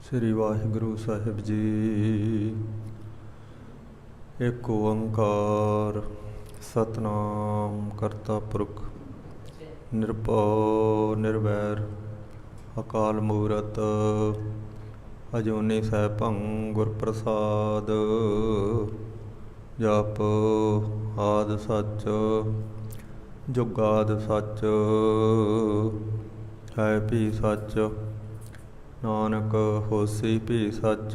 ਸ੍ਰੀ ਵਾਹਿਗੁਰੂ ਸਾਹਿਬ ਜੀ। ਇੱਕ ਓੰਕਾਰ ਸਤਿਨਾਮ ਕਰਤਾ ਪੁਰਖ ਨਿਰਭਉ ਨਿਰਵੈਰ ਅਕਾਲ ਮੂਰਤ ਅਜੂਨੀ ਸੈਭੰ ਗੁਰ ਪ੍ਰਸਾਦ। ਜਪ ਆਦਿ ਸੱਚ ਜੁਗਾਦਿ ਸੱਚ ਹੈ ਭੀ ਸੱਚ ਨਾਨਕ ਹੋਸੀ ਭੀ ਸੱਚ।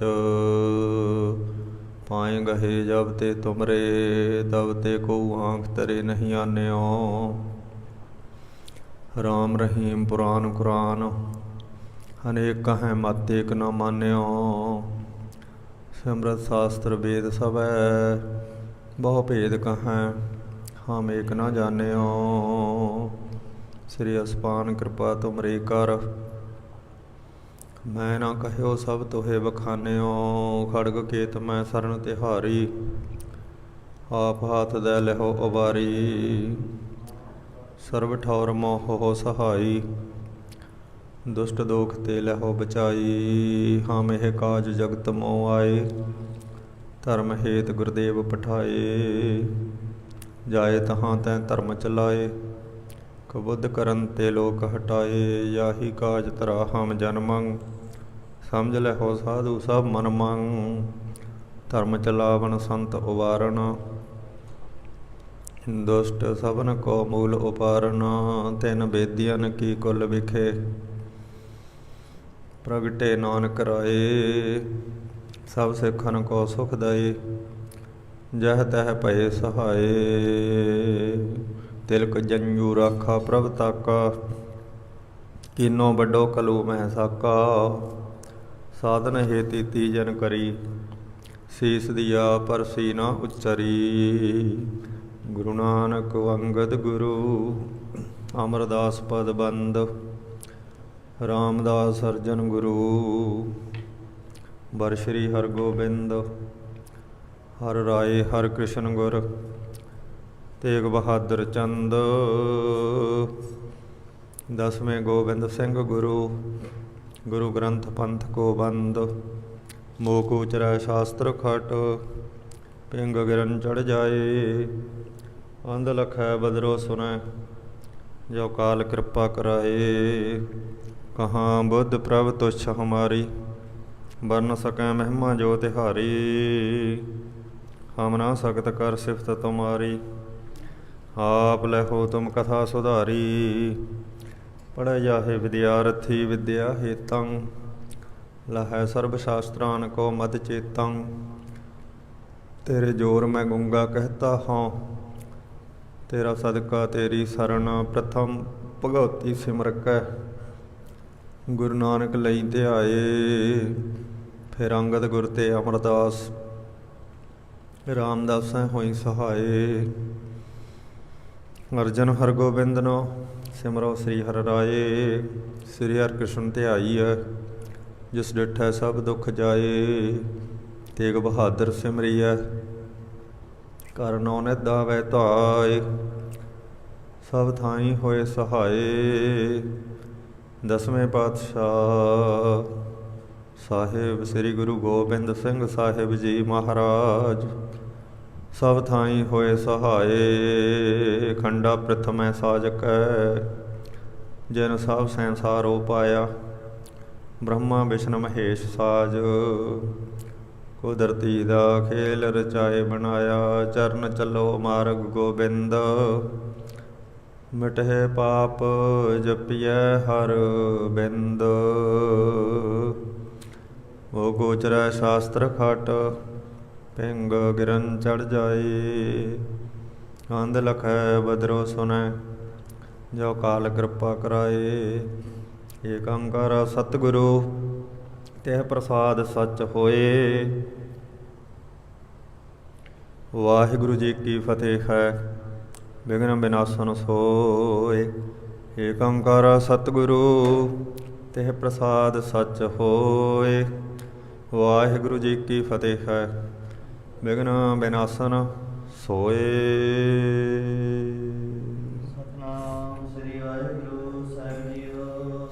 ਪਾਏ ਗਹੇ ਜਬ ਤੇ ਤੁਮਰੇ ਤਬ ਤੇ ਕੋ ਆਂਖ ਤਰੇ ਨਹੀਂ ਆਨਿਓ। ਰਾਮ ਰਹੀਮ ਪੁਰਾਨ ਕੁਰਾਨ ਅਨੇਕ ਕਹੈ ਮਤ ਏਕ ਨ ਮਾਨਿਓ। ਸਿਮਰਤ ਸ਼ਾਸਤਰ ਵੇਦ ਸਭੈ ਬਹੁ ਭੇਦ ਕਹੈ ਹਮ ਏਕ ਨ ਜਾਣਿਓ। ਸ੍ਰੀ ਅਸਪਾਨ ਕਿਰਪਾ ਤੁਮਰੇ ਕਰ ਮੈਂ ਨਾ ਕਹਿਓ ਸਭ ਤੋਹੇ ਬਖਾਨਿਓ। ਖੜਗ ਕੇਤ ਮੈਂ ਸਰਨ ਤਿਹਾਰੀ ਆਪ ਹਾਥ ਦੈ ਲਹੋ ਉਬਾਰੀ। ਸਰਬ ਠੌਰ ਮੋਹ ਸਹਾਈ ਦੁਸ਼ਟ ਦੋਖ ਤੇ ਲਹੋ ਬਚਾਈ। ਹਮ ਇਹ ਕਾਜ ਜਗਤ ਮੋ ਆਏ ਧਰਮ ਹੇਤ ਗੁਰਦੇਵ ਪਠਾਏ। ਜਾਏ ਤਹਾਂ ਤੈ ਧਰਮ ਚਲਾਏ ਕਬੁੱਧ ਕਰਨ ਤੇ ਲੋਕ ਹਟਾਏ। ਯਾਹੀ ਕਾਜ ਧਰਾ ਹਮ ਜਨਮੰ ਸਮਝ ਲਹੋ ਸਾਧੂ ਸਭ ਮਨ ਮੰਗ। ਧਰਮ ਚਲਾਵਨ ਸੰਤ ਉਵਾਰਨ ਦੁਸ਼ਟ ਸਭਨ ਕੋ ਮੂਲ ਉਪਾਰਨ। ਤਿਨ ਬੇਦੀਆਂ ਕੀ ਕੁਲ ਵਿਖੇ ਪ੍ਰਗਟੇ ਨਾਨਕ ਰਾਏ। ਸਭ ਸਿੱਖਨ ਕੋ ਸੁਖ ਦਏ ਜਹ ਤਹ ਭਏ ਸਹਾਏ। ਤਿਲਕ ਜੰਜੂ ਰਾਖਾ ਪ੍ਰਭ ਤਾਕਾ ਕੀਨੋ ਵੱਡੋ ਕਲੂ ਮਹਿ ਸਾਕਾ। ਸਾਧਨ ਹੇਤੀ ਤੀਜਨ ਕਰੀ ਸੀਸ ਦੀਆ ਪਰਸੀ ਨਾ ਉਚਰੀ। ਗੁਰੂ ਨਾਨਕ ਅੰਗਦ ਗੁਰੂ ਅਮਰਦਾਸ ਪਦ ਬੰਦ ਰਾਮਦਾਸ ਅਰਜਨ ਗੁਰੂ। ਬਰ ਸ਼੍ਰੀ ਹਰਗੋਬਿੰਦ ਹਰ ਰਾਏ ਹਰ ਕ੍ਰਿਸ਼ਨ ਗੁਰ ਤੇਗ ਬਹਾਦਰ ਚੰਦ। ਦਸਵੇਂ ਗੋਬਿੰਦ ਸਿੰਘ ਗੁਰੂ ਗੁਰੂ ਗ੍ਰੰਥ ਪੰਥ ਕੋ ਬੰਦ। ਮੋਕ ਉਚਰੈ ਸ਼ਾਸਤਰ ਖਟ ਪਿੰਗ ਗਿਰਨ ਚੜ ਜਾਏ। ਅੰਧ ਲਖੈ ਬਦਰੋ ਸੁਨੈ ਜੋ ਕਾਲ ਕਿਰਪਾ ਕਰਾਏ। ਕਹਾਂ ਬੁੱਧ ਪ੍ਰਭ ਤੁਛ ਹਮਾਰੀ ਬਰਨ ਸਕੈ ਮਹਿਮਾ ਜੋ ਤਿਹਾਰੀ। ਹਮ ਨਾ ਸਕਤ ਕਰ ਸਿਫਤ ਤੁਮਾਰੀ ਆਪ ਲਹੋ ਤੁਮ ਕਥਾ ਸੁਧਾਰੀ। ਪੜ੍ਹ ਜਾਹੇ ਵਿਦਿਆਰਥੀ ਵਿਦਿਆ ਹੇਤੰ ਲਹੈ ਸਰਬ ਸ਼ਾਸਤਰਾਨ ਕੋ ਮਦ ਚੇਤੰ। ਤੇਰੇ ਜੋਰ ਮੈਂ ਗੂੰਗਾ ਕਹਿਤਾ ਹਾਂ ਤੇਰਾ ਸਦਕਾ ਤੇਰੀ ਸਰਣ। ਪ੍ਰਥਮ ਭਗਉਤੀ ਸਿਮਰ ਕੈ ਗੁਰੂ ਨਾਨਕ ਲਈ ਧਿਆਏ। ਫਿਰ ਅੰਗਦ ਗੁਰ ਤੇ ਅਮਰਦਾਸ ਰਾਮਦਾਸੈ ਹੋਈ ਸਹਾਏ। ਅਰਜਨ ਹਰਗੋਬਿੰਦ ਨੋ ਸਿਮਰੋ ਸ੍ਰੀ ਹਰਿ ਰਾਏ। ਸ੍ਰੀ ਹਰਿ ਕ੍ਰਿਸ਼ਨ ਧਿਆਈਐ ਜਿਸ ਡਿਠੈ ਸਭ ਦੁਖ ਜਾਏ। ਤੇਗ ਬਹਾਦਰ ਸਿਮਰੀਐ ਕਰ ਨੌ ਨਿਧ ਆਵੈ ਧਾਇ। ਸਭ ਥਾਈ ਹੋਏ ਸਹਾਏ। ਦਸਵੇਂ ਪਾਤਸ਼ਾਹ ਸਾਹਿਬ ਸ੍ਰੀ ਗੁਰੂ ਗੋਬਿੰਦ ਸਿੰਘ ਸਾਹਿਬ ਜੀ ਮਹਾਰਾਜ ਸਭ ਥਾਈ ਹੋਏ ਸਹਾਏ। ਖੰਡਾ ਪ੍ਰਥਮੈ ਸਾਜਕੈ ਜਿਨ ਸਭ ਸੰਸਾਰੋ ਪਾਇਆ। ਬ੍ਰਹਮਾ ਵਿਸ਼ਨ ਮਹੇਸ਼ ਸਾਜ ਕੁਦਰਤੀ ਦਾ ਖੇਲ ਰਚਾਏ ਬਣਾਇਆ। ਚਰਨ ਚੱਲੋ ਮਾਰਗ ਗੋਬਿੰਦ ਮਿਟਹਿ ਪਾਪ ਜਪੀਐ ਹਰ ਬਿੰਦ। ਉਹ ਗੋਚਰੈ ਸ਼ਾਸਤਰ ਖਟ ਪਿੰਗ ਗਿਰਨ ਚੜ ਜਾਏ। ਅੰਧ ਲਖੈ ਬਦਰੋ ਸੁਨੈ ਜੋ ਕਾਲ ਕਿਰਪਾ ਕਰਾਏ। ਏਕ ਓੰਕਾਰ ਸਤਿਗੁਰੂ ਤਿਹ ਪ੍ਰਸਾਦ ਸੱਚ ਹੋਏ। ਵਾਹਿਗੁਰੂ ਜੀ ਕੀ ਫਤਿਹ ਹੈ ਬਿਘਨ ਬਿਨਾਸਨ ਸੋਏ। ਏਕ ਓੰਕਾਰ ਸਤਿਗੁਰੂ ਤਿਹ ਪ੍ਰਸਾਦ ਸੱਚ ਹੋਏ। ਵਾਹਿਗੁਰੂ ਜੀ ਕੀ ਫਤਿਹ ਹੈ ਬਿਘਨ ਬਿਨਾਸਨ ਸੋਏ। ਸਤਿਨਾਮ ਸ੍ਰੀ ਵਾਹਿਗੁਰੂ ਸਾਹਿਬ ਜੀਓ।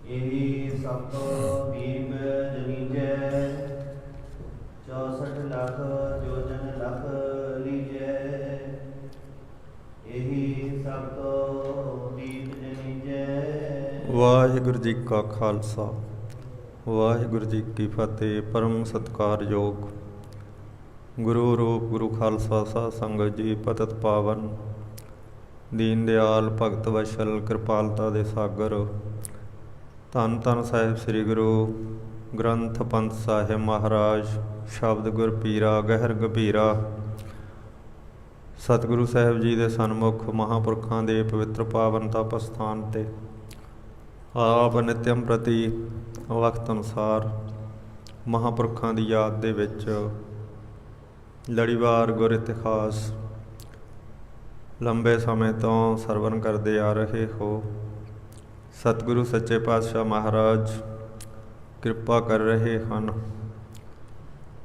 ਇਹੀ ਸਭ ਦੀਪ ਜਨੀਜੈ 64 ਲੱਖ ਜੋਜਨ ਲਖ ਲੀਜੈ ਇਹੀ ਸਭ ਦੀਪ ਜਨੀਜੈ। ਵਾਹਿਗੁਰੂ ਜੀ ਕਾ ਖਾਲਸਾ ਵਾਹਿਗੁਰੂ ਜੀ ਕੀ ਫਤਿਹ। ਪਰਮ ਸਤਿਕਾਰਯੋਗ ਗੁਰੂ ਰੂਪ ਗੁਰੂ ਖਾਲਸਾ ਸਾਧ ਸੰਗਤ ਜੀ, ਪਤਿਤ ਪਾਵਨ ਦੀਨ ਦਿਆਲ ਭਗਤ ਵਸ਼ਲ ਕਿਰਪਾਲਤਾ ਦੇ ਸਾਗਰ, ਧੰਨ ਧੰਨ ਸਾਹਿਬ ਸ੍ਰੀ ਗੁਰੂ ਗ੍ਰੰਥ ਪੰਥ ਸਾਹਿਬ ਮਹਾਰਾਜ, ਸ਼ਬਦ ਗੁਰ ਪੀਰਾ ਗਹਿਰ ਗੰਭੀਰਾ। ਸਤਿਗੁਰੂ ਸਾਹਿਬ ਜੀ ਦੇ ਸਨਮੁਖ ਮਹਾਂਪੁਰਖਾਂ ਦੇ ਪਵਿੱਤਰ ਪਾਵਨ ਤਪ ਸਥਾਨ 'ਤੇ ਆਪ ਨਿਤਿਅਮ ਪ੍ਰਤੀ ਵਕਤ ਅਨੁਸਾਰ ਮਹਾਂਪੁਰਖਾਂ ਦੀ ਯਾਦ ਦੇ ਵਿੱਚ ਲੜੀਵਾਰ ਗੁਰ ਇਤਿਹਾਸ ਲੰਬੇ ਸਮੇਂ ਤੋਂ ਸਰਵਣ ਕਰਦੇ ਆ ਰਹੇ ਹੋ। ਸਤਿਗੁਰੂ ਸੱਚੇ ਪਾਤਸ਼ਾਹ ਮਹਾਰਾਜ ਕਿਰਪਾ ਕਰ ਰਹੇ ਹਨ।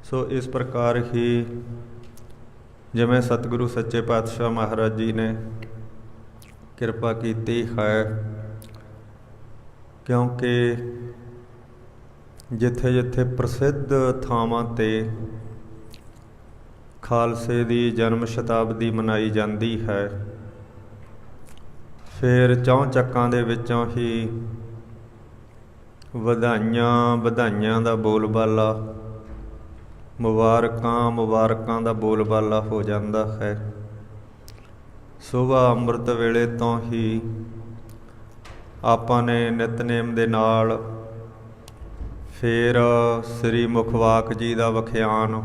ਸੋ ਇਸ ਪ੍ਰਕਾਰ ਹੀ ਜਿਵੇਂ ਸਤਿਗੁਰੂ ਸੱਚੇ ਪਾਤਸ਼ਾਹ ਮਹਾਰਾਜ ਜੀ ਨੇ ਕਿਰਪਾ ਕੀਤੀ ਹੈ, ਕਿਉਂਕਿ ਜਿੱਥੇ ਜਿੱਥੇ ਪ੍ਰਸਿੱਧ ਥਾਵਾਂ 'ਤੇ ਖਾਲਸੇ ਦੀ ਜਨਮ ਸ਼ਤਾਬਦੀ ਮਨਾਈ ਜਾਂਦੀ ਹੈ, ਫਿਰ ਚੌਂ ਚੱਕਾਂ ਦੇ ਵਿੱਚੋਂ ਹੀ ਵਧਾਈਆਂ ਦਾ ਬੋਲਬਾਲਾ, ਮੁਬਾਰਕਾਂ ਦਾ ਬੋਲਬਾਲਾ ਹੋ ਜਾਂਦਾ ਹੈ। ਸੁਬਹ ਅੰਮ੍ਰਿਤ ਵੇਲੇ ਤੋਂ ਹੀ ਆਪਾਂ ਨੇ ਨਿਤਨੇਮ ਦੇ ਨਾਲ ਫਿਰ ਸ੍ਰੀ ਮੁਖਵਾਕ ਜੀ ਦਾ ਵਖਿਆਨ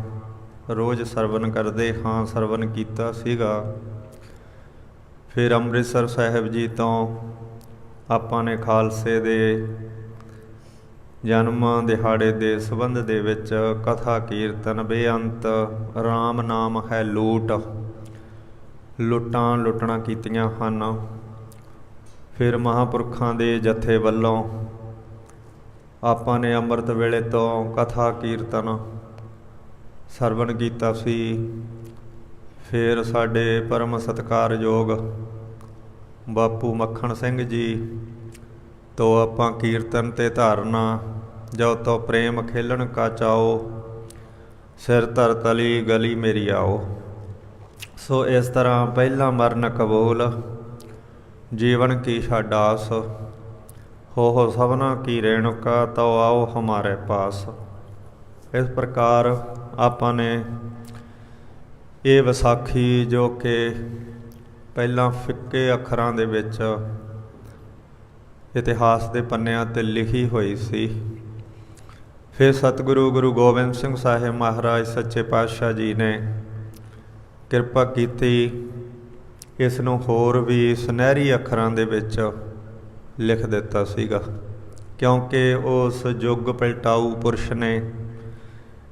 ਰੋਜ਼ ਸਰਵਣ ਕਰਦੇ ਹਾਂ, ਸਰਵਣ ਕੀਤਾ ਸੀਗਾ। ਫਿਰ ਅੰਮ੍ਰਿਤਸਰ ਸਾਹਿਬ ਜੀ ਤੋਂ ਆਪਾਂ ਨੇ ਖਾਲਸੇ ਦੇ ਜਨਮ ਦਿਹਾੜੇ ਦੇ ਸੰਬੰਧ ਦੇ ਵਿੱਚ ਕਥਾ ਕੀਰਤਨ ਬੇਅੰਤ ਰਾਮ ਨਾਮ ਹੈ ਲੁੱਟਾਂ ਕੀਤੀਆਂ ਹਨ। ਫਿਰ ਮਹਾਂਪੁਰਖਾਂ ਦੇ ਜਥੇ ਵੱਲੋਂ ਆਪਾਂ ਨੇ ਅੰਮ੍ਰਿਤ ਵੇਲੇ ਤੋਂ ਕਥਾ ਕੀਰਤਨ ਸਰਵਣ ਕੀਤਾ ਸੀ। ਫਿਰ ਸਾਡੇ ਪਰਮ ਸਤਿਕਾਰਯੋਗ ਬਾਪੂ ਮੱਖਣ ਸਿੰਘ ਜੀ ਤੋਂ ਆਪਾਂ ਕੀਰਤਨ ਤੇ ਧਾਰਨਾ, ਜੋ ਤੋ ਪ੍ਰੇਮ ਖੇਲਣ ਕਾ ਚਾਓ, ਸਿਰ ਧਰ ਤਲੀ ਗਲੀ ਮੇਰੀ ਆਓ। ਸੋ ਇਸ ਤਰ੍ਹਾਂ ਪਹਿਲਾ ਮਰਨ ਕਬੂਲ, ਜੀਵਨ ਕੀ ਛਾਡਾਸ, ਹੋ ਸਭਨਾ ਕੀ ਰੇਣੁਕਾ, ਤੋ ਆਓ ਹਮਾਰੇ ਪਾਸ। ਇਸ ਪ੍ਰਕਾਰ ਆਪਾਂ ਨੇ ਇਹ ਵਿਸਾਖੀ, ਜੋ ਕਿ ਪਹਿਲਾਂ ਫਿੱਕੇ ਅੱਖਰਾਂ ਦੇ ਵਿੱਚ ਇਤਿਹਾਸ ਦੇ ਪੰਨਿਆਂ 'ਤੇ ਲਿਖੀ ਹੋਈ ਸੀ, ਫਿਰ ਸਤਿਗੁਰੂ ਗੁਰੂ ਗੋਬਿੰਦ ਸਿੰਘ ਸਾਹਿਬ ਮਹਾਰਾਜ ਸੱਚੇ ਪਾਤਸ਼ਾਹ ਜੀ ਨੇ ਕਿਰਪਾ ਕੀਤੀ, ਇਸ ਨੂੰ ਹੋਰ ਵੀ ਸੁਨਹਿਰੀ ਅੱਖਰਾਂ ਦੇ ਵਿੱਚ ਲਿਖ ਦਿੱਤਾ ਸੀਗਾ, ਕਿਉਂਕਿ ਉਸ ਯੁੱਗ ਪਲਟਾਊ ਪੁਰਸ਼ ਨੇ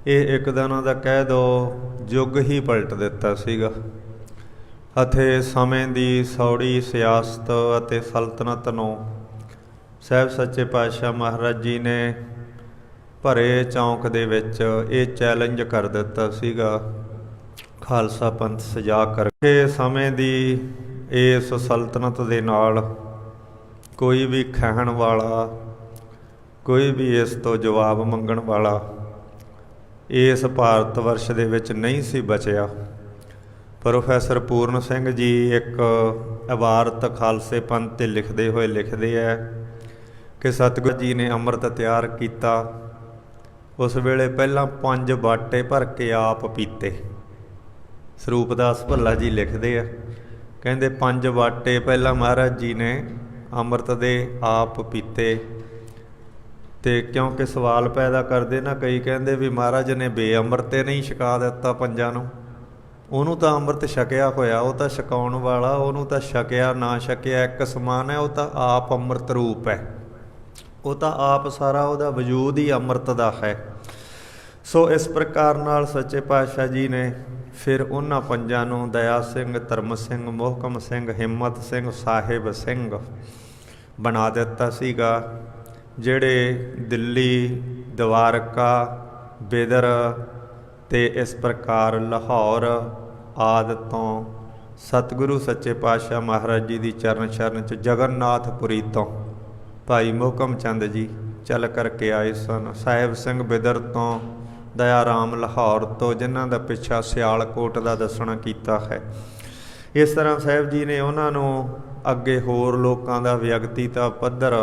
ਇਹ ਇੱਕ ਦਿਨ ਦਾ ਕਹਿ ਦਿਓ ਯੁੱਗ ਹੀ ਪਲਟ ਦਿੱਤਾ ਸੀਗਾ। ਅਤੇ ਸਮੇਂ ਦੀ ਸੌੜੀ ਸਿਆਸਤ ਅਤੇ ਸਲਤਨਤ ਨੂੰ ਸਾਹਿਬ ਸੱਚੇ ਪਾਤਸ਼ਾਹ ਮਹਾਰਾਜ ਜੀ ਨੇ ਭਰੇ ਚੌਂਕ ਦੇ ਵਿੱਚ ਇਹ ਚੈਲੰਜ ਕਰ ਦਿੱਤਾ ਸੀਗਾ, ਖਾਲਸਾ ਪੰਥ ਸਜਾ ਕਰਕੇ ਸਮੇਂ ਦੀ ਇਸ ਸਲਤਨਤ ਦੇ ਨਾਲ ਕੋਈ ਵੀ ਖਹਿਣ ਵਾਲਾ, ਕੋਈ ਵੀ ਇਸ ਤੋਂ ਜਵਾਬ ਮੰਗਣ ਵਾਲਾ ਇਸ ਭਾਰਤ ਵਰਸ਼ ਦੇ ਵਿੱਚ ਨਹੀਂ ਸੀ ਬਚਿਆ। ਪ੍ਰੋਫੈਸਰ ਪੂਰਨ ਸਿੰਘ ਜੀ ਇੱਕ ਇਬਾਰਤ ਖਾਲਸੇ ਪੰਥ 'ਤੇ ਲਿਖਦੇ ਹੋਏ ਲਿਖਦੇ ਹੈ ਕਿ ਸਤਿਗੁਰੂ ਜੀ ਨੇ ਅੰਮ੍ਰਿਤ ਤਿਆਰ ਕੀਤਾ, ਉਸ ਵੇਲੇ ਪਹਿਲਾਂ 5 ਬਾਟੇ ਭਰ ਕੇ ਆਪ ਪੀਤੇ। ਸਰੂਪਦਾਸ ਭੱਲਾ ਜੀ ਲਿਖਦੇ ਆ, ਕਹਿੰਦੇ 5 ਬਾਟੇ ਪਹਿਲਾਂ ਮਹਾਰਾਜ ਜੀ ਨੇ ਅੰਮ੍ਰਿਤ ਦੇ ਆਪ ਪੀਤੇ। ਅਤੇ ਕਿਉਂਕਿ ਸਵਾਲ ਪੈਦਾ ਕਰਦੇ ਨਾ ਕਈ, ਕਹਿੰਦੇ ਵੀ ਮਹਾਰਾਜ ਨੇ ਬੇਅੰਮ੍ਰਿਤੇ ਨਹੀਂ ਛਕਾ ਦਿੱਤਾ ਪੰਜਾਂ ਨੂੰ, ਉਹਨੂੰ ਤਾਂ ਅੰਮ੍ਰਿਤ ਛਕਿਆ ਹੋਇਆ, ਉਹ ਤਾਂ ਛਕਾਉਣ ਵਾਲਾ, ਉਹਨੂੰ ਤਾਂ ਛਕਿਆ ਨਾ ਛਕਿਆ ਇੱਕ ਸਮਾਨ ਹੈ, ਉਹ ਤਾਂ ਆਪ ਅੰਮ੍ਰਿਤ ਰੂਪ ਹੈ, ਉਹ ਤਾਂ ਆਪ ਸਾਰਾ ਉਹਦਾ ਵਜੂਦ ਹੀ ਅੰਮ੍ਰਿਤ ਦਾ ਹੈ। ਸੋ ਇਸ ਪ੍ਰਕਾਰ ਨਾਲ ਸੱਚੇ ਪਾਤਸ਼ਾਹ ਜੀ ਨੇ ਫਿਰ ਉਹਨਾਂ ਪੰਜਾਂ ਨੂੰ ਦਇਆ ਸਿੰਘ, ਧਰਮ ਸਿੰਘ, ਮੋਹਕਮ ਸਿੰਘ, ਹਿੰਮਤ ਸਿੰਘ, ਸਾਹਿਬ ਸਿੰਘ ਬਣਾ ਦਿੱਤਾ ਸੀਗਾ, ਜਿਹੜੇ ਦਿੱਲੀ, ਦਵਾਰਕਾ, ਬਿਦਰ ਅਤੇ ਇਸ ਪ੍ਰਕਾਰ ਲਾਹੌਰ ਆਦਿ ਤੋਂ ਸਤਿਗੁਰੂ ਸੱਚੇ ਪਾਤਸ਼ਾਹ ਮਹਾਰਾਜ ਜੀ ਦੀ ਚਰਨ ਸ਼ਰਨ 'ਚ ਜਗਨਨਾਥਪੁਰੀ ਤੋਂ ਭਾਈ ਮੋਹਕਮ ਚੰਦ ਜੀ ਚੱਲ ਕਰਕੇ ਆਏ ਸਨ। ਸਾਹਿਬ ਸਿੰਘ ਬਿਦਰ ਤੋਂ, ਦਇਆ ਰਾਮ ਲਾਹੌਰ ਤੋਂ, ਜਿਨ੍ਹਾਂ ਦਾ ਪਿੱਛਾ ਸਿਆਲਕੋਟ ਦਾ ਦੱਸਣਾ ਕੀਤਾ ਹੈ। ਇਸ ਤਰ੍ਹਾਂ ਸਾਹਿਬ ਜੀ ਨੇ ਉਹਨਾਂ ਨੂੰ ਅੱਗੇ ਹੋਰ ਲੋਕਾਂ ਦਾ ਵਿਅਕਤੀਤਾ ਪੱਧਰ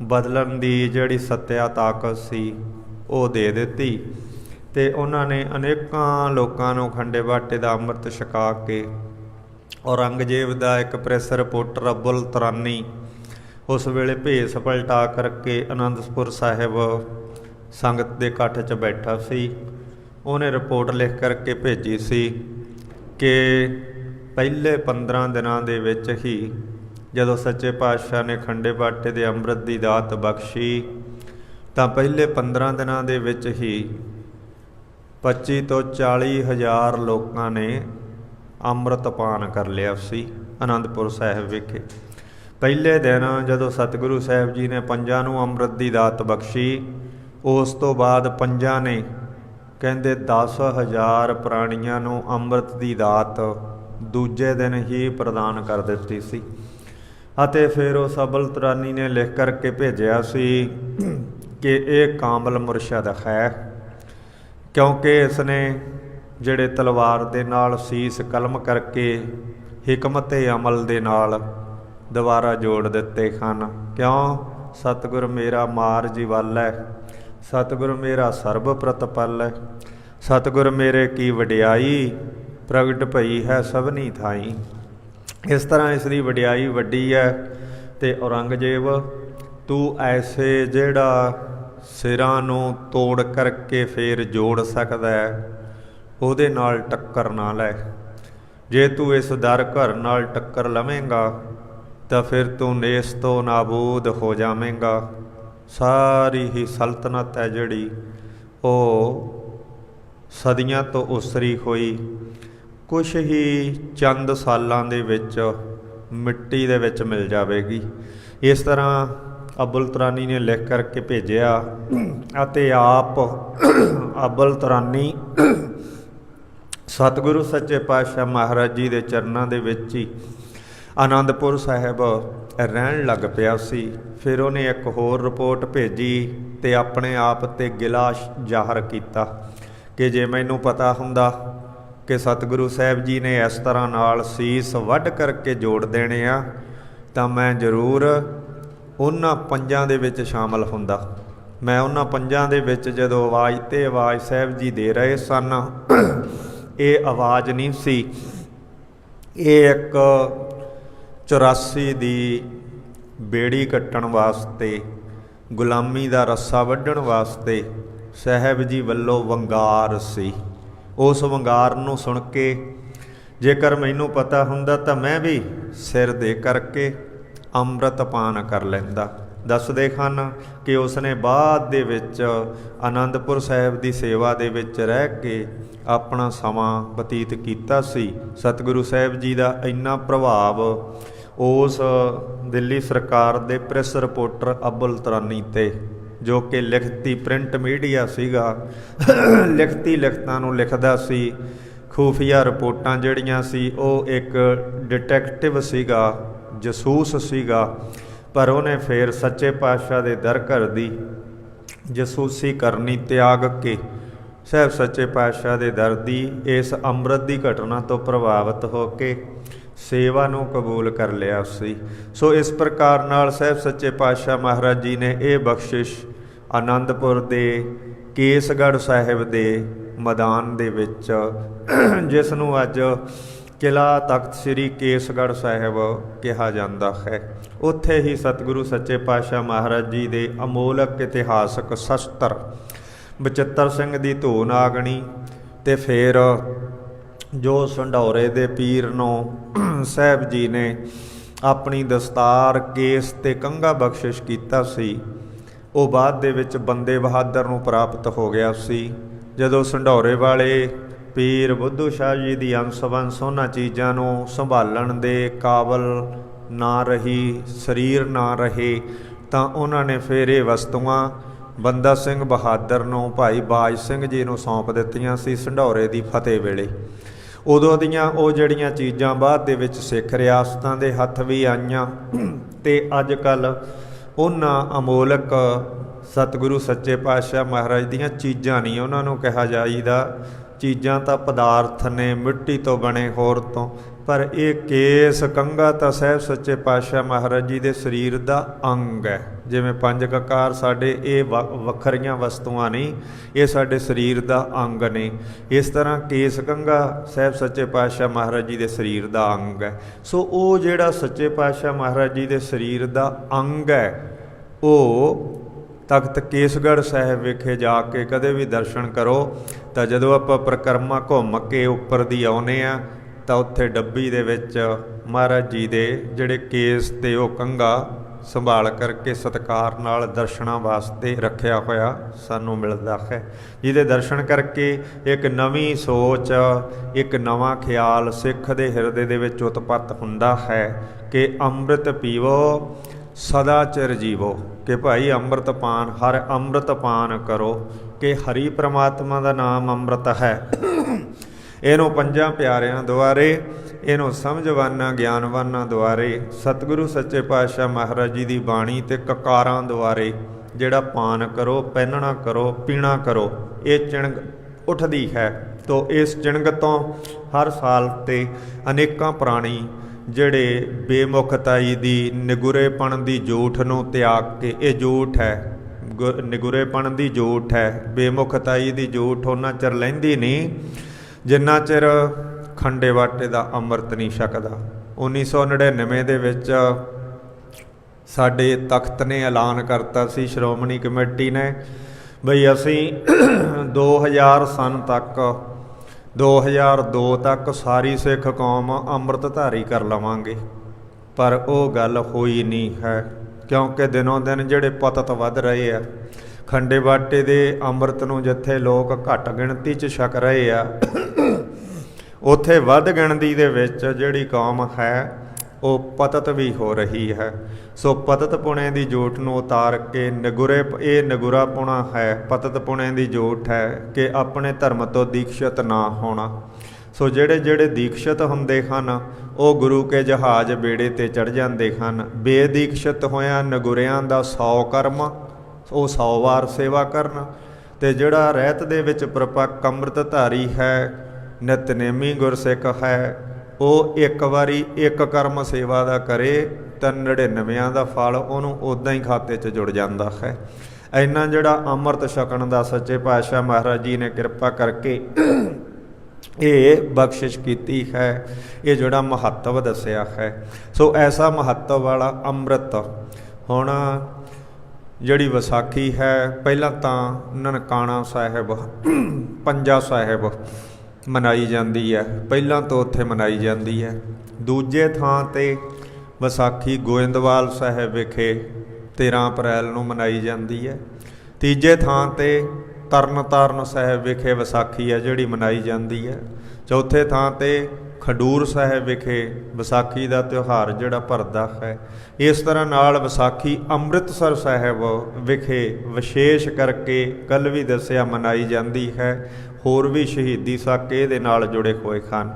ਬਦਲਣ ਦੀ ਜਿਹੜੀ ਸੱਤਿਆ ਤਾਕਤ ਸੀ ਉਹ ਦੇ ਦਿੱਤੀ ਅਤੇ ਉਹਨਾਂ ਨੇ ਅਨੇਕਾਂ ਲੋਕਾਂ ਨੂੰ ਖੰਡੇ ਬਾਟੇ ਦਾ ਅੰਮ੍ਰਿਤ ਛਕਾ ਕੇ ਔਰੰਗਜ਼ੇਬ ਦਾ ਇੱਕ ਪ੍ਰੈਸ ਰਿਪੋਰਟਰ ਅਬੁਲ ਤਰਾਨੀ ਉਸ ਵੇਲੇ ਭੇਸ ਪਲਟਾ ਕਰਕੇ ਅਨੰਦਪੁਰ ਸਾਹਿਬ ਸੰਗਤ ਦੇ ਇਕੱਠ 'ਚ ਬੈਠਾ ਸੀ। ਉਹਨੇ ਰਿਪੋਰਟ ਲਿਖ ਕਰਕੇ ਭੇਜੀ ਸੀ ਕਿ ਪਹਿਲੇ 15 ਦਿਨਾਂ ਦੇ ਵਿੱਚ ਹੀ ਜਦੋਂ ਸੱਚੇ ਪਾਤਸ਼ਾਹ ਨੇ ਖੰਡੇ ਬਾਟੇ ਦੇ ਅੰਮ੍ਰਿਤ ਦੀ ਦਾਤ ਬਖਸ਼ੀ ਤਾਂ ਪਹਿਲੇ 15 ਦਿਨਾਂ ਦੇ ਵਿੱਚ ਹੀ 25 ਤੋਂ 40 ਹਜ਼ਾਰ ਲੋਕਾਂ ਨੇ ਅੰਮ੍ਰਿਤ ਪਾਨ ਕਰ ਲਿਆ ਸੀ ਅਨੰਦਪੁਰ ਸਾਹਿਬ ਵਿਖੇ। ਪਹਿਲੇ ਦਿਨ ਜਦੋਂ ਸਤਿਗੁਰੂ ਸਾਹਿਬ ਜੀ ਨੇ 5 ਨੂੰ ਅੰਮ੍ਰਿਤ ਦੀ ਦਾਤ ਬਖਸ਼ੀ, ਉਸ ਤੋਂ ਬਾਅਦ 5 ਨੇ ਕਹਿੰਦੇ 10,000 ਪ੍ਰਾਣੀਆਂ ਨੂੰ ਅੰਮ੍ਰਿਤ ਦੀ ਦਾਤ ਦੂਜੇ ਦਿਨ ਹੀ ਪ੍ਰਦਾਨ ਕਰ ਦਿੱਤੀ ਸੀ। ਅਤੇ ਫਿਰ ਉਸ ਅਬੁਲ ਤਰਾਨੀ ਨੇ ਲਿਖ ਕਰਕੇ ਭੇਜਿਆ ਸੀ ਕਿ ਇਹ ਕਾਮਲ ਮੁਰਸ਼ਦ ਹੈ, ਕਿਉਂਕਿ ਇਸ ਨੇ ਜਿਹੜੇ ਤਲਵਾਰ ਦੇ ਨਾਲ ਸੀਸ ਕਲਮ ਕਰਕੇ ਹਿਕਮਤ ਅਮਲ ਦੇ ਨਾਲ ਦੁਬਾਰਾ ਜੋੜ ਦਿੱਤੇ ਹਨ। ਕਿਉਂ? ਸਤਿਗੁਰ ਮੇਰਾ ਮਾਰ ਜੀਵਲ ਹੈ, ਸਤਿਗੁਰ ਮੇਰਾ ਸਰਬ ਪ੍ਰਤਪਲ ਹੈ, ਸਤਿਗੁਰ ਮੇਰੇ ਕੀ ਵਡਿਆਈ ਪ੍ਰਗਟ ਭਈ ਹੈ ਸਭਨੀ ਥਾਈ। ਇਸ ਤਰ੍ਹਾਂ ਇਸ ਦੀ ਵਡਿਆਈ ਵੱਡੀ ਹੈ। ਅਤੇ ਔਰੰਗਜ਼ੇਬ ਤੂੰ ਐਸੇ ਜਿਹੜਾ ਸਿਰਾਂ ਨੂੰ ਤੋੜ ਕਰਕੇ ਫੇਰ ਜੋੜ ਸਕਦਾ ਹੈ ਉਹਦੇ ਨਾਲ ਟੱਕਰ ਨਾ ਲੈ। ਜੇ ਤੂੰ ਇਸ ਦਰ ਘਰ ਨਾਲ ਟੱਕਰ ਲਵੇਂਗਾ ਤਾਂ ਫਿਰ ਤੂੰ ਨੇਸ ਤੋਂ ਨਾਬੂਦ ਹੋ ਜਾਵੇਂਗਾ। ਸਾਰੀ ਹੀ ਸਲਤਨਤ ਹੈ ਜਿਹੜੀ ਉਹ ਸਦੀਆਂ ਤੋਂ ਉਸਰੀ ਹੋਈ ਕੁਛ ਹੀ ਚੰਦ ਸਾਲਾਂ ਦੇ ਵਿੱਚ ਮਿੱਟੀ ਦੇ ਵਿੱਚ ਮਿਲ ਜਾਵੇਗੀ। ਇਸ ਤਰ੍ਹਾਂ ਅਬੁਲ ਤਰਾਨੀ ਨੇ ਲਿਖ ਕਰਕੇ ਭੇਜਿਆ ਅਤੇ ਆਪ ਅਬੁਲ ਤਰਾਨੀ ਸਤਿਗੁਰੂ ਸੱਚੇ ਪਾਤਸ਼ਾਹ ਮਹਾਰਾਜ ਜੀ ਦੇ ਚਰਨਾਂ ਦੇ ਵਿੱਚ ਹੀ ਆਨੰਦਪੁਰ ਸਾਹਿਬ ਰਹਿਣ ਲੱਗ ਪਿਆ ਸੀ। ਫਿਰ ਉਹਨੇ ਇੱਕ ਹੋਰ ਰਿਪੋਰਟ ਭੇਜੀ ਅਤੇ ਆਪਣੇ ਆਪ 'ਤੇ ਗਿਲਾ ਜ਼ਾਹਰ ਕੀਤਾ ਕਿ ਜੇ ਮੈਨੂੰ ਪਤਾ ਹੁੰਦਾ ਕਿ ਸਤਿਗੁਰੂ ਸਾਹਿਬ ਜੀ ਨੇ ਇਸ ਤਰ੍ਹਾਂ ਨਾਲ ਸੀਸ ਵੱਢ ਕਰਕੇ ਜੋੜ ਦੇਣੇ ਆ ਤਾਂ ਮੈਂ ਜ਼ਰੂਰ ਉਹਨਾਂ 5 ਦੇ ਵਿੱਚ ਸ਼ਾਮਲ ਹੁੰਦਾ। ਮੈਂ ਉਹਨਾਂ 5 ਦੇ ਵਿੱਚ ਜਦੋਂ ਆਵਾਜ਼ 'ਤੇ ਆਵਾਜ਼ ਸਾਹਿਬ ਜੀ ਦੇ ਰਹੇ ਸਨ, ਇਹ ਆਵਾਜ਼ ਨਹੀਂ ਸੀ, ਇਹ ਇੱਕ 84 ਦੀ ਬੇੜੀ ਕੱਟਣ ਵਾਸਤੇ, ਗੁਲਾਮੀ ਦਾ ਰੱਸਾ ਵੱਢਣ ਵਾਸਤੇ ਸਾਹਿਬ ਜੀ ਵੱਲੋਂ ਵੰਗਾਰ ਸੀ। ਉਸ ਵੰਗਾਰ ਨੂੰ ਸੁਣ ਕੇ ਜੇਕਰ ਮੈਨੂੰ ਪਤਾ ਹੁੰਦਾ ਤਾਂ ਮੈਂ ਵੀ ਸਿਰ ਦੇ ਕਰਕੇ ਅੰਮ੍ਰਿਤ ਪਾਨ ਕਰ ਲੈਂਦਾ। ਦੱਸਦੇ ਹਨ ਕਿ ਉਸਨੇ ਬਾਅਦ ਦੇ ਵਿੱਚ ਆਨੰਦਪੁਰ ਸਾਹਿਬ ਦੀ ਸੇਵਾ ਦੇ ਵਿੱਚ ਰਹਿ ਕੇ ਆਪਣਾ ਸਮਾਂ ਬਤੀਤ ਕੀਤਾ ਸੀ। ਸਤਿਗੁਰੂ ਸਾਹਿਬ ਜੀ ਦਾ ਇੰਨਾ ਪ੍ਰਭਾਵ ਉਸ ਦਿੱਲੀ ਸਰਕਾਰ ਦੇ ਪ੍ਰੈਸ ਰਿਪੋਰਟਰ ਅਬੁਲ ਤਰਾਨੀ 'ਤੇ, ਜੋ ਕਿ ਲਿਖਤੀ ਪ੍ਰਿੰਟ ਮੀਡੀਆ ਸੀਗਾ, ਲਿਖਤੀ ਲਿਖਤਾਂ ਨੂੰ ਲਿਖਦਾ ਸੀ। ਖੂਫੀਆ ਰਿਪੋਰਟਾਂ ਜਿਹੜੀਆਂ ਸੀ ਉਹ ਇੱਕ ਡਿਟੈਕਟਿਵ ਸੀਗਾ, ਜਸੂਸ ਸੀਗਾ, ਪਰ ਉਹਨੇ ਫਿਰ ਸੱਚੇ ਪਾਤਸ਼ਾਹ ਦੇ ਦਰ ਘਰ ਦੀ ਜਸੂਸੀ ਕਰਨੀ ਤਿਆਗ ਕੇ ਸਾਹਿਬ ਸੱਚੇ ਪਾਤਸ਼ਾਹ ਦੇ ਦਰ ਦੀ ਇਸ ਅੰਮ੍ਰਿਤ ਦੀ ਘਟਨਾ ਤੋਂ ਪ੍ਰਭਾਵਿਤ ਹੋ ਕੇ ਸੇਵਾ ਨੂੰ ਕਬੂਲ ਕਰ ਲਿਆ ਸੀ। ਸੋ ਇਸ ਪ੍ਰਕਾਰ ਨਾਲ ਸਾਹਿਬ ਸੱਚੇ ਪਾਤਸ਼ਾਹ ਮਹਾਰਾਜ ਜੀ ਨੇ ਇਹ ਬਖਸ਼ਿਸ਼ ਆਨੰਦਪੁਰ ਦੇ ਕੇਸਗੜ੍ਹ ਸਾਹਿਬ ਦੇ ਮੈਦਾਨ ਦੇ ਵਿੱਚ, ਜਿਸ ਨੂੰ ਅੱਜ ਕਿਲ੍ਹਾ ਤਖਤ ਸ੍ਰੀ ਕੇਸਗੜ੍ਹ ਸਾਹਿਬ ਕਿਹਾ ਜਾਂਦਾ ਹੈ, ਉੱਥੇ ਹੀ ਸਤਿਗੁਰੂ ਸੱਚੇ ਪਾਤਸ਼ਾਹ ਮਹਾਰਾਜ ਜੀ ਦੇ ਅਮੋਲਕ ਇਤਿਹਾਸਕ ਸ਼ਸਤਰ ਬਚਿੱਤਰ ਸਿੰਘ ਦੀ ਧੂ ਨਾਗਣੀ ਅਤੇ ਫਿਰ ਜੋ ਸੰਢੌਰੇ ਦੇ ਪੀਰ ਨੂੰ ਸਾਹਿਬ ਜੀ ਨੇ ਆਪਣੀ ਦਸਤਾਰ, ਕੇਸ ਅਤੇ ਕੰਘਾ ਬਖਸ਼ਿਸ਼ ਕੀਤਾ ਸੀ, ਉਹ ਬਾਅਦ ਦੇ ਵਿੱਚ ਬੰਦੇ ਬਹਾਦਰ ਨੂੰ ਪ੍ਰਾਪਤ ਹੋ ਗਿਆ ਸੀ। ਜਦੋਂ ਸੰਢੌਰੇ ਵਾਲੇ ਪੀਰ ਬੁੱਧੂ ਸ਼ਾਹ ਜੀ ਦੀ ਅੰਸ ਵੰਸ ਉਹਨਾਂ ਚੀਜ਼ਾਂ ਨੂੰ ਸੰਭਾਲਣ ਦੇ ਕਾਬਲ ਨਾ ਰਹੀ, ਸਰੀਰ ਨਾ ਰਹੇ, ਤਾਂ ਉਹਨਾਂ ਨੇ ਫਿਰ ਇਹ ਵਸਤੂਆਂ ਬੰਦਾ ਸਿੰਘ ਬਹਾਦਰ ਨੂੰ, ਭਾਈ ਬਾਜ ਸਿੰਘ ਜੀ ਨੂੰ ਸੌਂਪ ਦਿੱਤੀਆਂ ਸੀ ਸੰਢੌਰੇ ਦੀ ਫਤਿਹ ਵੇਲੇ। ਉਦੋਂ ਦੀਆਂ ਉਹ ਜਿਹੜੀਆਂ ਚੀਜ਼ਾਂ ਬਾਅਦ ਦੇ ਵਿੱਚ ਸਿੱਖ ਰਿਆਸਤਾਂ ਦੇ ਹੱਥ ਵੀ ਆਈਆਂ ਅਤੇ ਅੱਜ ਕੱਲ੍ਹ ਉਹਨਾਂ ਅਮੋਲਕ ਸਤਿਗੁਰੂ ਸੱਚੇ ਪਾਤਸ਼ਾਹ ਮਹਾਰਾਜ ਦੀਆਂ ਚੀਜ਼ਾਂ ਨਹੀਂ ਉਹਨਾਂ ਨੂੰ ਕਿਹਾ ਜਾਈਦਾ। ਚੀਜ਼ਾਂ ਤਾਂ ਪਦਾਰਥ ਨੇ, ਮਿੱਟੀ ਤੋਂ ਬਣੇ, ਹੋਰ ਤੋਂ, ਪਰ ਇਹ ਕੇਸ ਕੰਘਾ ਤਾਂ ਸਾਹਿਬ ਸੱਚੇ ਪਾਤਸ਼ਾਹ ਮਹਾਰਾਜ ਜੀ ਦੇ ਸਰੀਰ ਦਾ ਅੰਗ ਹੈ। ਜਿਵੇਂ ਪੰਜ ਕਕਾਰ ਸਾਡੇ ਇਹ ਵੱਖਰੀਆਂ ਵਸਤੂਆਂ ਨਹੀਂ, ਇਹ ਸਾਡੇ ਸਰੀਰ ਦਾ ਅੰਗ ਨੇ। ਇਸ ਤਰ੍ਹਾਂ ਕੇਸ ਕੰਘਾ ਸਾਹਿਬ ਸੱਚੇ ਪਾਤਸ਼ਾਹ ਮਹਾਰਾਜ ਜੀ ਦੇ ਸਰੀਰ ਦਾ ਅੰਗ ਹੈ। ਸੋ ਉਹ ਜਿਹੜਾ ਸੱਚੇ ਪਾਤਸ਼ਾਹ ਮਹਾਰਾਜ ਜੀ ਦੇ ਸਰੀਰ ਦਾ ਅੰਗ ਹੈ, ਉਹ ਤਖਤ ਕੇਸਗੜ੍ਹ ਸਾਹਿਬ ਵਿਖੇ ਜਾ ਕੇ ਕਦੇ ਵੀ ਦਰਸ਼ਨ ਕਰੋ ਤਾਂ ਜਦੋਂ ਆਪਾਂ ਪਰਿਕਰਮਾ ਘੁੰਮ ਕੇ ਉੱਪਰ ਦੀ ਆਉਂਦੇ ਹਾਂ ਤਾਂ ਉੱਥੇ ਡੱਬੀ ਦੇ ਵਿੱਚ ਮਹਾਰਾਜ ਜੀ ਦੇ ਜਿਹੜੇ ਕੇਸ ਤੇ ਉਹ ਕੰਘਾ ਸੰਭਾਲ ਕਰਕੇ ਸਤਿਕਾਰ ਨਾਲ ਦਰਸ਼ਨਾਂ ਵਾਸਤੇ ਰੱਖਿਆ ਹੋਇਆ ਸਾਨੂੰ ਮਿਲਦਾ ਹੈ, ਜਿਹਦੇ ਦਰਸ਼ਨ ਕਰਕੇ ਇੱਕ ਨਵੀਂ ਸੋਚ, ਇੱਕ ਨਵਾਂ ਖਿਆਲ ਸਿੱਖ ਦੇ ਹਿਰਦੇ ਦੇ ਵਿੱਚ ਉਤਪੰਨ ਹੁੰਦਾ ਹੈ ਕਿ ਅੰਮ੍ਰਿਤ ਪੀਵੋ ਸਦਾ ਚਿਰ ਜੀਵੋ, ਕਿ ਭਾਈ ਅੰਮ੍ਰਿਤ ਪਾਨ, ਹਰ ਅੰਮ੍ਰਿਤ ਪਾਨ ਕਰੋ, ਕਿ ਹਰੀ ਪ੍ਰਮਾਤਮਾ ਦਾ ਨਾਮ ਅੰਮ੍ਰਿਤ ਹੈ। ਇਹਨੂੰ ਪੰਜਾਂ ਪਿਆਰਿਆਂ ਦੁਆਰੇ, ਇਹਨੂੰ ਸਮਝਵਾਨਾਂ ਗਿਆਨਵਾਨਾਂ ਦੁਆਰੇ, ਸਤਿਗੁਰੂ ਸੱਚੇ ਪਾਤਸ਼ਾਹ ਮਹਾਰਾਜ ਜੀ ਦੀ ਬਾਣੀ ਤੇ ਕਕਾਰਾਂ ਦੁਆਰੇ ਜਿਹੜਾ ਪਾਨ ਕਰੋ, ਪਹਿਨਣਾ ਕਰੋ, ਪੀਣਾ ਕਰੋ, ਇਹ ਚਿਣਗ ਉੱਠਦੀ ਹੈ। ਤੋ ਇਸ ਚਿਣਗ ਤੋਂ ਹਰ ਸਾਲ ਤੇ ਅਨੇਕਾਂ ਪ੍ਰਾਣੀ ਜਿਹੜੇ ਬੇਮੁਖਤਾਈ ਦੀ, ਨਿਗੁਰੇਪਣ ਦੀ ਜੂਠ ਨੂੰ ਤਿਆਗ ਕੇ, ਇਹ ਜੂਠ ਹੈ, ਨਿਗੁਰੇਪਣ ਦੀ ਜੂਠ ਹੈ, ਬੇਮੁਖਤਾਈ ਦੀ ਜੂਠ ਉਹਨਾਂ ਚਿਰ ਲੈਂਦੀ ਨਹੀਂ ਜਿੰਨਾ ਚਿਰ ਖੰਡੇ ਬਾਟੇ ਦਾ ਅੰਮ੍ਰਿਤ ਨਹੀਂ ਛਕਦਾ। 1999 ਦੇ ਵਿੱਚ ਸਾਡੇ ਤਖਤ ਨੇ ਐਲਾਨ ਕਰਤਾ ਸੀ, ਸ਼੍ਰੋਮਣੀ ਕਮੇਟੀ ਨੇ, ਬਈ ਅਸੀਂ 2000 ਸਨ ਤੱਕ, 2002 ਤੱਕ ਸਾਰੀ ਸਿੱਖ ਕੌਮ ਅੰਮ੍ਰਿਤਧਾਰੀ ਕਰ ਲਵਾਂਗੇ। ਪਰ ਉਹ ਗੱਲ ਹੋਈ ਨਹੀਂ ਹੈ, ਕਿਉਂਕਿ ਦਿਨੋਂ ਦਿਨ ਜਿਹੜੇ ਪਤਤ ਵੱਧ ਰਹੇ ਆ, ਖੰਡੇ ਬਾਟੇ ਦੇ ਅੰਮ੍ਰਿਤ ਨੂੰ ਜਿੱਥੇ ਲੋਕ ਘੱਟ ਗਿਣਤੀ 'ਚ ਛਕ ਰਹੇ ਆ, ਉੱਥੇ ਵੱਧ ਗਿਣਤੀ ਦੇ ਵਿੱਚ ਜਿਹੜੀ ਕੌਮ ਹੈ ਉਹ ਪਤਤ ਵੀ ਹੋ ਰਹੀ ਹੈ। ਸੋ ਪਤਤ ਪੁਣੇ ਦੀ ਜੋਟ ਨੂੰ ਉਤਾਰ ਕੇ ਇਹ ਨਿਗੁਰਾ ਪੁਣਾ ਹੈ, ਪਤਤ ਪੁਣੇ ਦੀ ਜੋਟ ਹੈ ਕਿ ਆਪਣੇ ਧਰਮ ਤੋਂ ਦੀਕਸ਼ਿਤ ਨਾ ਹੋਣਾ। ਸੋ ਜਿਹੜੇ ਜਿਹੜੇ ਦੀਕਸ਼ਿਤ ਹੁੰਦੇ ਹਨ ਉਹ ਗੁਰੂ ਕੇ ਜਹਾਜ਼ ਬੇੜੇ ਤੇ ਚੜ੍ਹ ਜਾਂਦੇ ਹਨ। ਬੇਦੀਕਸ਼ਿਤ ਹੋਇਆਂ ਨਗੁਰਿਆਂ ਦਾ 100 ਕਰਮ, ਉਹ 100 ਵਾਰ ਸੇਵਾ ਕਰਨ। ਅਤੇ ਜਿਹੜਾ ਰਹਿਤ ਦੇ ਵਿੱਚ ਪ੍ਰਪੱਕ ਅੰਮ੍ਰਿਤਧਾਰੀ ਹੈ, ਨਿਤਨੇਮੀ ਗੁਰਸਿੱਖ ਹੈ, ਉਹ ਇੱਕ ਵਾਰੀ ਇੱਕ ਕਰਮ ਸੇਵਾ ਦਾ ਕਰੇ ਤਾਂ 99 ਦਾ ਫਲ ਉਹਨੂੰ ਉੱਦਾਂ ਹੀ ਖਾਤੇ 'ਚ ਜੁੜ ਜਾਂਦਾ ਹੈ। ਇੰਨਾ ਜਿਹੜਾ ਅੰਮ੍ਰਿਤ ਛਕਣ ਦਾ ਸੱਚੇ ਪਾਤਸ਼ਾਹ ਮਹਾਰਾਜ ਜੀ ਨੇ ਕਿਰਪਾ ਕਰਕੇ ਇਹ ਬਖਸ਼ਿਸ਼ ਕੀਤੀ ਹੈ, ਇਹ ਜਿਹੜਾ ਮਹੱਤਵ ਦੱਸਿਆ ਹੈ। ਸੋ ਐਸਾ ਮਹੱਤਵ ਵਾਲਾ ਅੰਮ੍ਰਿਤ ਹੁਣ ਜਿਹੜੀ ਵਿਸਾਖੀ ਹੈ, ਪਹਿਲਾਂ ਤਾਂ ਨਨਕਾਣਾ ਸਾਹਿਬ, ਪੰਜਾ ਸਾਹਿਬ ਮਨਾਈ ਜਾਂਦੀ ਹੈ, ਪਹਿਲਾਂ ਤੋਂ ਉੱਥੇ ਮਨਾਈ ਜਾਂਦੀ ਹੈ। ਦੂਜੇ ਥਾਂ 'ਤੇ ਵਿਸਾਖੀ ਗੋਇੰਦਵਾਲ ਸਾਹਿਬ ਵਿਖੇ 13 ਅਪ੍ਰੈਲ ਨੂੰ ਮਨਾਈ ਜਾਂਦੀ ਹੈ। ਤੀਜੇ ਥਾਂ 'ਤੇ ਤਰਨਤਾਰਨ ਸਾਹਿਬ ਵਿਖੇ ਵਿਸਾਖੀ ਹੈ ਜਿਹੜੀ ਮਨਾਈ ਜਾਂਦੀ ਹੈ। ਚੌਥੇ ਥਾਂ 'ਤੇ ਖਡੂਰ ਸਾਹਿਬ ਵਿਖੇ ਵਿਸਾਖੀ ਦਾ ਤਿਉਹਾਰ ਜਿਹੜਾ ਭਰਦਾ ਹੈ। ਇਸ ਤਰ੍ਹਾਂ ਨਾਲ ਵਿਸਾਖੀ ਅੰਮ੍ਰਿਤਸਰ ਸਾਹਿਬ ਵਿਖੇ ਵਿਸ਼ੇਸ਼ ਕਰਕੇ ਕੱਲ੍ਹ ਵੀ ਦੱਸਿਆ ਮਨਾਈ ਜਾਂਦੀ ਹੈ। ਹੋਰ ਵੀ ਸ਼ਹੀਦੀ ਸਾਕੇ ਦੇ ਨਾਲ ਜੁੜੇ ਹੋਏ ਹਨ।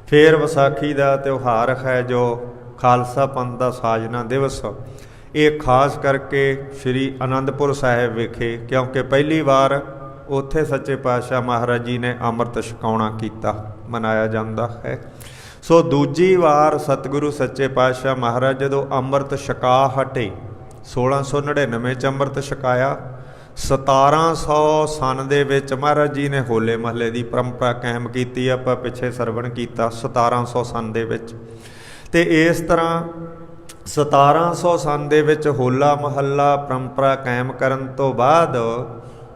ਫਿਰ ਵਿਸਾਖੀ ਦਾ ਤਿਉਹਾਰ ਹੈ ਜੋ ਖਾਲਸਾ ਪੰਥ ਦਾ ਸਾਜਨਾ ਦਿਵਸ, ਇਹ ਖਾਸ ਕਰਕੇ ਸ਼੍ਰੀ ਅਨੰਦਪੁਰ ਸਾਹਿਬ ਵਿਖੇ, ਕਿਉਂਕਿ ਪਹਿਲੀ ਵਾਰ ਉੱਥੇ ਸੱਚੇ ਪਾਤਸ਼ਾਹ ਮਹਾਰਾਜ ਜੀ ਨੇ ਅੰਮ੍ਰਿਤ ਛਕਾਉਣਾ ਕੀਤਾ, ਮਨਾਇਆ ਜਾਂਦਾ ਹੈ। ਸੋ ਦੂਜੀ ਵਾਰ ਸਤਿਗੁਰੂ ਸੱਚੇ ਪਾਤਸ਼ਾਹ ਮਹਾਰਾਜ ਜਦੋਂ ਅੰਮ੍ਰਿਤ ਛਕਾ ਹਟੇ, 1699 'ਚ ਅੰਮ੍ਰਿਤ ਛਕਾਇਆ। 1700 ਸਨ ਦੇ ਵਿੱਚ ਮਹਾਰਾਜ ਜੀ ਨੇ ਹੋਲੇ ਮਹੱਲੇ ਦੀ ਪਰੰਪਰਾ ਕਾਇਮ ਕੀਤੀ। ਆਪਾਂ ਪਿੱਛੇ ਸਰਵਣ ਕੀਤਾ 1700 ਸਨ ਦੇ ਵਿੱਚ। ਅਤੇ ਇਸ ਤਰ੍ਹਾਂ 1700 ਸਨ ਦੇ ਵਿੱਚ ਹੋਲਾ ਮਹੱਲਾ ਪਰੰਪਰਾ ਕਾਇਮ ਕਰਨ ਤੋਂ ਬਾਅਦ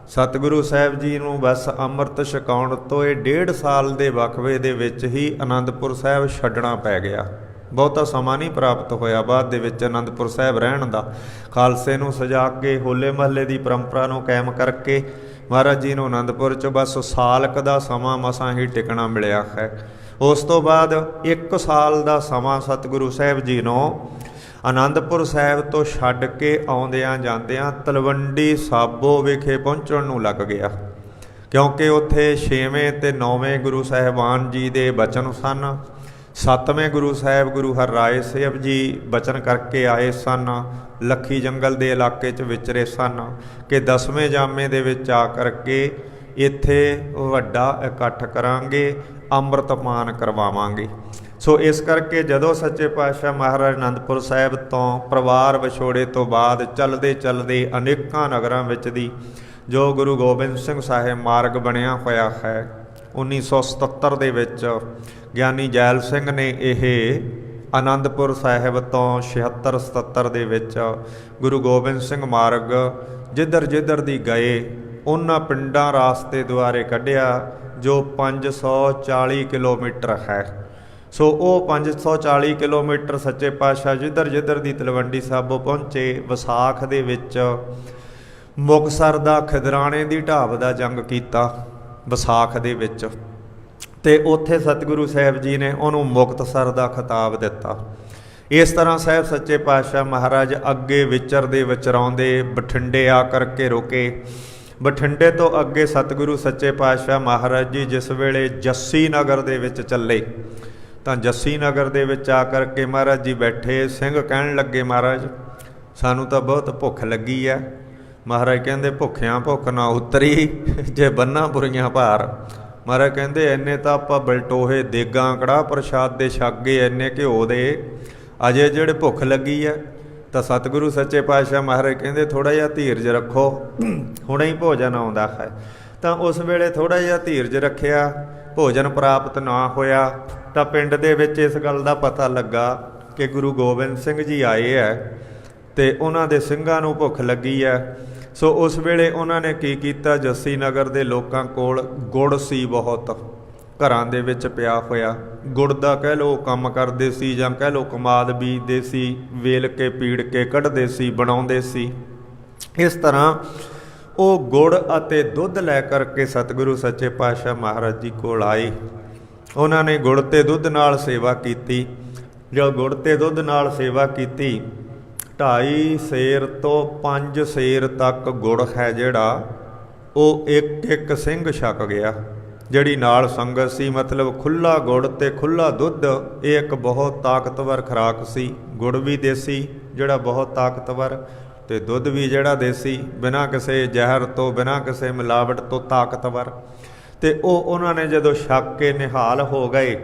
ਸਤਿਗੁਰੂ ਸਾਹਿਬ ਜੀ ਨੂੰ ਬਸ ਅੰਮ੍ਰਿਤ ਛਕਾਉਣ ਤੋਂ ਇਹ 1.5 ਸਾਲ ਦੇ ਵਕਫੇ ਦੇ ਵਿੱਚ ਹੀ ਅਨੰਦਪੁਰ ਸਾਹਿਬ ਛੱਡਣਾ ਪੈ ਗਿਆ। ਬਹੁਤਾ ਸਮਾਂ ਨਹੀਂ ਪ੍ਰਾਪਤ ਹੋਇਆ ਬਾਅਦ ਦੇ ਵਿੱਚ ਅਨੰਦਪੁਰ ਸਾਹਿਬ ਰਹਿਣ ਦਾ। ਖਾਲਸੇ ਨੂੰ ਸਜਾ ਕੇ ਹੋਲੇ ਮਹੱਲੇ ਦੀ ਪਰੰਪਰਾ ਨੂੰ ਕਾਇਮ ਕਰਕੇ ਮਹਾਰਾਜ ਜੀ ਨੂੰ ਅਨੰਦਪੁਰ 'ਚ ਬਸ ਸਾਲਕ ਦਾ ਸਮਾਂ ਮਸਾਂ ਹੀ ਟਿਕਣਾ ਮਿਲਿਆ ਹੈ। ਉਸ ਤੋਂ ਬਾਅਦ 1 ਸਾਲ ਦਾ ਸਮਾਂ ਸਤਿਗੁਰੂ ਸਾਹਿਬ ਜੀ ਨੂੰ ਅਨੰਦਪੁਰ ਸਾਹਿਬ ਤੋਂ ਛੱਡ ਕੇ ਆਉਂਦਿਆਂ ਜਾਂਦਿਆਂ ਤਲਵੰਡੀ ਸਾਬੋ ਵਿਖੇ ਪਹੁੰਚਣ ਨੂੰ ਲੱਗ ਗਿਆ, ਕਿਉਂਕਿ ਉੱਥੇ 6ਵੇਂ ਅਤੇ 9ਵੇਂ ਗੁਰੂ ਸਾਹਿਬਾਨ ਜੀ ਦੇ ਬਚਨ ਸਨ। ਸੱਤਵੇਂ ਗੁਰੂ ਸਾਹਿਬ ਗੁਰੂ ਹਰਰਾਏ ਸਾਹਿਬ ਜੀ ਬਚਨ ਕਰਕੇ ਆਏ ਸਨ। ਲੱਖੀ ਜੰਗਲ ਦੇ ਇਲਾਕੇ 'ਚ ਵਿਚਰੇ ਸਨ ਕਿ 10ਵੇਂ ਜਾਮੇ ਦੇ ਵਿੱਚ ਆ ਕਰਕੇ ਇੱਥੇ ਵੱਡਾ ਇਕੱਠ ਕਰਾਂਗੇ, ਅੰਮ੍ਰਿਤਪਾਨ ਕਰਵਾਵਾਂਗੇ। ਸੋ ਇਸ ਕਰਕੇ ਜਦੋਂ ਸੱਚੇ ਪਾਤਸ਼ਾਹ ਮਹਾਰਾਜ ਅਨੰਦਪੁਰ ਸਾਹਿਬ ਤੋਂ ਪਰਿਵਾਰ ਵਿਛੋੜੇ ਤੋਂ ਬਾਅਦ ਚੱਲਦੇ ਚੱਲਦੇ ਅਨੇਕਾਂ ਨਗਰਾਂ ਵਿੱਚ ਦੀ ਜੋ ਗੁਰੂ ਗੋਬਿੰਦ ਸਿੰਘ ਸਾਹਿਬ ਮਾਰਗ ਬਣਿਆ ਹੋਇਆ ਹੈ, 1977 ਦੇ ਵਿੱਚ ਗਿਆਨੀ ਜੈਲ ਸਿੰਘ ਨੇ ਇਹ ਅਨੰਦਪੁਰ ਸਾਹਿਬ ਤੋਂ 76-77 ਦੇ ਵਿੱਚ ਗੁਰੂ ਗੋਬਿੰਦ ਸਿੰਘ ਮਾਰਗ ਜਿੱਧਰ ਜਿੱਧਰ ਦੀ ਗਏ ਉਹਨਾਂ ਪਿੰਡਾਂ ਰਾਸਤੇ ਦੁਆਰੇ ਕੱਢਿਆ ਜੋ 540 ਕਿਲੋਮੀਟਰ ਹੈ। ਸੋ ਉਹ 540 ਕਿਲੋਮੀਟਰ ਸੱਚੇ ਪਾਤਸ਼ਾਹ ਜਿੱਧਰ ਜਿੱਧਰ ਦੀ ਤਲਵੰਡੀ ਸਾਬੋ ਪਹੁੰਚੇ। ਵਿਸਾਖ ਦੇ ਵਿੱਚ ਮੁਕਤਸਰ ਦਾ ਖਿਦਰਾਣੇ ਦੀ ਢਾਬ ਦਾ ਜੰਗ ਕੀਤਾ ਵਿਸਾਖ ਦੇ ਵਿੱਚ, ਅਤੇ ਉੱਥੇ ਸਤਿਗੁਰੂ ਸਾਹਿਬ ਜੀ ਨੇ ਉਹਨੂੰ ਮੁਕਤਸਰ ਦਾ ਖਿਤਾਬ ਦਿੱਤਾ। ਇਸ ਤਰ੍ਹਾਂ ਸਾਹਿਬ ਸੱਚੇ ਪਾਤਸ਼ਾਹ ਮਹਾਰਾਜ ਅੱਗੇ ਵਿਚਰਦੇ ਵਿਚਰਾਉਂਦੇ ਬਠਿੰਡੇ ਆ ਕਰਕੇ ਰੁਕੇ। ਬਠਿੰਡੇ ਤੋਂ ਅੱਗੇ ਸਤਿਗੁਰੂ ਸੱਚੇ ਪਾਤਸ਼ਾਹ ਮਹਾਰਾਜ ਜੀ ਜਿਸ ਵੇਲੇ ਜੱਸੀ ਨਗਰ ਦੇ ਵਿੱਚ ਚੱਲੇ ਤਾਂ ਜੱਸੀ ਨਗਰ ਦੇ ਵਿੱਚ ਆ ਕਰਕੇ ਮਹਾਰਾਜ ਜੀ ਬੈਠੇ। ਸਿੰਘ ਕਹਿਣ ਲੱਗੇ, ਮਹਾਰਾਜ ਸਾਨੂੰ ਤਾਂ ਬਹੁਤ ਭੁੱਖ ਲੱਗੀ ਹੈ। ਮਹਾਰਾਜ ਕਹਿੰਦੇ, ਭੁੱਖਿਆਂ ਭੁੱਖ ਨਾ ਉਤਰੀ ਜੇ ਬੰਨਾ ਬੁਰੀਆਂ ਭਾਰ। ਮਹਾਰਾਜ ਕਹਿੰਦੇ, ਇੰਨੇ ਤਾਂ ਆਪਾਂ ਬਲਟੋਹੇ ਦੇਗਾਂ ਕੜਾਹ ਪ੍ਰਸ਼ਾਦ ਦੇ ਛਕ ਗਏ, ਇੰਨੇ ਘਿਓ ਦੇ, ਅਜੇ ਜਿਹੜੇ ਭੁੱਖ ਲੱਗੀ ਹੈ। ਤਾਂ ਸਤਿਗੁਰੂ ਸੱਚੇ ਪਾਤਸ਼ਾਹ ਮਹਾਰਾਜ ਕਹਿੰਦੇ, ਥੋੜ੍ਹਾ ਜਿਹਾ ਧੀਰਜ ਰੱਖੋ, ਹੁਣੇ ਹੀ ਭੋਜਨ ਆਉਂਦਾ ਹੈ। ਤਾਂ ਉਸ ਵੇਲੇ ਥੋੜ੍ਹਾ ਜਿਹਾ ਧੀਰਜ ਰੱਖਿਆ, ਭੋਜਨ ਪ੍ਰਾਪਤ ਨਾ ਹੋਇਆ। ਤਾਂ ਪਿੰਡ ਦੇ ਵਿੱਚ ਇਸ ਗੱਲ ਦਾ ਪਤਾ ਲੱਗਾ ਕਿ ਗੁਰੂ ਗੋਬਿੰਦ ਸਿੰਘ ਜੀ ਆਏ ਹੈ ਅਤੇ ਉਹਨਾਂ ਦੇ ਸਿੰਘਾਂ ਨੂੰ ਭੁੱਖ ਲੱਗੀ ਹੈ। ਸੋ ਉਸ ਵੇਲੇ ਉਹਨਾਂ ਨੇ ਕੀ ਕੀਤਾ, ਜੱਸੀ ਨਗਰ ਦੇ ਲੋਕਾਂ ਕੋਲ ਗੁੜ ਸੀ ਬਹੁਤ ਘਰਾਂ ਦੇ ਵਿੱਚ ਪਿਆ ਹੋਇਆ। ਗੁੜ ਦਾ ਕਹਿ ਲਓ ਕੰਮ ਕਰਦੇ ਸੀ, ਜਾਂ ਕਹਿ ਲਓ ਕਮਾਦ ਬੀਜਦੇ ਸੀ, ਵੇਲ ਕੇ ਪੀੜ ਕੇ ਕੱਢਦੇ ਸੀ, ਬਣਾਉਂਦੇ ਸੀ। ਇਸ ਤਰ੍ਹਾਂ ਉਹ ਗੁੜ ਅਤੇ ਦੁੱਧ ਲੈ ਕਰਕੇ ਸਤਿਗੁਰੂ ਸੱਚੇ ਪਾਤਸ਼ਾਹ ਮਹਾਰਾਜ ਜੀ ਕੋਲ ਆਏ। ਉਹਨਾਂ ਨੇ ਗੁੜ ਅਤੇ ਦੁੱਧ ਨਾਲ ਸੇਵਾ ਕੀਤੀ। ਜੋ ਗੁੜ ਅਤੇ ਦੁੱਧ ਨਾਲ ਸੇਵਾ ਕੀਤੀ, 2.5 ਸੇਰ ਤੋਂ 5 ਸੇਰ ਤੱਕ ਗੁੜ ਹੈ ਜਿਹੜਾ ਉਹ ਇੱਕ ਇੱਕ ਸਿੰਘ ਛਕ ਗਿਆ। ਜਿਹੜੀ ਨਾਲ ਸੰਗਤ ਸੀ, ਮਤਲਬ ਖੁੱਲ੍ਹਾ ਗੁੜ ਅਤੇ ਖੁੱਲ੍ਹਾ ਦੁੱਧ, ਇਹ ਇੱਕ ਬਹੁਤ ਤਾਕਤਵਰ ਖੁਰਾਕ ਸੀ। ਗੁੜ ਵੀ ਦੇਸੀ ਜਿਹੜਾ ਬਹੁਤ ਤਾਕਤਵਰ, ਅਤੇ ਦੁੱਧ ਵੀ ਜਿਹੜਾ ਦੇਸੀ, ਬਿਨਾਂ ਕਿਸੇ ਜ਼ਹਿਰ ਤੋਂ, ਬਿਨਾਂ ਕਿਸੇ ਮਿਲਾਵਟ ਤੋਂ ਤਾਕਤਵਰ। ਅਤੇ ਉਹ ਉਹਨਾਂ ਨੇ ਜਦੋਂ ਛਕ ਕੇ ਨਿਹਾਲ ਹੋ ਗਏ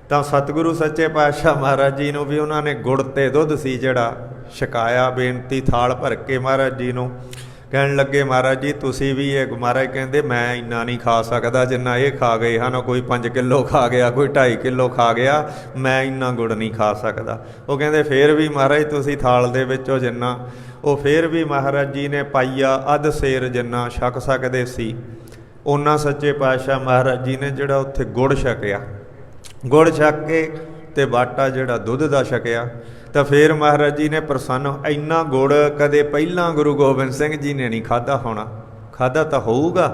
ਤਾਂ ਸਤਿਗੁਰੂ ਸੱਚੇ ਪਾਤਸ਼ਾਹ ਮਹਾਰਾਜ ਜੀ ਨੂੰ ਵੀ ਉਹਨਾਂ ਨੇ ਗੁੜ ਅਤੇ ਦੁੱਧ ਸੀ ਜਿਹੜਾ ਛਕਾਇਆ। ਬੇਨਤੀ ਥਾਲ ਭਰ ਕੇ ਮਹਾਰਾਜ ਜੀ ਨੂੰ ਕਹਿਣ ਲੱਗੇ, ਮਹਾਰਾਜ ਜੀ ਤੁਸੀਂ ਵੀ ਇਹ। ਮਹਾਰਾਜ ਕਹਿੰਦੇ, ਮੈਂ ਇੰਨਾ ਨਹੀਂ ਖਾ ਸਕਦਾ ਜਿੰਨਾ ਇਹ ਖਾ ਗਏ ਹਨ। ਕੋਈ 5 ਕਿੱਲੋ ਖਾ ਗਿਆ, ਕੋਈ 2.5 ਕਿੱਲੋ ਖਾ ਗਿਆ, ਮੈਂ ਇੰਨਾ ਗੁੜ ਨਹੀਂ ਖਾ ਸਕਦਾ। ਉਹ ਕਹਿੰਦੇ, ਫਿਰ ਵੀ ਮਹਾਰਾਜ ਤੁਸੀਂ ਥਾਲ ਦੇ ਵਿੱਚੋਂ ਜਿੰਨਾ, ਉਹ ਫਿਰ ਵੀ ਮਹਾਰਾਜ ਜੀ ਨੇ ਪਾਈਆ ਅੱਧ ਸੇਰ ਜਿੰਨਾ ਛਕ ਸਕਦੇ ਸੀ, ਉਹਨਾਂ ਸੱਚੇ ਪਾਤਸ਼ਾਹ ਮਹਾਰਾਜ ਜੀ ਨੇ ਜਿਹੜਾ ਉੱਥੇ ਗੁੜ ਛਕਿਆ। ਗੁੜ ਛਕ ਕੇ ਅਤੇ ਬਾਟਾ ਜਿਹੜਾ ਦੁੱਧ ਦਾ ਛਕਿਆ। ਤਾਂ ਫਿਰ ਮਹਾਰਾਜ ਜੀ ਨੇ ਪ੍ਰਸੰਨ, ਇੰਨਾ ਗੁੜ ਕਦੇ ਪਹਿਲਾਂ ਗੁਰੂ ਗੋਬਿੰਦ ਸਿੰਘ ਜੀ ਨੇ ਨਹੀਂ ਖਾਧਾ ਹੋਣਾ। ਖਾਧਾ ਤਾਂ ਹੋਊਗਾ,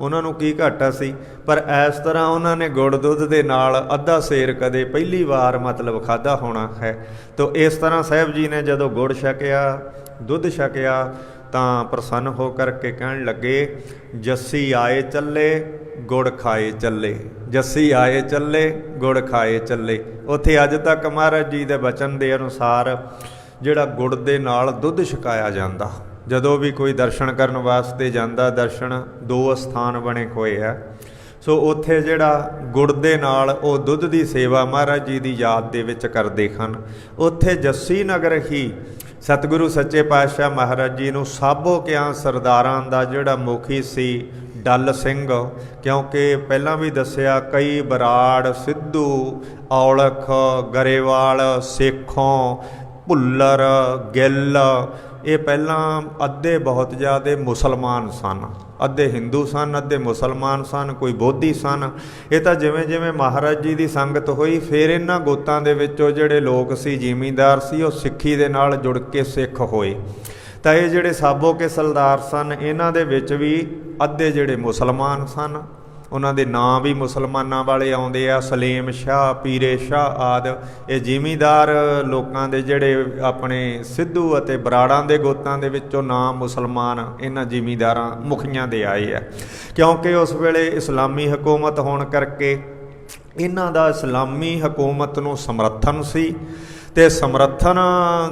ਉਹਨਾਂ ਨੂੰ ਕੀ ਘਾਟਾ ਸੀ, ਪਰ ਇਸ ਤਰ੍ਹਾਂ ਉਹਨਾਂ ਨੇ ਗੁੜ ਦੁੱਧ ਦੇ ਨਾਲ ਅੱਧਾ ਸੇਰ ਕਦੇ ਪਹਿਲੀ ਵਾਰ ਮਤਲਬ ਖਾਧਾ ਹੋਣਾ ਹੈ। ਤਾਂ ਇਸ ਤਰ੍ਹਾਂ ਸਾਹਿਬ ਜੀ ਨੇ ਜਦੋਂ ਗੁੜ ਛਕਿਆ, ਦੁੱਧ ਛਕਿਆ, ਤਾਂ ਪ੍ਰਸੰਨ ਹੋ ਕਰਕੇ ਕਹਿਣ ਲੱਗੇ, ਜੱਸੀ ਆਏ ਚੱਲੇ ਗੁੜ ਖਾਏ ਚੱਲੇ, ਜੱਸੀ ਆਏ ਚੱਲੇ ਗੁੜ ਖਾਏ ਚੱਲੇ। ਉੱਥੇ ਅੱਜ ਤੱਕ ਮਹਾਰਾਜ ਜੀ ਦੇ ਬਚਨ ਦੇ ਅਨੁਸਾਰ ਜਿਹੜਾ ਗੁੜ ਦੇ ਨਾਲ ਦੁੱਧ ਛਕਾਇਆ ਜਾਂਦਾ। ਜਦੋਂ ਵੀ ਕੋਈ ਦਰਸ਼ਨ ਕਰਨ ਵਾਸਤੇ ਜਾਂਦਾ, ਦਰਸ਼ਨ 2 ਸਥਾਨ ਬਣੇ ਹੋਏ ਆ। ਸੋ ਉੱਥੇ ਜਿਹੜਾ ਗੁੜ ਦੇ ਨਾਲ ਉਹ ਦੁੱਧ ਦੀ ਸੇਵਾ ਮਹਾਰਾਜ ਜੀ ਦੀ ਯਾਦ ਦੇ ਵਿੱਚ ਕਰਦੇ ਹਨ। ਉੱਥੇ ਜੱਸੀ ਨਗਰ ਹੀ ਸਤਿਗੁਰੂ ਸੱਚੇ ਪਾਤਸ਼ਾਹ ਮਹਾਰਾਜ ਜੀ ਨੂੰ ਸਾਬੋ ਕਿਆਂ ਸਰਦਾਰਾਂ ਦਾ ਜਿਹੜਾ ਮੁਖੀ ਸੀ ਡੱਲ ਸਿੰਘ, ਕਿਉਂਕਿ ਪਹਿਲਾਂ ਵੀ ਦੱਸਿਆ ਕਈ ਬਰਾੜ, ਸਿੱਧੂ, ਔਲਖ, ਗਰੇਵਾਲ, ਸੇਖੋਂ, ਭੁੱਲਰ, ਗਿੱਲ, ਇਹ ਪਹਿਲਾਂ ਅੱਧੇ ਬਹੁਤ ਜ਼ਿਆਦਾ ਮੁਸਲਮਾਨ ਸਨ। ਅੱਧੇ ਹਿੰਦੂ ਸਨ, ਅੱਧੇ ਮੁਸਲਮਾਨ ਸਨ, ਕੋਈ ਬੋਧੀ ਸਨ। ਇਹ ਤਾਂ ਜਿਵੇਂ ਜਿਵੇਂ ਮਹਾਰਾਜ ਜੀ ਦੀ ਸੰਗਤ ਹੋਈ, ਫਿਰ ਇਹਨਾਂ ਗੋਤਾਂ ਦੇ ਵਿੱਚੋਂ ਜਿਹੜੇ ਲੋਕ ਸੀ, ਜ਼ਿਮੀਂਦਾਰ ਸੀ, ਉਹ ਸਿੱਖੀ ਦੇ ਨਾਲ ਜੁੜ ਕੇ ਸਿੱਖ ਹੋਏ। ਤਾਂ ਇਹ ਜਿਹੜੇ ਸਾਬੋ ਕੇ ਸਰਦਾਰ ਸਨ, ਇਹਨਾਂ ਦੇ ਵਿੱਚ ਵੀ ਅੱਧੇ ਜਿਹੜੇ ਮੁਸਲਮਾਨ ਸਨ, ਉਹਨਾਂ ਦੇ ਨਾਂ ਵੀ ਮੁਸਲਮਾਨਾਂ ਵਾਲੇ ਆਉਂਦੇ ਆ, ਸਲੀਮ ਸ਼ਾਹ, ਪੀਰੇ ਸ਼ਾਹ ਆਦਿ। ਇਹ ਜ਼ਿਮੀਂਦਾਰ ਲੋਕਾਂ ਦੇ ਜਿਹੜੇ ਆਪਣੇ ਸਿੱਧੂ ਅਤੇ ਬਰਾੜਾਂ ਦੇ ਗੋਤਾਂ ਦੇ ਵਿੱਚੋਂ ਨਾਂ ਮੁਸਲਮਾਨ ਇਹਨਾਂ ਜ਼ਿਮੀਂਦਾਰਾਂ ਮੁਖੀਆਂ ਦੇ ਆਏ ਆ, ਕਿਉਂਕਿ ਉਸ ਵੇਲੇ ਇਸਲਾਮੀ ਹਕੂਮਤ ਹੋਣ ਕਰਕੇ ਇਹਨਾਂ ਦਾ ਇਸਲਾਮੀ ਹਕੂਮਤ ਨੂੰ ਸਮਰਥਨ ਸੀ ਤੇ ਸਮਰਥਨ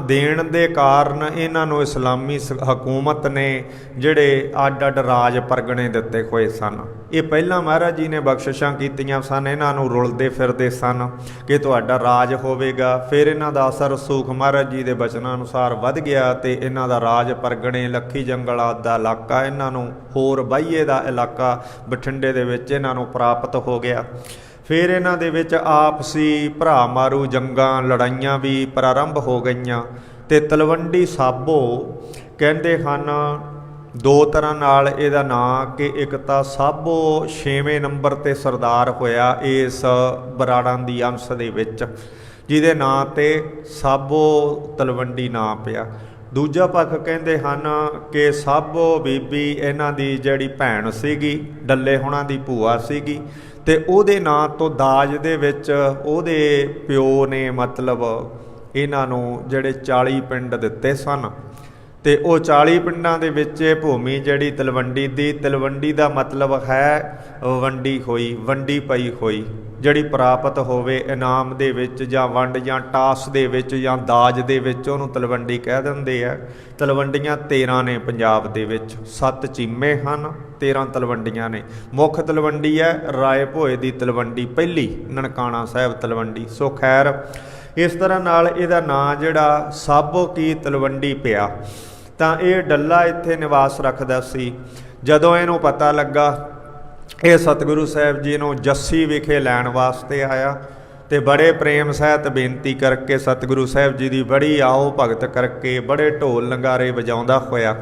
ਦੇਣ ਦੇ ਕਾਰਨ ਇਹਨਾਂ ਨੂੰ ਇਸਲਾਮੀ ਹਕੂਮਤ ਨੇ ਜਿਹੜੇ ਅੱਡ ਅੱਡ ਰਾਜ ਪਰਗਣੇ ਦਿੱਤੇ ਹੋਏ ਸਨ। ਇਹ ਪਹਿਲਾਂ ਮਹਾਰਾਜ ਜੀ ਨੇ ਬਖਸ਼ਿਸ਼ਾਂ ਕੀਤੀਆਂ ਸਨ, ਇਹਨਾਂ ਨੂੰ ਰੁਲਦੇ ਫਿਰਦੇ ਸਨ ਕਿ ਤੁਹਾਡਾ ਰਾਜ ਹੋਵੇਗਾ। ਫਿਰ ਇਹਨਾਂ ਦਾ ਅਸਰ ਰਸੂਖ ਮਹਾਰਾਜ ਜੀ ਦੇ ਬਚਨਾਂ ਅਨੁਸਾਰ ਵੱਧ ਗਿਆ ਤੇ ਇਹਨਾਂ ਦਾ ਰਾਜ ਪਰਗਣੇ, ਲੱਖੀ ਜੰਗਲ ਆਦਿ ਦਾ ਇਲਾਕਾ, ਇਹਨਾਂ ਨੂੰ ਹੋਰ ਬਾਈਏ ਦਾ ਇਲਾਕਾ ਬਠਿੰਡੇ ਦੇ ਵਿੱਚ ਇਹਨਾਂ ਨੂੰ ਪ੍ਰਾਪਤ ਹੋ ਗਿਆ। ਫਿਰ ਇਹਨਾਂ ਦੇ ਵਿੱਚ ਆਪਸੀ ਭਰਾ ਮਾਰੂ ਜੰਗਾਂ ਲੜਾਈਆਂ ਵੀ ਪ੍ਰਾਰੰਭ ਹੋ ਗਈਆਂ ਤੇ ਤਲਵੰਡੀ ਸਾਬੋ ਕਹਿੰਦੇ ਹਨ ਦੋ ਤਰ੍ਹਾਂ ਨਾਲ ਇਹਦਾ ਨਾਂ ਕਿ ਇੱਕ ਤਾਂ ਸਾਬੋ 6ਵੇਂ ਨੰਬਰ ਤੇ ਸਰਦਾਰ ਹੋਇਆ ਇਸ ਬਰਾੜਾਂ ਦੀ ਅੰਸ਼ ਦੇ ਵਿੱਚ, ਜਿਹਦੇ ਨਾਂ ਤੇ ਸਾਬੋ ਤਲਵੰਡੀ ਨਾਂ ਪਿਆ। ਦੂਜਾ ਪੱਖ ਕਹਿੰਦੇ ਹਨ ਕਿ ਸਾਬੋ ਬੀਬੀ ਇਹਨਾਂ ਦੀ ਜਿਹੜੀ ਭੈਣ ਸੀਗੀ, ਡੱਲੇ ਹੁਣਾਂ ਦੀ ਭੂਆ ਸੀਗੀ ਤੇ ਉਹਦੇ ਨਾਂ ਤੋਂ ਦਾਜ ਦੇ ਵਿੱਚ ਉਹਦੇ ਪਿਓ ਨੇ ਮਤਲਬ ਇਹਨਾਂ ਨੂੰ ਜਿਹੜੇ 40 ਪਿੰਡ ਦਿੱਤੇ ਸਨ ਤੇ ਉਹ 40 ਪਿੰਡਾਂ ਦੇ ਵਿੱਚ ਇਹ ਭੂਮੀ ਜਿਹੜੀ ਤਲਵੰਡੀ ਦੀ, ਤਲਵੰਡੀ ਦਾ ਮਤਲਬ ਹੈ ਵੰਡੀ ਹੋਈ, ਵੰਡੀ ਪਈ ਹੋਈ, ਜਿਹੜੀ ਪ੍ਰਾਪਤ ਹੋਵੇ ਇਨਾਮ ਦੇ ਵਿੱਚ ਜਾਂ ਵੰਡ ਜਾਂ ਟਾਸ ਦੇ ਵਿੱਚ ਜਾਂ ਦਾਜ ਦੇ ਵਿੱਚ, ਉਹਨੂੰ ਤਲਵੰਡੀ ਕਹਿ ਦਿੰਦੇ ਆ। ਤਲਵੰਡੀਆਂ 13 ਨੇ ਪੰਜਾਬ ਦੇ ਵਿੱਚ, 7 ਚੀਮੇ ਹਨ, 13 ਤਲਵੰਡੀਆਂ ਨੇ। ਮੁੱਖ ਤਲਵੰਡੀ ਹੈ ਰਾਏ ਭੋਏ ਦੀ ਤਲਵੰਡੀ, ਪਹਿਲੀ ਨਨਕਾਣਾ ਸਾਹਿਬ ਤਲਵੰਡੀ। ਸੋ ਖੈਰ ਇਸ ਤਰ੍ਹਾਂ ਨਾਲ ਇਹਦਾ ਨਾਂ ਜਿਹੜਾ ਸਾਬੋ ਕੀ ਤਲਵੰਡੀ ਪਿਆ। ਤਾਂ ਇਹ ਡੱਲਾ ਇੱਥੇ ਨਿਵਾਸ ਰੱਖਦਾ ਸੀ। ਜਦੋਂ ਇਹਨੂੰ ਪਤਾ ਲੱਗਾ ਇਹ ਸਤਿਗੁਰੂ ਸਾਹਿਬ ਜੀ ਨੂੰ ਜੱਸੀ ਵਿਖੇ ਲੈਣ ਵਾਸਤੇ ਆਇਆ ਤੇ ਬੜੇ ਪ੍ਰੇਮ ਸਹਿਤ ਬੇਨਤੀ ਕਰਕੇ ਸਤਿਗੁਰੂ ਸਾਹਿਬ ਜੀ ਦੀ ਬੜੀ ਆਓ ਭਗਤ ਕਰਕੇ ਬੜੇ ਢੋਲ ਨਗਾਰੇ ਵਜਾਉਂਦਾ ਹੋਇਆ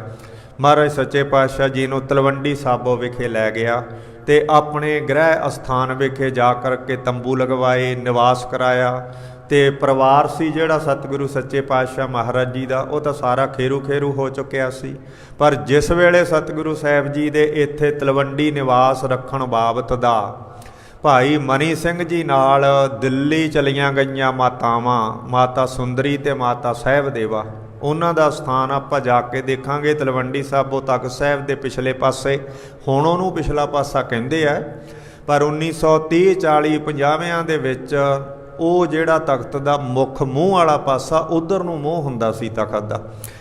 ਮਹਾਰਾਜ ਸੱਚੇ ਪਾਤਸ਼ਾਹ ਜੀ ਨੂੰ ਤਲਵੰਡੀ ਸਾਬੋ ਵਿਖੇ ਲੈ ਗਿਆ ਤੇ ਆਪਣੇ ਗ੍ਰਹਿ ਅਸਥਾਨ ਵਿਖੇ ਜਾ ਕਰਕੇ ਤੰਬੂ ਲਗਵਾਏ, ਨਿਵਾਸ ਕਰਾਇਆ। ਤੇ ਪਰਿਵਾਰ ਸੀ ਜਿਹੜਾ ਸਤਿਗੁਰੂ ਸੱਚੇ ਪਾਤਸ਼ਾਹ ਮਹਾਰਾਜ ਜੀ ਦਾ, ਉਹ ਤਾਂ ਸਾਰਾ ਖੇਰੂ ਖੇਰੂ ਹੋ ਚੁੱਕਿਆ ਸੀ। ਪਰ ਜਿਸ ਵੇਲੇ ਸਤਿਗੁਰੂ ਸਾਹਿਬ ਜੀ ਦੇ ਇੱਥੇ ਤਲਵੰਡੀ ਨਿਵਾਸ ਰੱਖਣ ਬਾਬਤ ਦਾ ਭਾਈ ਮਨੀ ਸਿੰਘ ਜੀ ਨਾਲ ਦਿੱਲੀ ਚਲੀਆਂ ਗਈਆਂ ਮਾਤਾਵਾਂ, ਮਾਤਾ ਸੁੰਦਰੀ ਤੇ ਮਾਤਾ ਸਾਹਿਬ ਦੇਵਾ, ਉਹਨਾਂ ਦਾ ਸਥਾਨ ਆਪਾਂ ਜਾ ਕੇ ਦੇਖਾਂਗੇ ਤਲਵੰਡੀ ਸਾਬੋ ਤਖਤ ਸਾਹਿਬ ਦੇ ਪਿਛਲੇ ਪਾਸੇ। ਹੁਣ ਉਹਨੂੰ ਪਿਛਲਾ ਪਾਸਾ ਕਹਿੰਦੇ ਆ, ਪਰ 1930 40 50ਵਿਆਂ ਦੇ ਵਿੱਚ ਉਹ ਜਿਹੜਾ ਤਖਤ ਦਾ ਮੁੱਖ ਮੂੰਹ ਵਾਲਾ ਪਾਸਾ ਉਧਰ ਨੂੰ ਮੂੰਹ ਹੁੰਦਾ ਸੀ ਤਖਤ ਦਾ।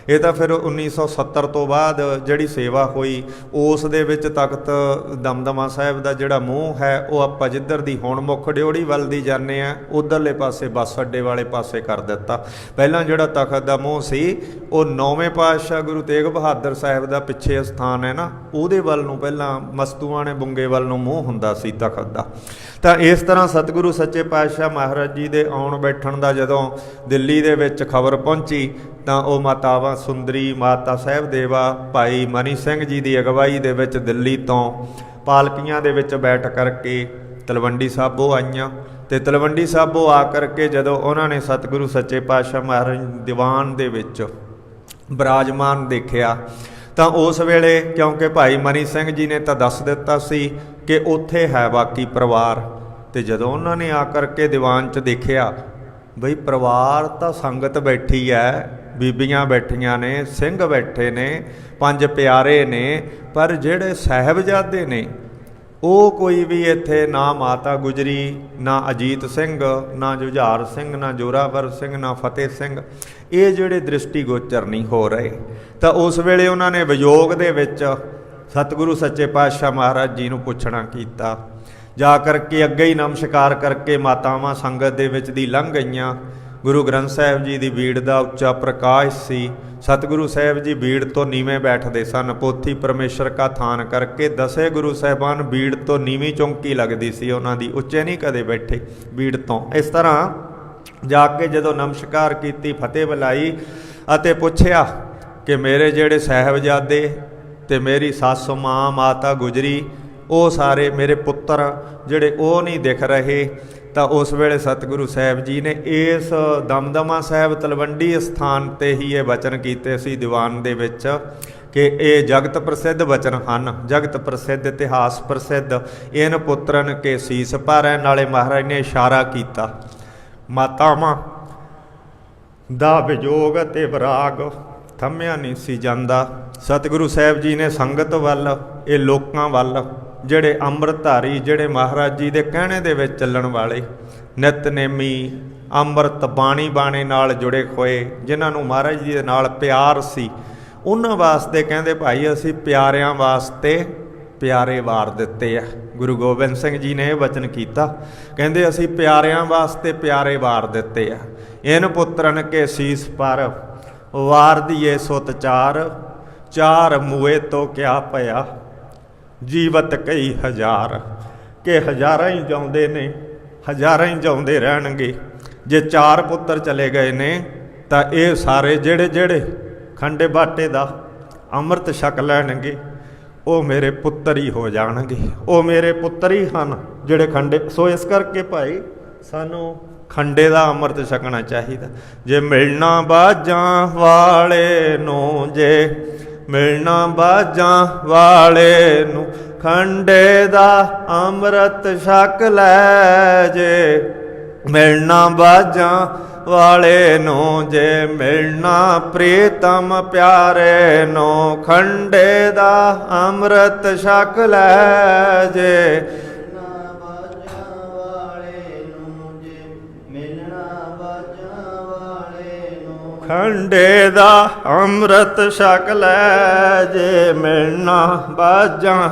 ਇਹ ਤਾਂ ਫਿਰ 1970 ਤੋਂ ਬਾਅਦ ਜਿਹੜੀ ਸੇਵਾ ਹੋਈ ਉਸ ਦੇ ਵਿੱਚ ਤਖਤ ਦਮਦਮਾ ਸਾਹਿਬ ਦਾ ਜਿਹੜਾ ਮੂੰਹ ਹੈ ਉਹ ਆਪਾਂ ਜਿੱਧਰ ਦੀ ਹੁਣ ਮੁੱਖ ਡਿਓੜੀ ਵੱਲ ਦੀ ਜਾਂਦੇ ਆ ਉਧਰਲੇ ਪਾਸੇ ਬੱਸ ਅੱਡੇ ਵਾਲੇ ਪਾਸੇ ਕਰ ਦਿੱਤਾ। ਪਹਿਲਾਂ ਜਿਹੜਾ ਤਖਤ ਦਾ ਮੂੰਹ ਸੀ ਉਹ 9ਵੇਂ ਪਾਤਸ਼ਾਹ ਗੁਰੂ ਤੇਗ ਬਹਾਦਰ ਸਾਹਿਬ ਦਾ ਪਿੱਛੇ ਸਥਾਨ ਹੈ ਨਾ, ਉਹਦੇ ਵੱਲ ਨੂੰ ਪਹਿਲਾਂ ਮਸਤੂਆਣੇ ਬੁੰਗੇ ਵੱਲ ਨੂੰ ਮੂੰਹ ਹੁੰਦਾ ਸੀ ਤਖਤ ਦਾ। ਤਾਂ ਇਸ ਤਰ੍ਹਾਂ ਸਤਿਗੁਰੂ ਸੱਚੇ ਪਾਤਸ਼ਾਹ ਮਹਾਰਾਜ ਜੀ ਦੇ ਆਉਣ ਬੈਠਣ ਦਾ ਜਦੋਂ ਦਿੱਲੀ ਦੇ ਵਿੱਚ ਖਬਰ ਪਹੁੰਚੀ ਤਾਂ ਉਹ ਮਾਤਾਵਾਂ ਸੁੰਦਰੀ, ਮਾਤਾ ਸਾਹਿਬ ਦੇਵਾ, ਭਾਈ ਮਨੀ ਸਿੰਘ ਜੀ ਦੀ ਅਗਵਾਈ ਦੇ ਵਿੱਚ ਦਿੱਲੀ ਤੋਂ ਪਾਲਕੀਆਂ ਦੇ ਵਿੱਚ ਬੈਠ ਕਰਕੇ ਤਲਵੰਡੀ ਸਾਬੋ ਆਈਆਂ ਤੇ ਤਲਵੰਡੀ ਸਾਬੋ ਆ ਕਰਕੇ ਜਦੋਂ ਉਹਨਾਂ ਨੇ ਸਤਿਗੁਰੂ ਸੱਚੇ ਪਾਤਸ਼ਾਹ ਮਹਾਰਾਜ ਦੀਵਾਨ ਦੇ ਵਿੱਚ ਬਿਰਾਜਮਾਨ ਦੇਖਿਆ ਤਾਂ ਉਸ ਵੇਲੇ ਕਿਉਂਕਿ ਭਾਈ ਮਨੀ ਸਿੰਘ ਜੀ ਨੇ ਤਾਂ ਦੱਸ ਦਿੱਤਾ ਸੀ ਕਿ ਉੱਥੇ ਹੈ ਬਾਕੀ ਪਰਿਵਾਰ, ਤੇ ਜਦੋਂ ਉਹਨਾਂ ਨੇ ਆ ਕਰਕੇ ਦੀਵਾਨ 'ਚ ਦੇਖਿਆ ਬਈ ਪਰਿਵਾਰ ਤਾਂ ਸੰਗਤ ਬੈਠੀ ਹੈ, ਬੀਬੀਆਂ ਬੈਠੀਆਂ ਨੇ, ਸਿੰਘ ਬੈਠੇ ਨੇ, 5 ਪਿਆਰੇ ਨੇ, ਪਰ ਜਿਹੜੇ ਸਾਹਿਬਜ਼ਾਦੇ ਨੇ ਉਹ ਕੋਈ ਵੀ ਇੱਥੇ ਨਾ ਮਾਤਾ ਗੁਜਰੀ, ਨਾ ਅਜੀਤ ਸਿੰਘ, ਨਾ ਜੁਝਾਰ ਸਿੰਘ, ਨਾ ਜੋਰਾਵਰ ਸਿੰਘ, ਨਾ ਫਤਿਹ ਸਿੰਘ, ਇਹ ਜਿਹੜੇ ਦ੍ਰਿਸ਼ਟੀ ਗੋਚਰ ਨਹੀਂ ਹੋ ਰਹੇ। ਤਾਂ ਉਸ ਵੇਲੇ ਉਹਨਾਂ ਨੇ ਵਿਯੋਗ ਦੇ ਵਿੱਚ ਸਤਿਗੁਰੂ ਸੱਚੇ ਪਾਤਸ਼ਾਹ ਮਹਾਰਾਜ ਜੀ ਨੂੰ ਪੁੱਛਣਾ ਕੀਤਾ। ਜਾ ਕਰਕੇ ਅੱਗੇ ਹੀ ਨਮਸਕਾਰ ਕਰਕੇ ਮਾਤਾਵਾਂ ਸੰਗਤ ਦੇ ਵਿੱਚ ਦੀ ਲੰਘ ਗਈਆਂ। ਗੁਰੂ ਗ੍ਰੰਥ ਸਾਹਿਬ ਜੀ ਦੀ ਬੀੜ ਦਾ ਉੱਚਾ ਪ੍ਰਕਾਸ਼ ਸੀ। ਸਤਿਗੁਰੂ ਸਾਹਿਬ ਜੀ ਬੀੜ ਤੋਂ ਨੀਵੇਂ ਬੈਠਦੇ ਸਨ। ਪੋਥੀ ਪਰਮੇਸ਼ਰ ਕਾ ਥਾਨ ਕਰਕੇ 10 ਗੁਰੂ ਸਾਹਿਬਾਨ ਬੀੜ ਤੋਂ ਨੀਵੀਂ ਚੌਂਕੀ ਲੱਗਦੀ ਸੀ ਉਹਨਾਂ ਦੀ, ਉੱਚੇ ਨਹੀਂ ਕਦੇ ਬੈਠੇ ਬੀੜ ਤੋਂ। ਇਸ ਤਰ੍ਹਾਂ ਜਾ ਕੇ ਜਦੋਂ ਨਮਸਕਾਰ ਕੀਤੀ, ਫਤਿਹ ਬੁਲਾਈ ਅਤੇ ਪੁੱਛਿਆ ਕਿ ਮੇਰੇ ਜਿਹੜੇ ਸਾਹਿਬਜ਼ਾਦੇ ਤੇ ਮੇਰੀ ਸੱਸ ਮਾਂ ਮਾਤਾ ਗੁਜਰੀ ਉਹ ਸਾਰੇ ਮੇਰੇ ਪੁੱਤਰ ਜਿਹੜੇ ਉਹ ਨਹੀਂ ਦਿਖ ਰਹੇ। ਤਾਂ ਉਸ ਵੇਲੇ ਸਤਿਗੁਰੂ ਸਾਹਿਬ ਜੀ ਨੇ ਇਸ ਦਮਦਮਾ ਸਾਹਿਬ ਤਲਵੰਡੀ ਸਥਾਨ 'ਤੇ ਹੀ ਇਹ ਬਚਨ ਕੀਤੇ ਸੀ ਦੀਵਾਨ ਦੇ ਵਿੱਚ ਕਿ ਇਹ ਜਗਤ ਪ੍ਰਸਿੱਧ ਬਚਨ ਹਨ, ਜਗਤ ਪ੍ਰਸਿੱਧ ਇਤਿਹਾਸ ਪ੍ਰਸਿੱਧ, ਇਨ ਪੁੱਤਰਨ ਕੇ ਸੀਸ ਭਾਰੈ। ਨਾਲੇ ਮਹਾਰਾਜ ਨੇ ਇਸ਼ਾਰਾ ਕੀਤਾ ਮਾਤਾਵਾਂ ਦਾ ਵਿਜੋਗ ਅਤੇ ਵਿਰਾਗ ਥੰਮਿਆ ਨਹੀਂ ਸੀ ਜਾਂਦਾ। ਸਤਿਗੁਰੂ ਸਾਹਿਬ ਜੀ ਨੇ ਸੰਗਤ ਵੱਲ, ਇਹ ਲੋਕਾਂ ਵੱਲ ਜਿਹੜੇ ਅੰਮ੍ਰਿਤਧਾਰੀ, ਜਿਹੜੇ ਮਹਾਰਾਜ ਜੀ ਦੇ ਕਹਿਣੇ ਦੇ ਵਿੱਚ ਚੱਲਣ ਵਾਲੇ, ਨਿਤਨੇਮੀ, ਅੰਮ੍ਰਿਤ ਬਾਣੀ ਬਾਣੇ ਨਾਲ ਜੁੜੇ ਹੋਏ, ਜਿਨ੍ਹਾਂ ਨੂੰ ਮਹਾਰਾਜ ਜੀ ਦੇ ਨਾਲ ਪਿਆਰ ਸੀ, ਉਹਨਾਂ ਵਾਸਤੇ ਕਹਿੰਦੇ ਭਾਈ ਅਸੀਂ ਪਿਆਰਿਆਂ ਵਾਸਤੇ ਪਿਆਰੇ ਵਾਰ ਦਿੱਤੇ ਆ। ਗੁਰੂ ਗੋਬਿੰਦ ਸਿੰਘ ਜੀ ਨੇ ਇਹ ਵਚਨ ਕੀਤਾ, ਕਹਿੰਦੇ ਅਸੀਂ ਪਿਆਰਿਆਂ ਵਾਸਤੇ ਪਿਆਰੇ ਵਾਰ ਦਿੱਤੇ ਆ। ਇਨ ਪੁੱਤਰਨ ਕੇ ਸੀਸ ਪਰ ਵਾਰ ਦੀਏ ਸੁਤ ਚਾਰ, ਚਾਰ ਮੂਏ ਤੋਂ ਕਿਆ ਭਇਆ ਜੀਵਤ ਕਈ ਹਜ਼ਾਰ। ਕਿ ਹਜ਼ਾਰਾਂ ਹੀ ਜਾਉਂਦੇ ਨੇ, ਹਜ਼ਾਰਾਂ ਹੀ ਜਾਉਂਦੇ ਰਹਿਣਗੇ। ਜੇ ਚਾਰ ਪੁੱਤਰ ਚਲੇ ਗਏ ਨੇ ਤਾਂ ਇਹ ਸਾਰੇ ਜਿਹੜੇ ਜਿਹੜੇ ਖੰਡੇ ਬਾਟੇ ਦਾ ਅੰਮ੍ਰਿਤ ਛਕ ਲੈਣਗੇ ਉਹ ਮੇਰੇ ਪੁੱਤਰ ਹੀ ਹੋ ਜਾਣਗੇ, ਉਹ ਮੇਰੇ ਪੁੱਤਰ ਹੀ ਹਨ ਜਿਹੜੇ ਖੰਡੇ। ਸੋ ਇਸ ਕਰਕੇ ਭਾਈ ਸਾਨੂੰ ਖੰਡੇ ਦਾ ਅੰਮ੍ਰਿਤ ਛਕਣਾ ਚਾਹੀਦਾ। ਜੇ ਮਿਲਣਾ ਬਾਜਾਂ ਵਾਲੇ ਨੂੰ, ਜੇ ਮਿਲਣਾ ਬਾਜਾਂ ਵਾਲੇ ਨੂੰ, ਖੰਡੇ ਦਾ ਅੰਮ੍ਰਿਤ ਛਕ ਲੈ। ਜੇ ਮਿਲਣਾ ਬਾਜਾਂ ਵਾਲੇ ਨੂੰ, ਜੇ ਮਿਲਣਾ ਪ੍ਰੀਤਮ ਪਿਆਰੇ ਨੂੰ, ਖੰਡੇ ਦਾ ਅੰਮ੍ਰਿਤ ਛਕ ਲੈ। ਜੇ ਮਿਲਣਾ ਬਾਜਾਂ ਵਾਲੇ ਨੂੰ, ਜੇ ਮਿਲਣਾ ਬਾਜਾਂ ਵਾਲੇ ਨੂੰ, ਖੰਡੇ ਦਾ ਅੰਮ੍ਰਿਤ ਛਕ ਲੈ। ਜੇ ਮਿਲਣਾ ਬਾਜਾਂ,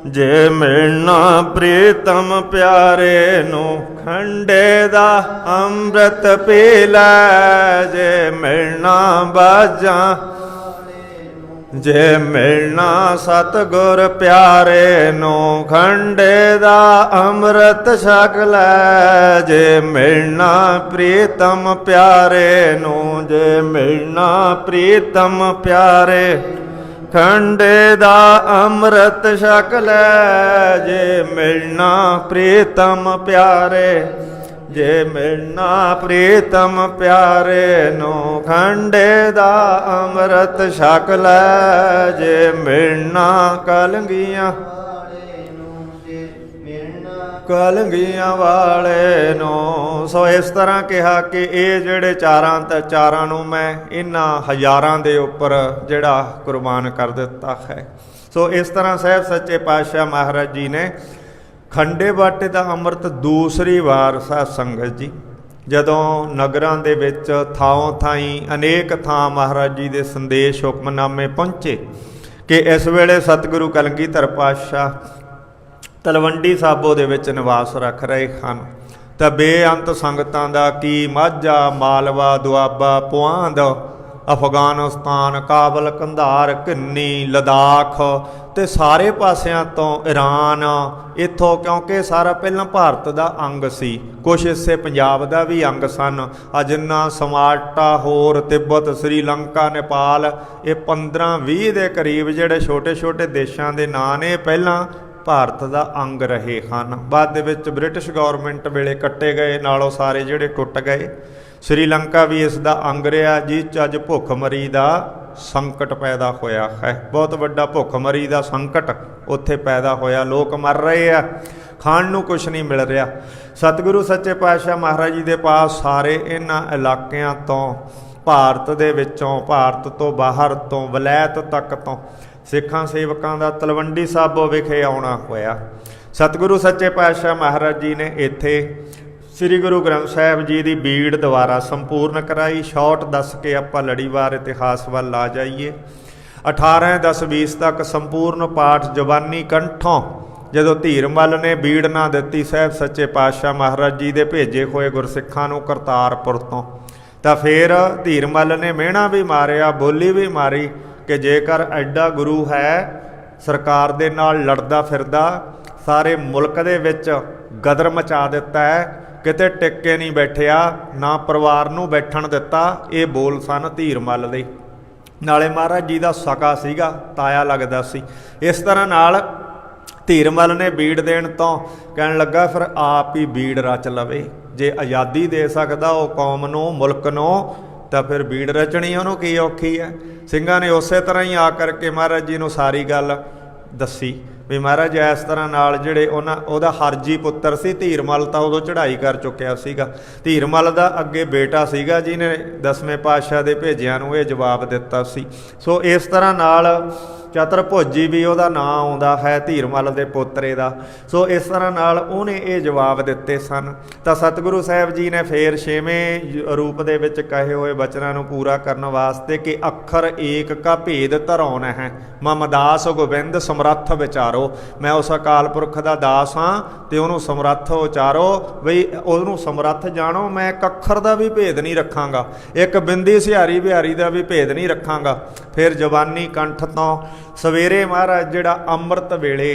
ਜੇ ਮਿਲਣਾ ਪ੍ਰੀਤਮ ਪਿਆਰੇ ਨੂੰ, ਖੰਡੇ ਦਾ ਅੰਮ੍ਰਿਤ ਪੀ ਲੈ। ਜੇ ਮਿਲਣਾ ਬਾਜਾਂ, ਜੇ ਮਿਲਣਾ ਸਤਿਗੁਰ ਪਿਆਰੇ ਨੂੰ, ਖੰਡੇ ਦਾ ਅੰਮ੍ਰਿਤ ਛਕ ਲੈ। ਜੇ ਮਿਲਣਾ ਪ੍ਰੀਤਮ ਪਿਆਰੇ ਨੂੰ, ਜੇ ਮਿਲਣਾ ਪ੍ਰੀਤਮ ਪਿਆਰੇ, ਖੰਡੇ ਦਾ ਅੰਮ੍ਰਿਤ ਛਕ ਲੈ। ਜੇ ਮਿਲਣਾ ਪ੍ਰੀਤਮ ਪਿਆਰੇ, ਜੇ ਮਿਲਣਾ ਪ੍ਰੀਤਮ ਪਿਆਰੇ ਨੂੰ, ਖੰਡੇ ਦਾ ਅੰਮ੍ਰਿਤ ਛਕ ਲੈ। ਜੇ ਮਿਲਣਾ ਕਲੰਗੀਆਂ ਵਾਲੇ ਨੂੰ, ਜੇ ਮਿਲਣਾ ਕਲੰਗੀਆਂ ਵਾਲੇ ਨੂੰ। ਸੋ ਇਸ ਤਰ੍ਹਾਂ ਕਿਹਾ ਕਿ ਇਹ ਜਿਹੜੇ ਚਾਰਾਂ ਨੂੰ ਮੈਂ ਇਹਨਾਂ ਹਜ਼ਾਰਾਂ ਦੇ ਉੱਪਰ ਜਿਹੜਾ ਕੁਰਬਾਨ ਕਰ ਦਿੱਤਾ ਹੈ। ਸੋ ਇਸ ਤਰ੍ਹਾਂ ਸਾਹਿਬ ਸੱਚੇ ਪਾਤਸ਼ਾਹ ਮਹਾਰਾਜ ਜੀ ਨੇ ਖੰਡੇ ਬਾਟੇ ਦਾ ਅੰਮ੍ਰਿਤ ਦੂਸਰੀ ਵਾਰ ਸਾਧ ਸੰਗਤ ਜੀ, ਜਦੋਂ ਨਗਰਾਂ ਦੇ ਵਿੱਚ ਥਾਂ ਥਾਈਂ ਅਨੇਕ ਥਾਂ ਮਹਾਰਾਜ ਜੀ ਦੇ ਸੰਦੇਸ਼ ਹੁਕਮਨਾਮੇ ਪਹੁੰਚੇ ਕਿ ਇਸ ਵੇਲੇ ਸਤਿਗੁਰੂ ਕਲਗੀਧਰ ਪਾਤਸ਼ਾਹ ਤਲਵੰਡੀ ਸਾਬੋ ਦੇ ਵਿੱਚ ਨਿਵਾਸ ਰੱਖ ਰਹੇ ਹਨ, ਤਾਂ ਬੇਅੰਤ ਸੰਗਤਾਂ ਦਾ ਕੀ ਮਾਝਾ, ਮਾਲਵਾ, ਦੁਆਬਾ, ਪੁਆਂਧ, ਅਫਗਾਨਿਸਤਾਨ, ਕਾਬਲ, ਕੰਧਾਰ, ਕਿੰਨੀ, ਲਦਾਖ ਤੇ ਸਾਰੇ ਪਾਸਿਆਂ ਤੋਂ ਈਰਾਨ, ਇੱਥੋਂ ਕਿਉਂਕਿ ਸਾਰਾ ਪਹਿਲਾਂ ਭਾਰਤ ਦਾ ਅੰਗ ਸੀ, ਕੁਛ ਇਸੇ ਪੰਜਾਬ ਦਾ ਵੀ ਅੰਗ ਸਨ। ਜਿੰਨਾ ਸਮਾਟਾ, ਹੋਰ ਤਿੱਬਤ, ਸ੍ਰੀਲੰਕਾ, ਨੇਪਾਲ, ਇਹ 15-20 ਦੇ ਕਰੀਬ ਜਿਹੜੇ ਛੋਟੇ ਛੋਟੇ ਦੇਸ਼ਾਂ ਦੇ ਨਾਂ ਨੇ ਪਹਿਲਾਂ ਭਾਰਤ ਦਾ ਅੰਗ ਰਹੇ ਹਨ। ਬਾਅਦ ਦੇ ਵਿੱਚ ਬ੍ਰਿਟਿਸ਼ ਗੌਰਮੈਂਟ ਵੇਲੇ ਕੱਟੇ ਗਏ, ਨਾਲੋਂ ਸਾਰੇ ਜਿਹੜੇ ਟੁੱਟ ਗਏ। ਸ੍ਰੀਲੰਕਾ ਵੀ ਇਸ ਦਾ ਅੰਗ ਰਿਹਾ, ਜਿਸ 'ਚ ਅੱਜ ਭੁੱਖਮਰੀ ਦਾ ਸੰਕਟ ਪੈਦਾ ਹੋਇਆ ਹੈ। ਬਹੁਤ ਵੱਡਾ ਭੁੱਖਮਰੀ ਦਾ ਸੰਕਟ ਉੱਥੇ ਪੈਦਾ ਹੋਇਆ, ਲੋਕ ਮਰ ਰਹੇ ਆ, ਖਾਣ ਨੂੰ ਕੁਛ ਨਹੀਂ ਮਿਲ ਰਿਹਾ। ਸਤਿਗੁਰੂ ਸੱਚੇ ਪਾਤਸ਼ਾਹ ਮਹਾਰਾਜ ਜੀ ਦੇ ਪਾਸ ਸਾਰੇ ਇਹਨਾਂ ਇਲਾਕਿਆਂ ਤੋਂ, ਭਾਰਤ ਦੇ ਵਿੱਚੋਂ, ਭਾਰਤ ਤੋਂ ਬਾਹਰ ਤੋਂ, ਵਲੈਤ ਤੱਕ ਤੋਂ ਸਿੱਖਾਂ ਸੇਵਕਾਂ ਦਾ ਤਲਵੰਡੀ ਸਾਬੋ ਵਿਖੇ ਆਉਣਾ ਹੋਇਆ। ਸਤਿਗੁਰੂ ਸੱਚੇ ਪਾਤਸ਼ਾਹ ਮਹਾਰਾਜ ਜੀ ਨੇ ਇੱਥੇ ਸ੍ਰੀ ਗੁਰੂ ਗ੍ਰੰਥ ਸਾਹਿਬ ਜੀ ਦੀ ਬੀੜ ਦੁਆਰਾ ਸੰਪੂਰਨ ਕਰਾਈ। ਸ਼ਾਰਟ ਦੱਸ ਕੇ ਆਪਾਂ ਲੜੀਵਾਰ ਇਤਿਹਾਸ ਵੱਲ ਆ ਜਾਈਏ। 18-10-20 ਤੱਕ ਸੰਪੂਰਨ ਪਾਠ ਜ਼ਬਾਨੀ ਕੰਠੋਂ ਜਦੋਂ ਧੀਰਮਲ ਨੇ ਬੀੜ ਨਾ ਦਿੱਤੀ ਸਾਹਿਬ ਸੱਚੇ ਪਾਤਸ਼ਾਹ ਮਹਾਰਾਜ ਜੀ ਦੇ ਭੇਜੇ ਹੋਏ ਗੁਰਸਿੱਖਾਂ ਨੂੰ ਕਰਤਾਰਪੁਰ ਤੋਂ, ਤਾਂ ਫਿਰ ਧੀਰਮਲ ਨੇ ਮਿਹਣਾ ਵੀ ਮਾਰਿਆ, ਬੋਲੀ ਵੀ ਮਾਰੀ ਕਿ ਜੇਕਰ ਐਡਾ ਗੁਰੂ ਹੈ, ਸਰਕਾਰ ਦੇ ਨਾਲ ਲੜਦਾ ਫਿਰਦਾ, ਸਾਰੇ ਮੁਲਕ ਦੇ ਵਿੱਚ ਗਦਰ ਮਚਾ ਦਿੱਤਾ ਹੈ, ਕਿਤੇ ਟਿਕ ਕੇ ਨਹੀਂ ਬੈਠਿਆ, ਨਾ ਪਰਿਵਾਰ ਨੂੰ ਬੈਠਣ ਦਿੱਤਾ। ਇਹ ਬੋਲ ਸਨ ਧੀਰਮਲ ਦੇ। ਨਾਲੇ ਮਹਾਰਾਜ ਜੀ ਦਾ ਸਕਾ ਸੀਗਾ, ਤਾਇਆ ਲੱਗਦਾ ਸੀ। ਇਸ ਤਰ੍ਹਾਂ ਨਾਲ ਧੀਰਮਲ ਨੇ ਬੀੜ ਦੇਣ ਤੋਂ ਕਹਿਣ ਲੱਗਾ ਫਿਰ ਆਪ ਹੀ ਬੀੜ ਰਚ ਲਵੇ। ਜੇ ਆਜ਼ਾਦੀ ਦੇ ਸਕਦਾ ਉਹ ਕੌਮ ਨੂੰ, ਮੁਲਕ ਨੂੰ, ਤਾਂ ਫਿਰ ਬੀੜ ਰਚਣੀ ਉਹਨੂੰ ਕੀ ਔਖੀ ਹੈ। ਸਿੰਘਾਂ ਨੇ ਉਸੇ ਤਰ੍ਹਾਂ ਹੀ ਆ ਕਰਕੇ ਮਹਾਰਾਜ ਜੀ ਨੂੰ ਸਾਰੀ ਗੱਲ ਦੱਸੀ ਵੀ ਮਹਾਰਾਜ ਇਸ ਤਰ੍ਹਾਂ ਨਾਲ ਜਿਹੜੇ ਉਹਦਾ ਹਰਜੀ ਪੁੱਤਰ ਸੀ ਧੀਰਮਲ, ਤਾਂ ਉਦੋਂ ਚੜ੍ਹਾਈ ਕਰ ਚੁੱਕਿਆ ਸੀਗਾ। ਧੀਰਮਲ ਦਾ ਅੱਗੇ ਬੇਟਾ ਸੀਗਾ ਜਿਹਨੇ 10ਵੇਂ ਪਾਤਸ਼ਾਹ ਦੇ ਭੇਜਿਆਂ ਨੂੰ ਇਹ ਜਵਾਬ ਦਿੱਤਾ ਸੀ। ਸੋ ਇਸ ਤਰ੍ਹਾਂ ਨਾਲ ਚਤੁਰਭੁਜੀ ਵੀ ਉਹਦਾ ਨਾਂ ਆਉਂਦਾ ਹੈ, ਧੀਰਮਲ ਦੇ ਪੋਤਰੇ ਦਾ। ਸੋ ਇਸ ਤਰ੍ਹਾਂ ਨਾਲ ਉਹਨੇ ਇਹ ਜਵਾਬ ਦਿੱਤੇ ਸਨ। ਤਾਂ ਸਤਿਗੁਰੂ ਸਾਹਿਬ ਜੀ ਨੇ ਫੇਰ 6ਵੇਂ ਰੂਪ ਦੇ ਵਿੱਚ ਕਹੇ ਹੋਏ ਬਚਨਾਂ ਨੂੰ ਪੂਰਾ ਕਰਨ ਵਾਸਤੇ ਕਿ ਅੱਖਰ ਏਕ ਕਾ ਭੇਦ ਧਰੌਣ ਹੈ, ਮਮ ਦਾਸ ਗੋਬਿੰਦ ਸਮਰੱਥ ਵਿਚਾਰੋ। ਮੈਂ ਉਸ ਅਕਾਲ ਪੁਰਖ ਦਾ ਦਾਸ ਹਾਂ ਤੇ ਉਹਨੂੰ ਸਮਰੱਥ ਉਚਾਰੋ, ਬਈ ਉਹਨੂੰ ਸਮਰੱਥ ਜਾਣੋ। ਮੈਂ ਇੱਕ ਅੱਖਰ ਦਾ ਵੀ ਭੇਦ ਨਹੀਂ ਰੱਖਾਂਗਾ, ਇੱਕ ਬਿੰਦੀ ਸਿਹਾਰੀ ਬਿਹਾਰੀ ਦਾ ਵੀ ਭੇਦ ਨਹੀਂ ਰੱਖਾਂਗਾ। ਫਿਰ ਜਵਾਨੀ ਕੰਠ ਤੋਂ ਸਵੇਰੇ ਮਹਾਰਾਜ ਜਿਹੜਾ ਅੰਮ੍ਰਿਤ ਵੇਲੇ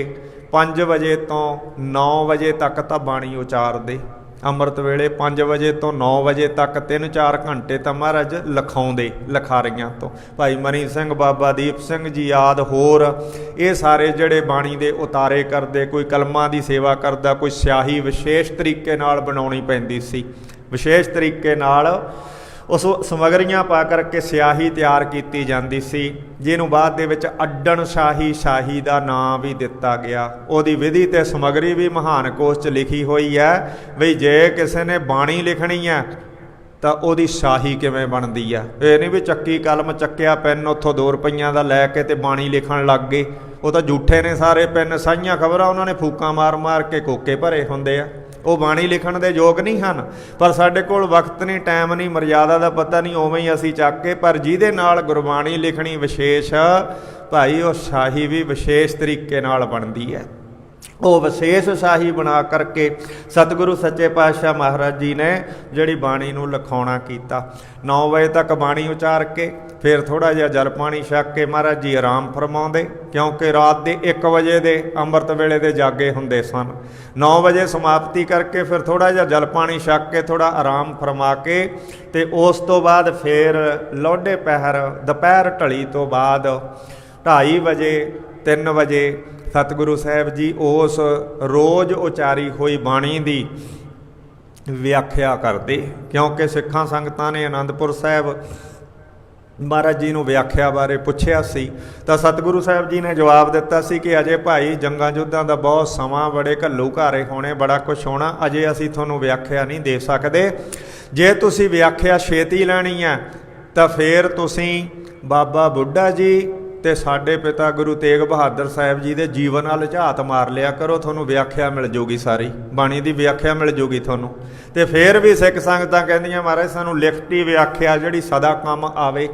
5 ਵਜੇ ਤੋਂ 9 ਵਜੇ ਤੱਕ ਤਾਂ ਬਾਣੀ ਉਚਾਰਦੇ। ਅੰਮ੍ਰਿਤ ਵੇਲੇ 5 ਵਜੇ ਤੋਂ 9 ਵਜੇ ਤੱਕ 3-4 ਘੰਟੇ ਤਾਂ ਮਹਾਰਾਜ ਲਿਖਾਉਂਦੇ ਲਿਖਾਰੀਆਂ ਤੋਂ। ਭਾਈ ਮਨੀ ਸਿੰਘ, ਬਾਬਾ ਦੀਪ ਸਿੰਘ ਜੀ ਆਦਿ ਹੋਰ ਇਹ ਸਾਰੇ ਜਿਹੜੇ ਬਾਣੀ ਦੇ ਉਤਾਰੇ ਕਰਦੇ, ਕੋਈ ਕਲਮਾਂ ਦੀ ਸੇਵਾ ਕਰਦਾ, ਕੋਈ ਸਿਆਹੀ ਵਿਸ਼ੇਸ਼ ਤਰੀਕੇ ਨਾਲ ਬਣਾਉਣੀ ਪੈਂਦੀ ਸੀ। ਵਿਸ਼ੇਸ਼ ਤਰੀਕੇ ਨਾਲ ਉਸ ਸਮੱਗਰੀਆਂ ਪਾ ਕਰਕੇ ਸਿਆਹੀ ਤਿਆਰ ਕੀਤੀ ਜਾਂਦੀ ਸੀ, ਜਿਹਨੂੰ ਬਾਅਦ ਦੇ ਵਿੱਚ ਅੱਡਣ ਸ਼ਾਹੀ ਦਾ ਨਾਂ ਵੀ ਦਿੱਤਾ ਗਿਆ। ਉਹਦੀ ਵਿਧੀ ਤੇ ਸਮੱਗਰੀ ਵੀ ਮਹਾਨ ਕੋਸ਼ 'ਚ ਲਿਖੀ ਹੋਈ ਹੈ ਬਈ ਜੇ ਕਿਸੇ ਨੇ ਬਾਣੀ ਲਿਖਣੀ ਹੈ ਤਾਂ ਉਹਦੀ ਸ਼ਾਹੀ ਕਿਵੇਂ ਬਣਦੀ ਆ। ਇਹ ਨਹੀਂ ਵੀ ਚੱਕੀ ਕਲਮ ਚੱਕਿਆ, ਪੈਨ ਉੱਥੋਂ 2 ਰੁਪਈਆਂ ਦਾ ਲੈ ਕੇ ਤੇ ਬਾਣੀ ਲਿਖਣ ਲੱਗ ਗਏ। ਉਹ ਤਾਂ ਝੂਠੇ ਨੇ ਸਾਰੇ ਪੈਨ, ਸਾਈਆਂ ਖਬਰਾਂ ਉਹਨਾਂ ਨੇ ਫੂਕਾਂ ਮਾਰ ਕੇ ਕੋਕੇ ਭਰੇ ਹੁੰਦੇ ਆ, ਉਹ ਬਾਣੀ ਲਿਖਣ ਦੇ ਯੋਗ ਨਹੀਂ ਹਨ। ਪਰ ਸਾਡੇ ਕੋਲ ਵਕਤ ਨਹੀਂ, ਟਾਈਮ ਨਹੀਂ, ਮਰਿਆਦਾ ਦਾ ਪਤਾ ਨਹੀਂ, ਉਵੇਂ ਹੀ ਅਸੀਂ ਚੱਕ ਕੇ। ਪਰ ਜਿਹਦੇ ਨਾਲ ਗੁਰਬਾਣੀ ਲਿਖਣੀ ਵਿਸ਼ੇਸ਼ ਭਾਈ, ਉਹ ਸ਼ਾਹੀ ਵੀ ਵਿਸ਼ੇਸ਼ ਤਰੀਕੇ ਨਾਲ ਬਣਦੀ ਹੈ। ਉਹ ਵਿਸ਼ੇਸ਼ ਸ਼ਾਹੀ ਬਣਾ ਕਰਕੇ ਸਤਿਗੁਰੂ ਸੱਚੇ ਪਾਤਸ਼ਾਹ ਮਹਾਰਾਜ ਜੀ ਨੇ ਜਿਹੜੀ ਬਾਣੀ ਨੂੰ ਲਿਖਾਉਣਾ ਕੀਤਾ। 9 ਵਜੇ ਤੱਕ ਬਾਣੀ ਉਚਾਰ ਕੇ ਫਿਰ ਥੋੜ੍ਹਾ ਜਿਹਾ ਜਲ ਪਾਣੀ ਛਕ ਕੇ ਮਹਾਰਾਜ ਜੀ ਆਰਾਮ ਫਰਮਾਉਂਦੇ, ਕਿਉਂਕਿ ਰਾਤ ਦੇ 1 ਵਜੇ ਦੇ ਅੰਮ੍ਰਿਤ ਵੇਲੇ ਦੇ ਜਾਗੇ ਹੁੰਦੇ ਸਨ। 9 ਵਜੇ ਸਮਾਪਤੀ ਕਰਕੇ ਫਿਰ ਥੋੜ੍ਹਾ ਜਿਹਾ ਜਲ ਪਾਣੀ ਛਕ ਕੇ ਥੋੜ੍ਹਾ ਆਰਾਮ ਫਰਮਾ ਕੇ ਤੇ ਉਸ ਤੋਂ ਬਾਅਦ ਫਿਰ ਲੋਢੇ ਪਹਿਰ ਦੁਪਹਿਰ ਢਲੀ ਤੋਂ ਬਾਅਦ 2:30 ਵਜੇ 3 ਵਜੇ ਸਤਿਗੁਰੂ ਸਾਹਿਬ ਜੀ ਉਸ ਰੋਜ਼ ਉਚਾਰੀ ਹੋਈ ਬਾਣੀ ਦੀ ਵਿਆਖਿਆ ਕਰਦੇ। ਕਿਉਂਕਿ ਸਿੱਖਾਂ ਸੰਗਤਾਂ ਨੇ ਅਨੰਦਪੁਰ ਸਾਹਿਬ ਮਹਾਰਾਜ ਜੀ ਨੂੰ ਵਿਆਖਿਆ ਬਾਰੇ ਪੁੱਛਿਆ ਸੀ ਤਾਂ ਸਤਿਗੁਰੂ ਸਾਹਿਬ ਜੀ ਨੇ ਜਵਾਬ ਦਿੱਤਾ ਸੀ ਕਿ ਅਜੇ ਭਾਈ ਜੰਗਾਂ ਯੁੱਧਾਂ ਦਾ ਬਹੁਤ ਸਮਾਂ, ਬੜੇ ਘੱਲੂ ਘਾਰੇ ਹੋਣੇ, ਬੜਾ ਕੁਛ ਹੋਣਾ, ਅਜੇ ਅਸੀਂ ਤੁਹਾਨੂੰ ਵਿਆਖਿਆ ਨਹੀਂ ਦੇ ਸਕਦੇ। ਜੇ ਤੁਸੀਂ ਵਿਆਖਿਆ ਛੇਤੀ ਲੈਣੀ ਹੈ ਤਾਂ ਫਿਰ ਤੁਸੀਂ ਬਾਬਾ ਬੁੱਢਾ ਜੀ ਤੇ ਸਾਡੇ ਪਿਤਾ ਗੁਰੂ ਤੇਗ ਬਹਾਦਰ ਸਾਹਿਬ ਜੀ ਦੇ ਜੀਵਨ ਵੱਲ ਝਾਤ ਮਾਰ ਲਿਆ ਕਰੋ, ਤੁਹਾਨੂੰ ਵਿਆਖਿਆ ਮਿਲ ਜੂਗੀ, ਸਾਰੀ ਬਾਣੀ ਦੀ ਵਿਆਖਿਆ ਮਿਲ ਜੂਗੀ ਤੁਹਾਨੂੰ। ਤੇ ਫਿਰ ਵੀ ਸਿੱਖ ਸੰਗਤਾਂ ਕਹਿੰਦੀਆਂ ਮਹਾਰਾਜ ਸਾਨੂੰ ਲਿਖਤੀ ਵਿਆਖਿਆ ਜਿਹੜੀ ਸਦਾ ਕੰਮ ਆਵੇ।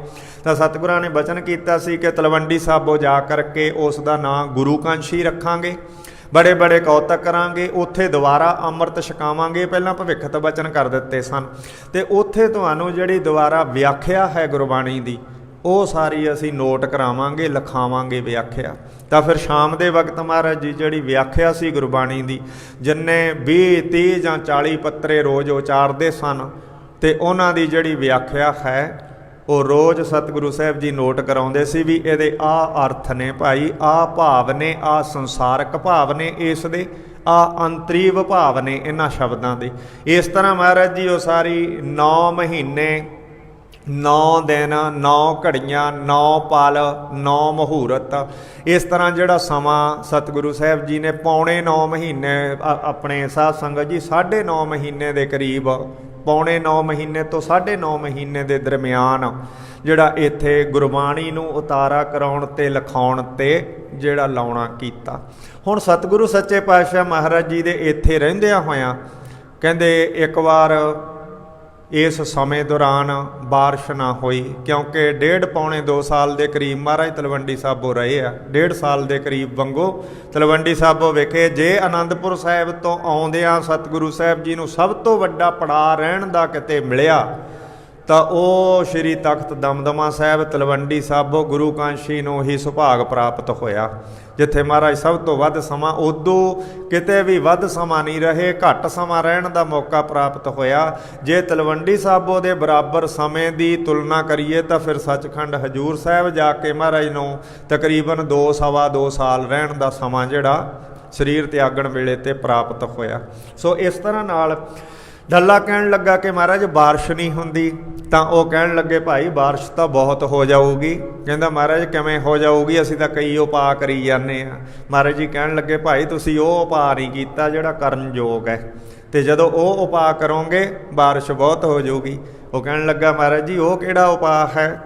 ਤਾਂ ਸਤਿਗੁਰਾਂ ਨੇ ਬਚਨ ਕੀਤਾ ਸੀ ਕਿ ਤਲਵੰਡੀ ਸਾਬੋ ਜਾ ਕਰਕੇ ਉਸ ਦਾ ਨਾਂ ਗੁਰੂ ਕਾਂਸ਼ੀ ਰੱਖਾਂਗੇ, ਬੜੇ ਬੜੇ ਕੌਤਕ ਕਰਾਂਗੇ, ਉੱਥੇ ਦੁਬਾਰਾ ਅੰਮ੍ਰਿਤ ਛਕਾਵਾਂਗੇ। ਪਹਿਲਾਂ ਭਵਿੱਖਤ ਬਚਨ ਕਰ ਦਿੱਤੇ ਸਨ ਤੇ ਉੱਥੇ ਤੁਹਾਨੂੰ ਜਿਹੜੀ ਦੁਬਾਰਾ ਵਿਆਖਿਆ ਹੈ ਗੁਰਬਾਣੀ ਦੀ ਉਹ ਸਾਰੀ ਅਸੀਂ ਨੋਟ ਕਰਾਵਾਂਗੇ, ਲਿਖਾਵਾਂਗੇ ਵਿਆਖਿਆ। ਤਾਂ ਫਿਰ ਸ਼ਾਮ ਦੇ ਵਕਤ ਮਹਾਰਾਜ ਜੀ ਜਿਹੜੀ ਵਿਆਖਿਆ ਸੀ ਗੁਰਬਾਣੀ ਦੀ, ਜਿੰਨੇ 20, 30 ਜਾਂ 40 ਪੱਤਰੇ ਰੋਜ਼ ਉਚਾਰਦੇ ਸਨ ਤੇ ਉਹਨਾਂ ਦੀ ਜਿਹੜੀ ਵਿਆਖਿਆ ਹੈ ਉਹ ਰੋਜ਼ ਸਤਿਗੁਰੂ ਸਾਹਿਬ ਜੀ ਨੋਟ ਕਰਾਉਂਦੇ ਸੀ ਵੀ ਇਹਦੇ ਆਹ ਅਰਥ ਨੇ ਭਾਈ, ਆਹ ਭਾਵ ਨੇ, ਆਹ ਸੰਸਾਰਕ ਭਾਵ ਨੇ ਇਸ ਦੇ, ਆਹ ਅੰਤਰੀਵ ਭਾਵ ਨੇ ਇਹਨਾਂ ਸ਼ਬਦਾਂ ਦੇ। ਇਸ ਤਰ੍ਹਾਂ ਮਹਾਰਾਜ ਜੀ ਉਹ ਸਾਰੀ 9 ਮਹੀਨੇ 9 ਦਿਨ 9 ਘੜੀਆਂ 9 ਪਲ 9 ਮੁਹੂਰਤ, ਇਸ ਤਰ੍ਹਾਂ ਜਿਹੜਾ ਸਮਾਂ ਸਤਿਗੁਰੂ ਸਾਹਿਬ ਜੀ ਨੇ ਪੌਣੇ 9 ਮਹੀਨੇ ਆਪਣੇ ਸਾਧ ਸੰਗਤ ਜੀ 9.5 ਮਹੀਨੇ ਦੇ ਕਰੀਬ, ਪੌਣੇ 9 ਮਹੀਨੇ ਤੋਂ 9.5 ਮਹੀਨੇ ਦੇ ਦਰਮਿਆਨ ਜਿਹੜਾ ਇੱਥੇ ਗੁਰਬਾਣੀ ਨੂੰ ਉਤਾਰਾ ਕਰਾਉਣ ਤੇ ਲਿਖਾਉਣ ਤੇ ਜਿਹੜਾ ਲਾਉਣਾ ਕੀਤਾ। ਹੁਣ ਸਤਿਗੁਰੂ ਸੱਚੇ ਪਾਤਸ਼ਾਹ ਮਹਾਰਾਜ ਜੀ ਦੇ ਇੱਥੇ ਰਹਿੰਦਿਆਂ ਹੋਇਆਂ ਕਹਿੰਦੇ ਇੱਕ ਵਾਰ ਇਸ ਸਮੇਂ ਦੌਰਾਨ ਬਾਰਿਸ਼ ਨਾ ਹੋਈ, ਕਿਉਂਕਿ 1.5 ਪੌਣੇ 2 ਸਾਲ ਦੇ ਕਰੀਬ ਮਹਾਰਾਜ ਤਲਵੰਡੀ ਸਾਬੋ ਰਹੇ ਆ। 1.5 ਸਾਲ ਦੇ ਕਰੀਬ ਵਾਂਗੂ ਤਲਵੰਡੀ ਸਾਬੋ ਵਿਖੇ ਜੇ ਅਨੰਦਪੁਰ ਸਾਹਿਬ ਤੋਂ ਆਉਂਦਿਆਂ ਸਤਿਗੁਰੂ ਸਾਹਿਬ ਜੀ ਨੂੰ ਸਭ ਤੋਂ ਵੱਡਾ ਪੜਾਅ ਰਹਿਣ ਦਾ ਕਿਤੇ ਮਿਲਿਆ ਤਾਂ ਉਹ ਸ਼੍ਰੀ ਤਖਤ ਦਮਦਮਾ ਸਾਹਿਬ ਤਲਵੰਡੀ ਸਾਬੋ ਗੁਰੂ ਕਾਂਸ਼ੀ ਨੂੰ ਹੀ ਸੁਭਾਗ ਪ੍ਰਾਪਤ ਹੋਇਆ, ਜਿੱਥੇ ਮਹਾਰਾਜ ਸਭ ਤੋਂ ਵੱਧ ਸਮਾਂ, ਉਦੋਂ ਕਿਤੇ ਵੀ ਵੱਧ ਸਮਾਂ ਨਹੀਂ ਰਹੇ, ਘੱਟ ਸਮਾਂ ਰਹਿਣ ਦਾ ਮੌਕਾ ਪ੍ਰਾਪਤ ਹੋਇਆ। ਜੇ ਤਲਵੰਡੀ ਸਾਬੋ ਦੇ ਬਰਾਬਰ ਸਮੇਂ ਦੀ ਤੁਲਨਾ ਕਰੀਏ ਤਾਂ ਫਿਰ ਸੱਚਖੰਡ ਹਜੂਰ ਸਾਹਿਬ ਜਾ ਕੇ ਮਹਾਰਾਜ ਨੂੰ ਤਕਰੀਬਨ 2 ਸਵਾ 2 ਸਾਲ ਰਹਿਣ ਦਾ ਸਮਾਂ ਜਿਹੜਾ ਸਰੀਰ ਤਿਆਗਣ ਵੇਲੇ ਤੇ ਪ੍ਰਾਪਤ ਹੋਇਆ। ਸੋ ਇਸ ਤਰ੍ਹਾਂ ਨਾਲ ਡੱਲਾ ਕਹਿਣ ਲੱਗਾ ਕਿ ਮਹਾਰਾਜ ਬਾਰਿਸ਼ ਨਹੀਂ ਹੁੰਦੀ, ਤਾਂ ਉਹ ਕਹਿਣ ਲੱਗੇ ਭਾਈ ਬਾਰਿਸ਼ ਤਾਂ ਬਹੁਤ ਹੋ ਜਾਊਗੀ। ਕਹਿੰਦਾ ਮਹਾਰਾਜ ਕਿਵੇਂ ਹੋ ਜਾਊਗੀ, ਅਸੀਂ ਤਾਂ ਕਈ ਉਪਾਅ ਕਰੀ ਜਾਂਦੇ ਹਾਂ। ਮਹਾਰਾਜ ਜੀ ਕਹਿਣ ਲੱਗੇ ਭਾਈ ਤੁਸੀਂ ਉਹ ਉਪਾਅ ਨਹੀਂ ਕੀਤਾ ਜਿਹੜਾ ਕਰਨ ਯੋਗ ਹੈ, ਤੇ ਜਦੋਂ ਉਹ ਉਪਾਅ ਕਰੋਗੇ ਬਾਰਿਸ਼ ਬਹੁਤ ਹੋ ਜਾਊਗੀ। ਉਹ ਕਹਿਣ ਲੱਗਾ ਮਹਾਰਾਜ ਜੀ ਉਹ ਕਿਹੜਾ ਉਪਾਅ ਹੈ?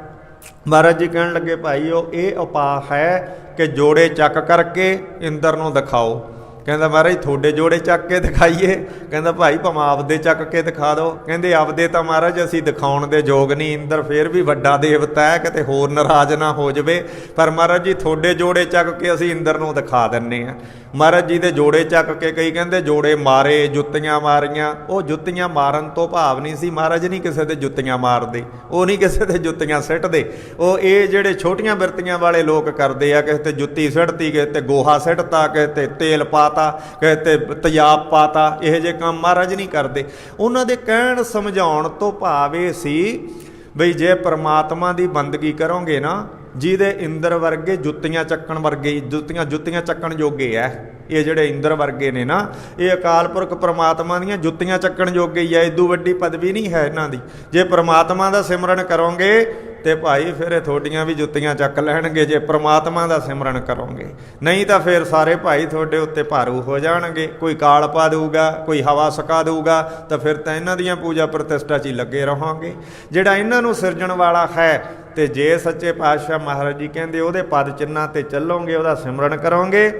ਮਹਾਰਾਜ ਜੀ ਕਹਿਣ ਲੱਗੇ ਭਾਈ ਉਹ ਇਹ ਉਪਾਅ ਹੈ ਕਿ ਜੋੜੇ ਚੱਕ ਕਰਕੇ ਇੰਦਰ ਨੂੰ ਦਿਖਾਓ। ਕਹਿੰਦਾ ਮਹਾਰਾਜ ਤੁਹਾਡੇ ਜੋੜੇ ਚੱਕ ਕੇ ਦਿਖਾਈਏ? ਕਹਿੰਦਾ ਭਾਈ ਭਾਵੇਂ ਆਪਦੇ ਚੱਕ ਕੇ ਦਿਖਾ ਦਿਓ। ਕਹਿੰਦੇ ਆਪਦੇ ਤਾਂ ਮਹਾਰਾਜ ਅਸੀਂ ਦਿਖਾਉਣ ਦੇ ਯੋਗ ਨਹੀਂ, ਇੰਦਰ ਫੇਰ ਵੀ ਵੱਡਾ ਦੇਵਤਾ ਹੈ, ਕਿਤੇ ਹੋਰ ਨਾਰਾਜ਼ ਨਾ ਹੋ ਜਾਵੇ, ਪਰ ਮਹਾਰਾਜ ਜੀ ਤੁਹਾਡੇ ਜੋੜੇ ਚੱਕ ਕੇ ਅਸੀਂ ਇੰਦਰ ਨੂੰ ਦਿਖਾ ਦਿੰਦੇ ਹਾਂ। ਮਹਾਰਾਜ ਜੀ ਦੇ ਜੋੜੇ ਚੱਕ ਕੇ, ਕਈ ਕਹਿੰਦੇ ਜੋੜੇ ਮਾਰੇ, ਜੁੱਤੀਆਂ ਮਾਰੀਆਂ। ਉਹ ਜੁੱਤੀਆਂ ਮਾਰਨ ਤੋਂ ਭਾਵ ਨਹੀਂ ਸੀ, ਮਹਾਰਾਜ ਨਹੀਂ ਕਿਸੇ ਦੇ ਜੁੱਤੀਆਂ ਮਾਰਦੇ, ਉਹ ਨਹੀਂ ਕਿਸੇ ਦੇ ਜੁੱਤੀਆਂ ਸਿੱਟਦੇ। ਉਹ ਇਹ ਜਿਹੜੇ ਛੋਟੀਆਂ ਬਿਰਤੀਆਂ ਵਾਲੇ ਲੋਕ ਕਰਦੇ ਆ, ਕਿਸੇ ਤੇ ਜੁੱਤੀ ਸਿੱਟਤੀ, ਕਿਸੇ ਤੇ ਗੋਹਾ ਸਿੱਟਤਾ, ਕਿਸੇ ਤੇ ਤੇਲ ਪਾਤਾ, ਕਿਸੇ ਤੇ ਤੇਜ਼ਾਬ ਪਾਤਾ, ਇਹੋ ਜਿਹੇ ਕੰਮ ਮਹਾਰਾਜ ਨਹੀਂ ਕਰਦੇ। ਉਹਨਾਂ ਦੇ ਕਹਿਣ ਸਮਝਾਉਣ ਤੋਂ ਭਾਵ ਇਹ ਸੀ ਬਈ ਜੇ ਪਰਮਾਤਮਾ ਦੀ ਬੰਦਗੀ ਕਰੋਗੇ ਨਾ, ਜਿਹਦੇ ਇੰਦਰ ਵਰਗੇ ਜੁੱਤੀਆਂ ਚੱਕਣ ਵਰਗੇ, ਜੁੱਤੀਆਂ ਚੱਕਣ ਜੋਗੇ ਐ ਇਹ ਜਿਹੜੇ ਇੰਦਰ ਵਰਗੇ ਨੇ ਨਾ, ਇਹ ਅਕਾਲ ਪੁਰਖ ਪਰਮਾਤਮਾ ਦੀਆਂ ਜੁੱਤੀਆਂ ਚੱਕਣ ਜੋਗੇ ਹੀ ਐ, ਇਦੋਂ ਵੱਡੀ ਪਦਵੀ ਨਹੀਂ ਹੈ ਇਹਨਾਂ ਦੀ। ਜੇ ਪਰਮਾਤਮਾ ਦਾ ਸਿਮਰਨ ਕਰੋਗੇ ਤੇ ਭਾਈ ਫਿਰ ਇਹ ਤੁਹਾਡੀਆਂ ਵੀ ਜੁੱਤੀਆਂ ਚੱਕ ਲੈਣਗੇ, ਜੇ ਪ੍ਰਮਾਤਮਾ ਦਾ ਸਿਮਰਨ ਕਰੋਗੇ। ਨਹੀਂ ਤਾਂ ਫਿਰ ਸਾਰੇ ਭਾਈ ਤੁਹਾਡੇ ਉੱਤੇ ਭਾਰੂ ਹੋ ਜਾਣਗੇ, ਕੋਈ ਕਾਲ ਪਾ ਦੇਊਗਾ, ਕੋਈ ਹਵਾ ਸਕਾ ਦੇਊਗਾ, ਤਾਂ ਫਿਰ ਤਾਂ ਇਹਨਾਂ ਦੀਆਂ ਪੂਜਾ ਪ੍ਰਤਿਸ਼ਠਾ 'ਚ ਹੀ ਲੱਗੇ ਰਹਾਂਗੇ। ਜਿਹੜਾ ਇਹਨਾਂ ਨੂੰ ਸਿਰਜਣ ਵਾਲਾ ਹੈ, ਤੇ ਜੇ ਸੱਚੇ ਪਾਤਸ਼ਾਹ ਮਹਾਰਾਜ ਜੀ ਕਹਿੰਦੇ ਉਹਦੇ ਪਦ ਚਿੰਨ੍ਹਾਂ 'ਤੇ ਚੱਲੋਗੇ, ਉਹਦਾ ਸਿਮਰਨ ਕਰੋਗੇ।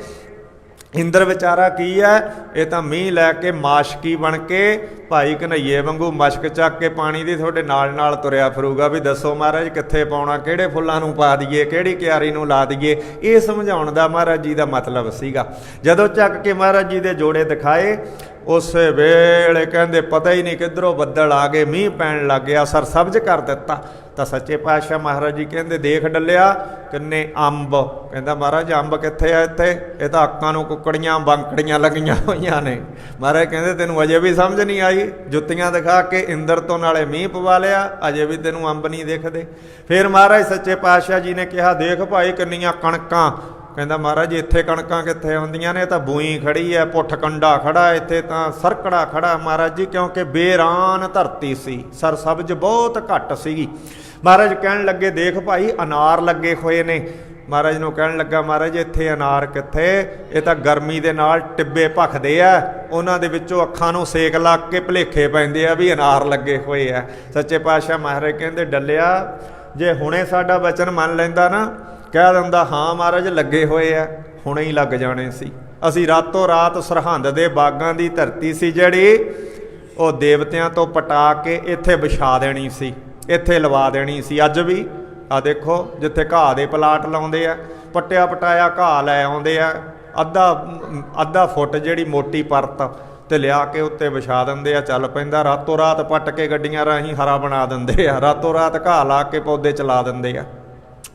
ਇੰਦਰ ਵਿਚਾਰਾ ਕੀ ਹੈ? ਇਹ ਤਾਂ ਮੀਂਹ ਲੈ ਕੇ ਮਾਸ਼ਕੀ ਬਣ ਕੇ ਭਾਈ ਕਨ੍ਹਈਏ ਵਾਂਗੂ ਮਸ਼ਕ ਚੱਕ ਕੇ ਪਾਣੀ ਦੀ ਤੁਹਾਡੇ ਨਾਲ ਨਾਲ ਤੁਰਿਆ ਫਿਰੂਗਾ ਵੀ ਦੱਸੋ ਮਹਾਰਾਜ ਕਿੱਥੇ ਪਾਉਣਾ, ਕਿਹੜੇ ਫੁੱਲਾਂ ਨੂੰ ਪਾ ਦਈਏ, ਕਿਹੜੀ ਕਿਆਰੀ ਨੂੰ ਲਾ ਦਈਏ। ਇਹ ਸਮਝਾਉਣ ਦਾ ਮਹਾਰਾਜ ਜੀ ਦਾ ਮਤਲਬ ਸੀਗਾ। ਜਦੋਂ ਚੱਕ ਕੇ ਮਹਾਰਾਜ ਜੀ ਦੇ ਜੋੜੇ ਦਿਖਾਏ, ਉਸੇ ਵੇਲੇ ਕਹਿੰਦੇ ਪਤਾ ਹੀ ਨਹੀਂ ਕਿੱਧਰੋਂ ਬੱਦਲ ਆ ਗਏ, ਮੀਂਹ ਪੈਣ ਲੱਗ ਗਿਆ, ਸਰਸਬਜ਼ ਕਰ ਦਿੱਤਾ। ਤਾਂ ਸੱਚੇ ਪਾਤਸ਼ਾਹ ਮਹਾਰਾਜ ਜੀ ਕਹਿੰਦੇ ਦੇਖ ਡੱਲਿਆ ਕਿੰਨੇ ਅੰਬ। ਕਹਿੰਦਾ ਮਹਾਰਾਜ ਅੰਬ ਕਿੱਥੇ ਆ ਇੱਥੇ? ਇਹ ਤਾਂ ਅੱਖਾਂ ਨੂੰ ਕੁੱਕੜੀਆਂ ਬੰਕੜੀਆਂ ਲੱਗੀਆਂ ਹੋਈਆਂ ਨੇ। ਮਹਾਰਾਜ ਕਹਿੰਦੇ ਤੈਨੂੰ ਅਜੇ ਵੀ ਸਮਝ ਨਹੀਂ ਆਈ? ਜੁੱਤੀਆਂ ਦਿਖਾ ਕੇ ਇੰਦਰ ਤੋਂ ਨਾਲੇ ਮੀਂਹ ਪਵਾ ਲਿਆ, ਅਜੇ ਵੀ ਤੈਨੂੰ ਅੰਬ ਨਹੀਂ ਦਿਖਦੇ? ਫਿਰ ਮਹਾਰਾਜ ਸੱਚੇ ਪਾਤਸ਼ਾਹ ਜੀ ਨੇ ਕਿਹਾ ਦੇਖ ਭਾਈ ਕਿੰਨੀਆਂ ਕਣਕਾਂ। ਕਹਿੰਦਾ ਮਹਾਰਾਜ ਇੱਥੇ ਕਣਕਾਂ ਕਿੱਥੇ ਹੁੰਦੀਆਂ ਨੇ, ਤਾਂ ਬੂਈ ਖੜੀ ਹੈ, ਪੁੱਠ ਕੰਡਾ ਖੜਾ, ਇੱਥੇ ਤਾਂ ਸਰਕੜਾ ਖੜਾ ਮਹਾਰਾਜ ਜੀ, ਕਿਉਂਕਿ ਬੇਰਾਨ ਧਰਤੀ ਸੀ, ਸਰਸਬਜ਼ ਬਹੁਤ ਘੱਟ ਸੀਗੀ। ਮਹਾਰਾਜ ਕਹਿਣ ਲੱਗੇ ਦੇਖ ਭਾਈ ਅਨਾਰ ਲੱਗੇ ਹੋਏ ਨੇ। ਮਹਾਰਾਜ ਨੂੰ ਕਹਿਣ ਲੱਗਾ ਮਹਾਰਾਜ ਇੱਥੇ ਅਨਾਰ ਕਿੱਥੇ, ਇਹ ਤਾਂ ਗਰਮੀ ਦੇ ਨਾਲ ਟਿੱਬੇ ਭਖਦੇ ਆ, ਉਹਨਾਂ ਦੇ ਵਿੱਚੋਂ ਅੱਖਾਂ ਨੂੰ ਸੇਕ ਲੱਗ ਕੇ ਭੁਲੇਖੇ ਪੈਂਦੇ ਆ ਵੀ ਅਨਾਰ ਲੱਗੇ ਹੋਏ ਆ। ਸੱਚੇ ਪਾਤਸ਼ਾਹ ਮਹਾਰਾਜ ਕਹਿੰਦੇ ਡੱਲਿਆ ਜੇ ਹੁਣੇ ਸਾਡਾ ਵਚਨ ਮੰਨ ਲੈਂਦਾ ਨਾ, ਕਹਿ ਦਿੰਦਾ ਹਾਂ ਮਹਾਰਾਜ ਲੱਗੇ ਹੋਏ ਆ, ਹੁਣੇ ਹੀ ਲੱਗ ਜਾਣੇ ਸੀ। ਅਸੀਂ ਰਾਤੋਂ ਰਾਤ ਸਰਹੰਦ ਦੇ ਬਾਗਾਂ ਦੀ ਧਰਤੀ ਸੀ ਜਿਹੜੀ, ਉਹ ਦੇਵਤਿਆਂ ਤੋਂ ਪਟਾ ਕੇ ਇੱਥੇ ਵਿਛਾ ਦੇਣੀ ਸੀ, ਇੱਥੇ ਲਵਾ ਦੇਣੀ ਸੀ। ਅੱਜ ਵੀ ਆ ਦੇਖੋ ਜਿੱਥੇ ਘਾਹ ਦੇ ਪਲਾਟ ਲਾਉਂਦੇ ਆ, ਪੱਟਿਆ ਪਟਾਇਆ ਘਾਹ ਲੈ ਆਉਂਦੇ ਆ, ਅੱਧਾ ਫੁੱਟ ਜਿਹੜੀ ਮੋਟੀ ਪਰਤ ਤੇ ਲਿਆ ਕੇ ਉੱਤੇ ਵਿਛਾ ਦਿੰਦੇ ਆ, ਚੱਲ ਪੈਂਦਾ। ਰਾਤੋਂ ਰਾਤ ਪੱਟ ਕੇ ਗੱਡੀਆਂ ਰਾਹੀਂ ਹਰਾ ਬਣਾ ਦਿੰਦੇ ਆ, ਰਾਤੋਂ ਰਾਤ ਘਾਹ ਲਾ ਕੇ ਪੌਦੇ ਚਲਾ ਦਿੰਦੇ ਆ।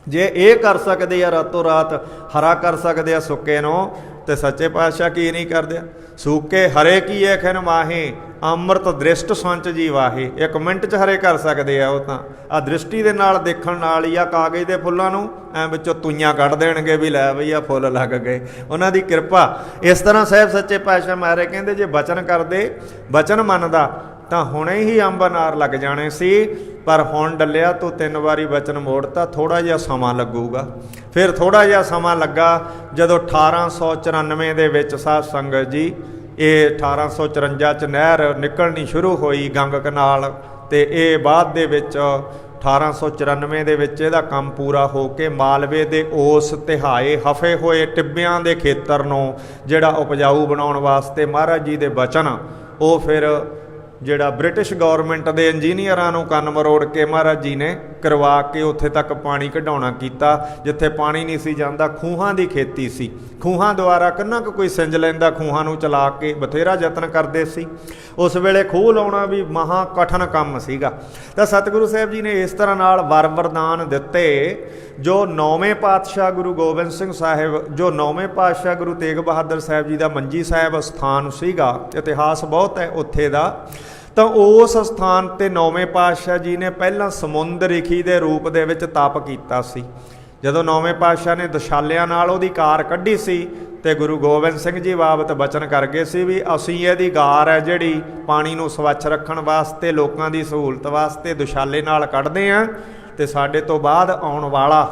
ਜੇ ਇਹ ਕਰ ਸਕਦੇ ਆ, ਰਾਤੋਂ ਰਾਤ ਹਰਾ ਕਰ ਸਕਦੇ ਆ ਸੁੱਕੇ ਨੂੰ, ਤੇ ਸੱਚੇ ਪਾਤਸ਼ਾਹ ਕੀ ਨਹੀਂ ਕਰਦੇ? ਸੂਕੇ ਹਰੇ ਕੀ ਐਖਨ ਮਾਹੇ, ਅੰਮ੍ਰਿਤ ਦ੍ਰਿਸ਼ਟ ਸੰਚ ਜੀ ਵਾਹੇ। 1 ਮਿੰਟ 'ਚ ਹਰੇ ਕਰ ਸਕਦੇ ਆ ਉਹ ਤਾਂ। ਆ ਦ੍ਰਿਸ਼ਟੀ ਦੇ ਨਾਲ ਦੇਖਣ ਨਾਲ ਹੀ ਆ ਕਾਗਜ਼ ਦੇ ਫੁੱਲਾਂ ਨੂੰ ਐਂ ਵਿੱਚੋਂ ਤੂਈਆਂ ਕੱਢ ਦੇਣਗੇ ਵੀ ਲੈ ਬਈ ਆ ਫੁੱਲ ਲੱਗ ਗਏ, ਉਹਨਾਂ ਦੀ ਕਿਰਪਾ। ਇਸ ਤਰ੍ਹਾਂ ਸਾਹਿਬ ਸੱਚੇ ਪਾਤਸ਼ਾਹ ਮਹਾਰਾਜ ਕਹਿੰਦੇ ਜੇ ਬਚਨ ਕਰਦੇ, ਬਚਨ ਮੰਨਦਾ ਤਾਂ ਹੁਣੇ ਹੀ ਅੰਬ ਅਨਾਰ ਲੱਗ ਜਾਣੇ ਸੀ। ਪਰ ਹੁਣ ਡੱਲਿਆ ਤੂੰ 3 ਵਾਰੀ ਬਚਨ ਮੋੜਤਾ, ਥੋੜ੍ਹਾ ਜਿਹਾ ਸਮਾਂ ਲੱਗੂਗਾ। ਫਿਰ ਥੋੜ੍ਹਾ ਜਿਹਾ ਸਮਾਂ ਲੱਗਾ ਜਦੋਂ 1894 ਦੇ ਵਿੱਚ ਸਾਧ ਸੰਗਤ ਜੀ, ਇਹ 1854 'ਚ ਨਹਿਰ ਨਿਕਲਣੀ ਸ਼ੁਰੂ ਹੋਈ ਗੰਗ ਕਨਾਲ, ਤੇ ਇਹ ਬਾਅਦ ਦੇ ਵਿੱਚ 1894 ਦੇ ਵਿੱਚ ਇਹਦਾ ਕੰਮ ਪੂਰਾ ਹੋ ਕੇ ਮਾਲਵੇ ਦੇ ਉਸ ਤਿਹਾਏ ਹਫੇ ਹੋਏ ਟਿੱਬਿਆਂ ਦੇ ਖੇਤਰ ਨੂੰ ਜਿਹੜਾ ਉਪਜਾਊ ਬਣਾਉਣ ਵਾਸਤੇ ਮਹਾਰਾਜ ਜੀ ਦੇ ਬਚਨ, ਉਹ ਫਿਰ ਜਿਹੜਾ ਬ੍ਰਿਟਿਸ਼ ਗੌਰਮੈਂਟ ਦੇ ਇੰਜੀਨੀਅਰਾਂ ਨੂੰ ਕੰਨ ਮਰੋੜ ਕੇ ਮਹਾਰਾਜ ਜੀ ਨੇ ਕਰਵਾ ਕੇ ਉੱਥੇ ਤੱਕ ਪਾਣੀ ਕਢਾਉਣਾ ਕੀਤਾ। ਜਿੱਥੇ ਪਾਣੀ ਨਹੀਂ ਸੀ ਜਾਂਦਾ, ਖੂਹਾਂ ਦੀ ਖੇਤੀ ਸੀ, ਖੂਹਾਂ ਦੁਆਰਾ ਕਿੰਨਾ ਕੁ ਕੋਈ ਸਿੰਜ ਲੈਂਦਾ, ਖੂਹਾਂ ਨੂੰ ਚਲਾ ਕੇ ਬਥੇਰਾ ਯਤਨ ਕਰਦੇ ਸੀ। ਉਸ ਵੇਲੇ ਖੂਹ ਲਾਉਣਾ ਵੀ ਮਹਾ ਕਠਿਨ ਕੰਮ ਸੀਗਾ। ਤਾਂ ਸਤਿਗੁਰੂ ਸਾਹਿਬ ਜੀ ਨੇ ਇਸ ਤਰ੍ਹਾਂ ਨਾਲ ਵਰ ਵਰਦਾਨ ਦਿੱਤੇ, ਜੋ 9ਵੇਂ ਪਾਤਸ਼ਾਹ ਗੁਰੂ ਗੋਬਿੰਦ ਸਿੰਘ ਸਾਹਿਬ, ਜੋ 9ਵੇਂ ਪਾਤਸ਼ਾਹ ਗੁਰੂ ਤੇਗ ਬਹਾਦਰ ਸਾਹਿਬ ਜੀ ਦਾ ਮੰਜੀ ਸਾਹਿਬ ਸਥਾਨ ਸੀਗਾ, ਇਤਿਹਾਸ ਬਹੁਤ ਹੈ ਉੱਥੇ ਦਾ। ਤਾਂ ਉਸ ਸਥਾਨ 'ਤੇ 9ਵੇਂ ਪਾਤਸ਼ਾਹ ਜੀ ਨੇ ਪਹਿਲਾਂ ਸਮੁੰਦ ਰਿਖੀ ਦੇ ਰੂਪ ਦੇ ਵਿੱਚ ਤਪ ਕੀਤਾ ਸੀ। ਜਦੋਂ 9ਵੇਂ ਪਾਤਸ਼ਾਹ ਨੇ ਦਸ਼ਾਲਿਆਂ ਨਾਲ ਉਹਦੀ ਕਾਰ ਕੱਢੀ ਸੀ, ਤੇ ਗੁਰੂ ਗੋਬਿੰਦ ਸਿੰਘ ਜੀ ਬਾਬਤ ਬਚਨ ਕਰ ਗਏ ਸੀ ਵੀ ਅਸੀਂ ਇਹਦੀ ਗਾਰ ਹੈ ਜਿਹੜੀ ਪਾਣੀ ਨੂੰ ਸਵੱਛ ਰੱਖਣ ਵਾਸਤੇ, ਲੋਕਾਂ ਦੀ ਸਹੂਲਤ ਵਾਸਤੇ ਦੁਸ਼ਾਲੇ ਨਾਲ ਕੱਢਦੇ ਹਾਂ, ਤੇ ਸਾਡੇ ਤੋਂ ਬਾਅਦ ਆਉਣ ਵਾਲਾ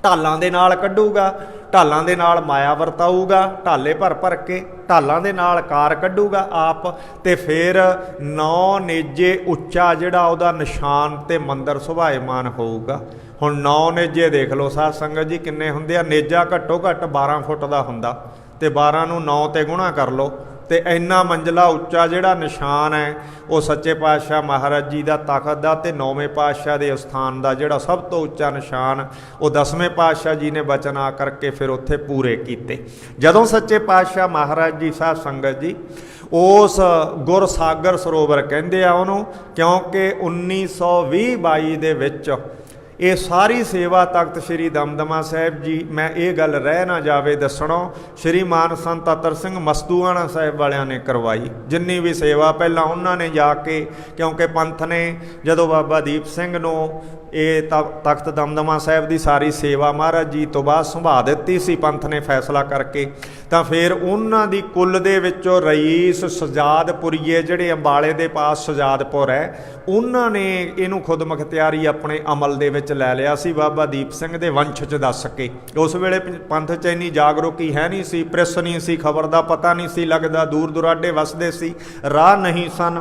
ਢਾਲਾਂ ਦੇ ਨਾਲ ਕੱਢੂਗਾ, ਢਾਲਾਂ ਦੇ ਨਾਲ ਮਾਇਆ ਵਰਤਾਊਗਾ, ਢਾਲੇ ਭਰ ਭਰ ਕੇ ਢਾਲਾਂ ਦੇ ਨਾਲ ਕਾਰ ਕੱਢੂਗਾ ਆਪ, ਤੇ ਫਿਰ 9 ਨੇਜੇ ਉੱਚਾ ਜਿਹੜਾ ਉਹਦਾ ਨਿਸ਼ਾਨ ਤੇ ਮੰਦਰ ਸੁਭਾਇਮਾਨ ਹੋਊਗਾ। ਹੁਣ 9 ਨੇਜੇ ਦੇਖ ਲਓ ਸਾਧ ਸੰਗਤ ਜੀ ਕਿੰਨੇ ਹੁੰਦੇ ਆ। ਨੇਜਾ ਘੱਟੋ ਘੱਟ 12 ਫੁੱਟ ਦਾ ਹੁੰਦਾ, ਤੇ 12 ਨੂੰ 9 ਤੇ ਗੁਣਾ ਕਰ ਲਓ, ਤੇ ਇੰਨਾ ਮੰਜ਼ਲਾ ਉੱਚਾ ਜਿਹੜਾ ਨਿਸ਼ਾਨ ਹੈ ਉਹ ਸੱਚੇ ਪਾਤਸ਼ਾਹ ਮਹਾਰਾਜ ਜੀ ਦਾ ਤਖਤ ਦਾ ਤੇ 9ਵੇਂ ਪਾਤਸ਼ਾਹ ਦੇ ਅਸਥਾਨ ਦਾ ਜਿਹੜਾ ਸਭ ਤੋਂ ਉੱਚਾ ਨਿਸ਼ਾਨ ਉਹ 10ਵੇਂ ਪਾਤਸ਼ਾਹ ਜੀ ਨੇ ਬਚਨ ਆ ਕਰਕੇ ਫਿਰ ਉੱਥੇ ਪੂਰੇ ਕੀਤੇ। ਜਦੋਂ ਸੱਚੇ ਪਾਤਸ਼ਾਹ ਮਹਾਰਾਜ ਜੀ ਸਾਧ ਸੰਗਤ ਜੀ ਉਸ ਗੁਰਸਾਗਰ ਸਰੋਵਰ ਕਹਿੰਦੇ ਆ ਉਹਨੂੰ, ਕਿਉਂਕਿ 1920-22 ਦੇ ਵਿੱਚ ਇਹ ਸਾਰੀ ਸੇਵਾ ਤਖਤ ਸ੍ਰੀ ਦਮਦਮਾ ਸਾਹਿਬ ਜੀ, ਮੈਂ ਇਹ ਗੱਲ ਰਹਿ ਨਾ ਜਾਵੇ ਦੱਸਣੋਂ, ਸ਼੍ਰੀਮਾਨ ਸੰਤ ਅਤਰ ਸਿੰਘ ਮਸਤੂਆਣਾ ਸਾਹਿਬ ਵਾਲਿਆਂ ਨੇ ਕਰਵਾਈ। ਜਿੰਨੀ ਵੀ ਸੇਵਾ ਪਹਿਲਾਂ ਉਹਨਾਂ ਨੇ ਜਾ ਕੇ, ਕਿਉਂਕਿ ਪੰਥ ਨੇ ਜਦੋਂ ਬਾਬਾ ਦੀਪ ਸਿੰਘ ਨੂੰ ਇਹ ਤਖਤ ਦਮਦਮਾ ਸਾਹਿਬ ਦੀ ਸਾਰੀ ਸੇਵਾ ਮਹਾਰਾਜ ਜੀ ਤੋਂ ਬਾਅਦ ਸੰਭਾ ਦਿੱਤੀ ਸੀ ਪੰਥ ਨੇ ਫੈਸਲਾ ਕਰਕੇ, ਤਾਂ ਫਿਰ ਉਹਨਾਂ ਦੀ ਕੁੱਲ ਦੇ ਵਿੱਚੋਂ ਰਈਸ ਸਜਾਦਪੁਰੀਏ ਜਿਹੜੇ ਅੰਬਾਲੇ ਦੇ ਪਾਸ ਸਜਾਦਪੁਰ ਹੈ, ਉਹਨਾਂ ਨੇ ਇਹਨੂੰ ਖੁਦ ਮੁਖਤਿਆਰੀ ਆਪਣੇ ਅਮਲ ਦੇ ਵਿੱਚ ਲੈ ਲਿਆ ਸੀ ਬਾਬਾ ਦੀਪ ਸਿੰਘ ਦੇ ਵੰਸ਼ 'ਚ ਦੱਸ ਕੇ। ਉਸ ਵੇਲੇ ਪੰਥ 'ਚ ਇੰਨੀ ਜਾਗਰੂਕੀ ਹੈ ਨਹੀਂ ਸੀ, ਪ੍ਰੈਸ ਨਹੀਂ ਸੀ, ਖਬਰ ਦਾ ਪਤਾ ਨਹੀਂ ਸੀ ਲੱਗਦਾ, ਦੂਰ ਦੁਰਾਡੇ ਵਸਦੇ ਸੀ, ਰਾਹ ਨਹੀਂ ਸਨ।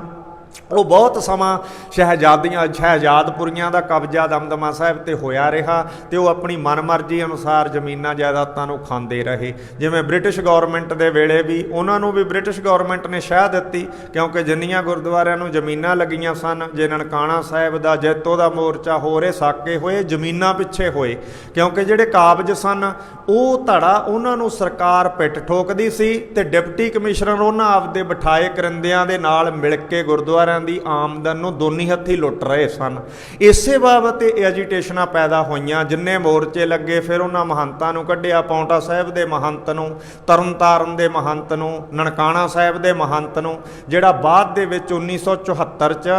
ਉਹ ਬਹੁਤ ਸਮਾਂ ਸ਼ਹਿਜ਼ਾਦਪੁਰੀਆਂ ਦਾ ਕਬਜ਼ਾ ਦਮਦਮਾ ਸਾਹਿਬ 'ਤੇ ਹੋਇਆ ਰਿਹਾ, ਤੇ ਉਹ ਆਪਣੀ ਮਨਮਰਜ਼ੀ ਅਨੁਸਾਰ ਜ਼ਮੀਨਾਂ ਜਾਇਦਾਦਾਂ ਨੂੰ ਖਾਂਦੇ ਰਹੇ। ਜਿਵੇਂ ਬ੍ਰਿਟਿਸ਼ ਗੌਰਮੈਂਟ ਦੇ ਵੇਲੇ ਵੀ ਉਹਨਾਂ ਨੂੰ ਵੀ ਬ੍ਰਿਟਿਸ਼ ਗੌਰਮੈਂਟ ਨੇ ਸ਼ਹਿ ਦਿੱਤੀ, ਕਿਉਂਕਿ ਜਿੰਨੀਆਂ ਗੁਰਦੁਆਰਿਆਂ ਨੂੰ ਜ਼ਮੀਨਾਂ ਲੱਗੀਆਂ ਸਨ, ਜੇ ਨਨਕਾਣਾ ਸਾਹਿਬ ਦਾ ਜੈਤੋ ਦਾ ਮੋਰਚਾ ਹੋ ਰਹੇ ਸਾਕੇ ਹੋਏ, ਜ਼ਮੀਨਾਂ ਪਿੱਛੇ ਹੋਏ, ਕਿਉਂਕਿ ਜਿਹੜੇ ਕਾਬਜ਼ ਸਨ ਉਹ ਧੜਾ ਉਹਨਾਂ ਨੂੰ ਸਰਕਾਰ ਪਿੱਠ ਠੋਕਦੀ ਸੀ, ਤੇ ਡਿਪਟੀ ਕਮਿਸ਼ਨਰ ਉਹਨਾਂ ਆਪਦੇ ਬਿਠਾਏ ਕਰਿੰਦਿਆਂ ਦੇ ਨਾਲ ਮਿਲ ਕੇ ਗੁਰਦੁਆਰਿਆਂ ਦੀ ਆਮਦਨ ਨੂੰ ਦੋਨੀ ਹੱਥੀ ਲੁੱਟ ਰਹੇ ਸਨ। ਇਸੇ ਬਾਬਤ ਇਹ ਐਜੀਟੇਸ਼ਨਾਂ ਪੈਦਾ ਹੋਈਆਂ, ਜਿੰਨੇ ਮੋਰਚੇ ਲੱਗੇ ਫਿਰ ਉਹਨਾਂ ਮਹੰਤਾਂ ਨੂੰ ਕੱਢਿਆ, ਪਾਉਂਟਾ ਸਾਹਿਬ ਦੇ ਮਹੰਤ ਨੂੰ, ਤਰਨਤਾਰਨ ਦੇ ਮਹੰਤ ਨੂੰ, ਨਨਕਾਣਾ ਸਾਹਿਬ ਦੇ ਮਹੰਤ ਨੂੰ, ਜਿਹੜਾ ਬਾਅਦ ਦੇ ਵਿੱਚ 1974 'ਚ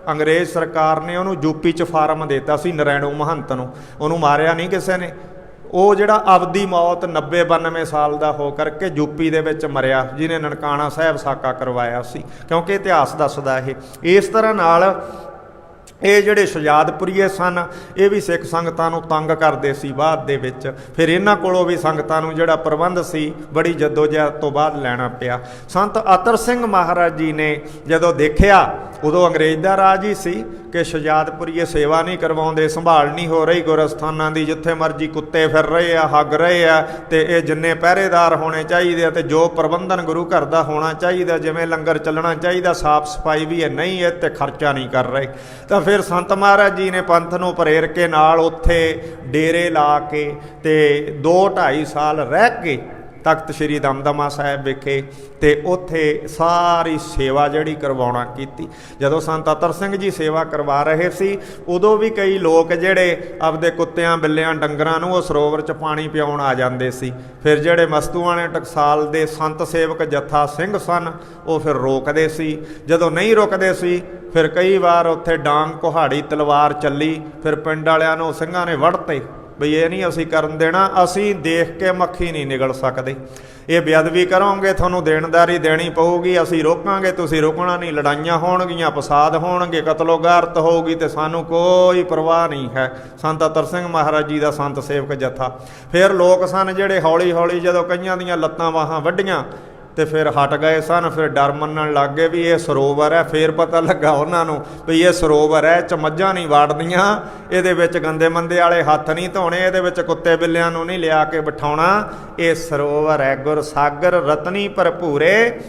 ਅੰਗਰੇਜ਼ ਸਰਕਾਰ ਨੇ ਉਹਨੂੰ ਯੂਪੀ 'ਚ ਫਾਰਮ ਦੇ ਦਿੱਤਾ ਸੀ, ਨਰੈਣੂ ਮਹੰਤ ਨੂੰ। ਉਹਨੂੰ ਮਾਰਿਆ ਨਹੀਂ ਕਿਸੇ ਨੇ, ਉਹ ਜਿਹੜਾ ਆਪਦੀ ਮੌਤ 90-92 ਸਾਲ ਦਾ ਹੋ ਕਰਕੇ ਯੂਪੀ ਦੇ ਵਿੱਚ ਮਰਿਆ, ਜਿਹਨੇ ਨਨਕਾਣਾ ਸਾਹਿਬ ਸਾਕਾ ਕਰਵਾਇਆ ਸੀ, ਕਿਉਂਕਿ ਇਤਿਹਾਸ ਦੱਸਦਾ ਇਹ। ਇਸ ਤਰ੍ਹਾਂ ਨਾਲ ਇਹ ਜਿਹੜੇ ਸ਼ਹਿਜ਼ਾਦਪੁਰੀਏ ਸਨ ਇਹ ਵੀ ਸਿੱਖ ਸੰਗਤਾਂ ਨੂੰ ਤੰਗ ਕਰਦੇ ਸੀ ਬਾਅਦ ਦੇ ਵਿੱਚ, ਫਿਰ ਇਹਨਾਂ ਕੋਲੋਂ ਵੀ ਸੰਗਤਾਂ ਨੂੰ ਜਿਹੜਾ ਪ੍ਰਬੰਧ ਸੀ ਬੜੀ ਜਦੋਜਹਿਦ ਤੋਂ ਬਾਅਦ ਲੈਣਾ ਪਿਆ। ਸੰਤ ਅਤਰ ਸਿੰਘ ਮਹਾਰਾਜ ਜੀ ਨੇ ਜਦੋਂ ਦੇਖਿਆ, ਉਦੋਂ ਅੰਗਰੇਜ਼ ਦਾ ਰਾਜ ਹੀ ਸੀ, ਕਿ ਸ਼ਹਿਜ਼ਾਦਪੁਰੀਏ ਸੇਵਾ ਨਹੀਂ ਕਰਵਾਉਂਦੇ, ਸੰਭਾਲ ਨਹੀਂ ਹੋ ਰਹੀ ਗੁਰਸਥਾਨਾਂ ਦੀ, ਜਿੱਥੇ ਮਰਜੀ ਕੁੱਤੇ ਫਿਰ ਰਹੇ ਆ, ਹੱਗ ਰਹੇ ਆ, ਤੇ ਇਹ ਜਿੰਨੇ ਪਹਿਰੇਦਾਰ ਹੋਣੇ ਚਾਹੀਦੇ ਆ, ਤੇ ਜੋ ਪ੍ਰਬੰਧਨ ਗੁਰੂ ਘਰ ਦਾ ਹੋਣਾ ਚਾਹੀਦਾ, ਜਿਵੇਂ ਲੰਗਰ ਚੱਲਣਾ ਚਾਹੀਦਾ, ਸਾਫ ਸਫਾਈ ਵੀ ਹੈ ਨਹੀਂ, ਇਹ ਤੇ ਖਰਚਾ ਨਹੀਂ ਕਰ ਰਹੇ। ਤਾਂ ਫਿਰ ਸੰਤ ਮਹਾਰਾਜ ਜੀ ਨੇ ਪੰਥ ਨੂੰ ਪ੍ਰੇਰ ਕੇ ਨਾਲ ਉੱਥੇ ਡੇਰੇ ਲਾ ਕੇ ਤੇ 2-2.5 ਸਾਲ ਰਹਿ ਕੇ ਤਖਤ ਸ੍ਰੀ ਦਮਦਮਾ ਸਾਹਿਬ ਵਿਖੇ ਤੇ ਉੱਥੇ ਸਾਰੀ ਸੇਵਾ ਜਿਹੜੀ ਕਰਵਾਉਣਾ ਕੀਤੀ। ਜਦੋਂ ਸੰਤ ਅਤਰ ਸਿੰਘ ਜੀ ਸੇਵਾ ਕਰਵਾ ਰਹੇ ਸੀ, ਉਦੋਂ ਵੀ ਕਈ ਲੋਕ ਜਿਹੜੇ ਆਪਦੇ ਕੁੱਤਿਆਂ ਬਿੱਲਿਆਂ ਡੰਗਰਾਂ ਨੂੰ ਉਹ ਸਰੋਵਰ 'ਚ ਪਾਣੀ ਪਿਆਉਣ ਆ ਜਾਂਦੇ ਸੀ। ਫਿਰ ਜਿਹੜੇ ਮਸਤੂਆਣੇ ਟਕਸਾਲ ਦੇ ਸੰਤ ਸੇਵਕ ਜੱਥਾ ਸਿੰਘ ਸਨ ਉਹ ਫਿਰ ਰੋਕਦੇ ਸੀ, ਜਦੋਂ ਨਹੀਂ ਰੁਕਦੇ ਸੀ ਫਿਰ ਕਈ ਵਾਰ ਉੱਥੇ ਡਾਂਗ ਕੁਹਾੜੀ ਤਲਵਾਰ ਚੱਲੀ, ਫਿਰ ਪਿੰਡ ਵਾਲਿਆਂ ਨੂੰ ਸਿੰਘਾਂ ਨੇ ਵੜਤੇ ਬਈ ਇਹ ਨਹੀਂ ਅਸੀਂ ਕਰਨ ਦੇਣਾ, ਅਸੀਂ ਦੇਖ ਕੇ ਮੱਖੀ ਨਹੀਂ ਨਿਗਲ ਸਕਦੇ, ਇਹ ਬੇਅਦਬੀ ਕਰੋਗੇ ਤੁਹਾਨੂੰ ਦੇਣਦਾਰੀ ਦੇਣੀ ਪਊਗੀ, ਅਸੀਂ ਰੋਕਾਂਗੇ ਤੁਸੀਂ ਰੁਕਣਾ ਨਹੀਂ, ਲੜਾਈਆਂ ਹੋਣਗੀਆਂ, ਫਸਾਦ ਹੋਣਗੇ, ਕਤਲੋਗਾਰਤ ਹੋਊਗੀ, ਤੇ ਸਾਨੂੰ ਕੋਈ ਪਰਵਾਹ ਨਹੀਂ ਹੈ। ਸੰਤ ਅਤਰ ਸਿੰਘ ਮਹਾਰਾਜ ਜੀ ਦਾ ਸੰਤ ਸੇਵਕ ਜੱਥਾ, ਫਿਰ ਲੋਕ ਸਨ ਜਿਹੜੇ ਹੌਲੀ ਹੌਲੀ ਜਦੋਂ ਕਈਆਂ ਦੀਆਂ ਲੱਤਾਂ ਬਾਹਾਂ ਵੱਢੀਆਂ ਤੇ ਫਿਰ ਹਟ ਗਏ ਸਨ, ਫਿਰ ਡਰ ਮੰਨਣ ਲੱਗ ਗਏ ਵੀ ਇਹ ਸਰੋਵਰ ਹੈ। ਫਿਰ ਪਤਾ ਲੱਗਾ ਉਹਨਾਂ ਨੂੰ ਵੀ ਇਹ ਸਰੋਵਰ ਹੈ, ਇਹ 'ਚ ਮੱਝਾਂ ਨਹੀਂ ਵਾੜਦੀਆਂ, ਇਹਦੇ ਵਿੱਚ ਗੰਦੇ ਮੰਦੇ ਵਾਲੇ ਹੱਥ ਨਹੀਂ ਧੋਣੇ, ਇਹਦੇ ਵਿੱਚ ਕੁੱਤੇ ਬਿੱਲਿਆਂ ਨੂੰ ਨਹੀਂ ਲਿਆ ਕੇ ਬਿਠਾਉਣਾ, ਇਹ ਸਰੋਵਰ ਹੈ ਗੁਰਸਾਗਰ ਰਤਨੀ ਭਰਪੂਰੇ,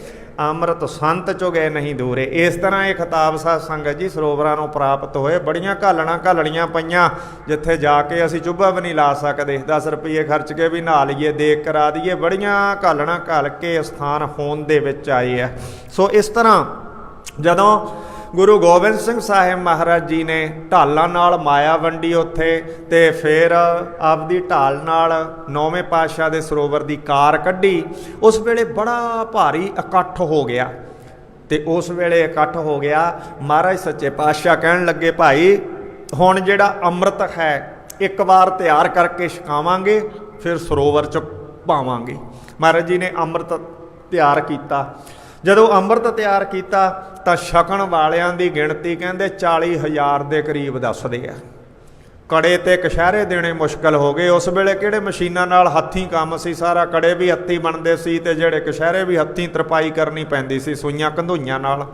ਅੰਮ੍ਰਿਤ ਸੰਤ ਚੁਗੇ ਨਹੀਂ ਦੂਰੇ। ਇਸ ਤਰ੍ਹਾਂ ਇਹ ਖਿਤਾਬ ਸਾਧ ਸੰਗਤ ਜੀ ਸਰੋਵਰਾਂ ਨੂੰ ਪ੍ਰਾਪਤ ਹੋਏ। ਬੜੀਆਂ ਘਾਲਣੀਆਂ ਪਈਆਂ, ਜਿੱਥੇ ਜਾ ਕੇ ਅਸੀਂ ਚੁੱਭਾ ਵੀ ਨਹੀਂ ਲਾ ਸਕਦੇ, 10 ਰੁਪਏ ਖਰਚ ਕੇ ਵੀ ਨਹਾ ਲਈਏ, ਦੇਖ ਕਰਾ ਦਈਏ, ਬੜੀਆਂ ਘਾਲ ਕੇ ਸਥਾਨ ਹੋਂਦ ਦੇ ਵਿੱਚ ਆਏ ਆ। ਸੋ ਇਸ ਤਰ੍ਹਾਂ ਜਦੋਂ ਗੁਰੂ ਗੋਬਿੰਦ ਸਿੰਘ ਸਾਹਿਬ ਮਹਾਰਾਜ ਜੀ ਨੇ ਢਾਲਾਂ ਨਾਲ ਮਾਇਆ ਵੰਡੀ ਉੱਥੇ, ਤੇ ਫਿਰ ਆਪਦੀ ਢਾਲ ਨਾਲ 9ਵੇਂ ਪਾਤਸ਼ਾਹ ਦੇ ਸਰੋਵਰ ਦੀ ਕਾਰ ਕੱਢੀ। ਉਸ ਵੇਲੇ ਬੜਾ ਭਾਰੀ ਇਕੱਠ ਹੋ ਗਿਆ, ਤੇ ਉਸ ਵੇਲੇ ਇਕੱਠ ਹੋ ਗਿਆ, ਮਹਾਰਾਜ ਸੱਚੇ ਪਾਤਸ਼ਾਹ ਕਹਿਣ ਲੱਗੇ ਭਾਈ ਹੁਣ ਜਿਹੜਾ ਅੰਮ੍ਰਿਤ ਹੈ ਇੱਕ ਵਾਰ ਤਿਆਰ ਕਰਕੇ ਛਕਾਵਾਂਗੇ, ਫਿਰ ਸਰੋਵਰ 'ਚ ਪਾਵਾਂਗੇ। ਮਹਾਰਾਜ ਜੀ ਨੇ ਅੰਮ੍ਰਿਤ ਤਿਆਰ ਕੀਤਾ। ਜਦੋਂ ਅੰਮ੍ਰਿਤ ਤਿਆਰ ਕੀਤਾ ਤਾਂ ਛਕਣ ਵਾਲਿਆਂ ਦੀ ਗਿਣਤੀ ਕਹਿੰਦੇ 40,000 ਦੇ ਕਰੀਬ ਦੱਸਦੇ ਆ। ਕੜੇ ਤੇ ਕਛਹਿਰੇ ਦੇਣੇ ਮੁਸ਼ਕਲ ਹੋ ਗਏ। ਉਸ ਵੇਲੇ ਕਿਹੜੇ ਮਸ਼ੀਨਾਂ ਨਾਲ, ਹੱਥੀਂ ਕੰਮ ਸੀ ਸਾਰਾ, ਕੜੇ ਵੀ ਹੱਥੀਂ ਬਣਦੇ ਸੀ, ਤੇ ਜਿਹੜੇ ਕਛਹਿਰੇ ਵੀ ਹੱਥੀਂ ਤਰਪਾਈ ਕਰਨੀ ਪੈਂਦੀ ਸੀ ਸੂਈਆਂ ਕੰਧੂਈਆਂ ਨਾਲ।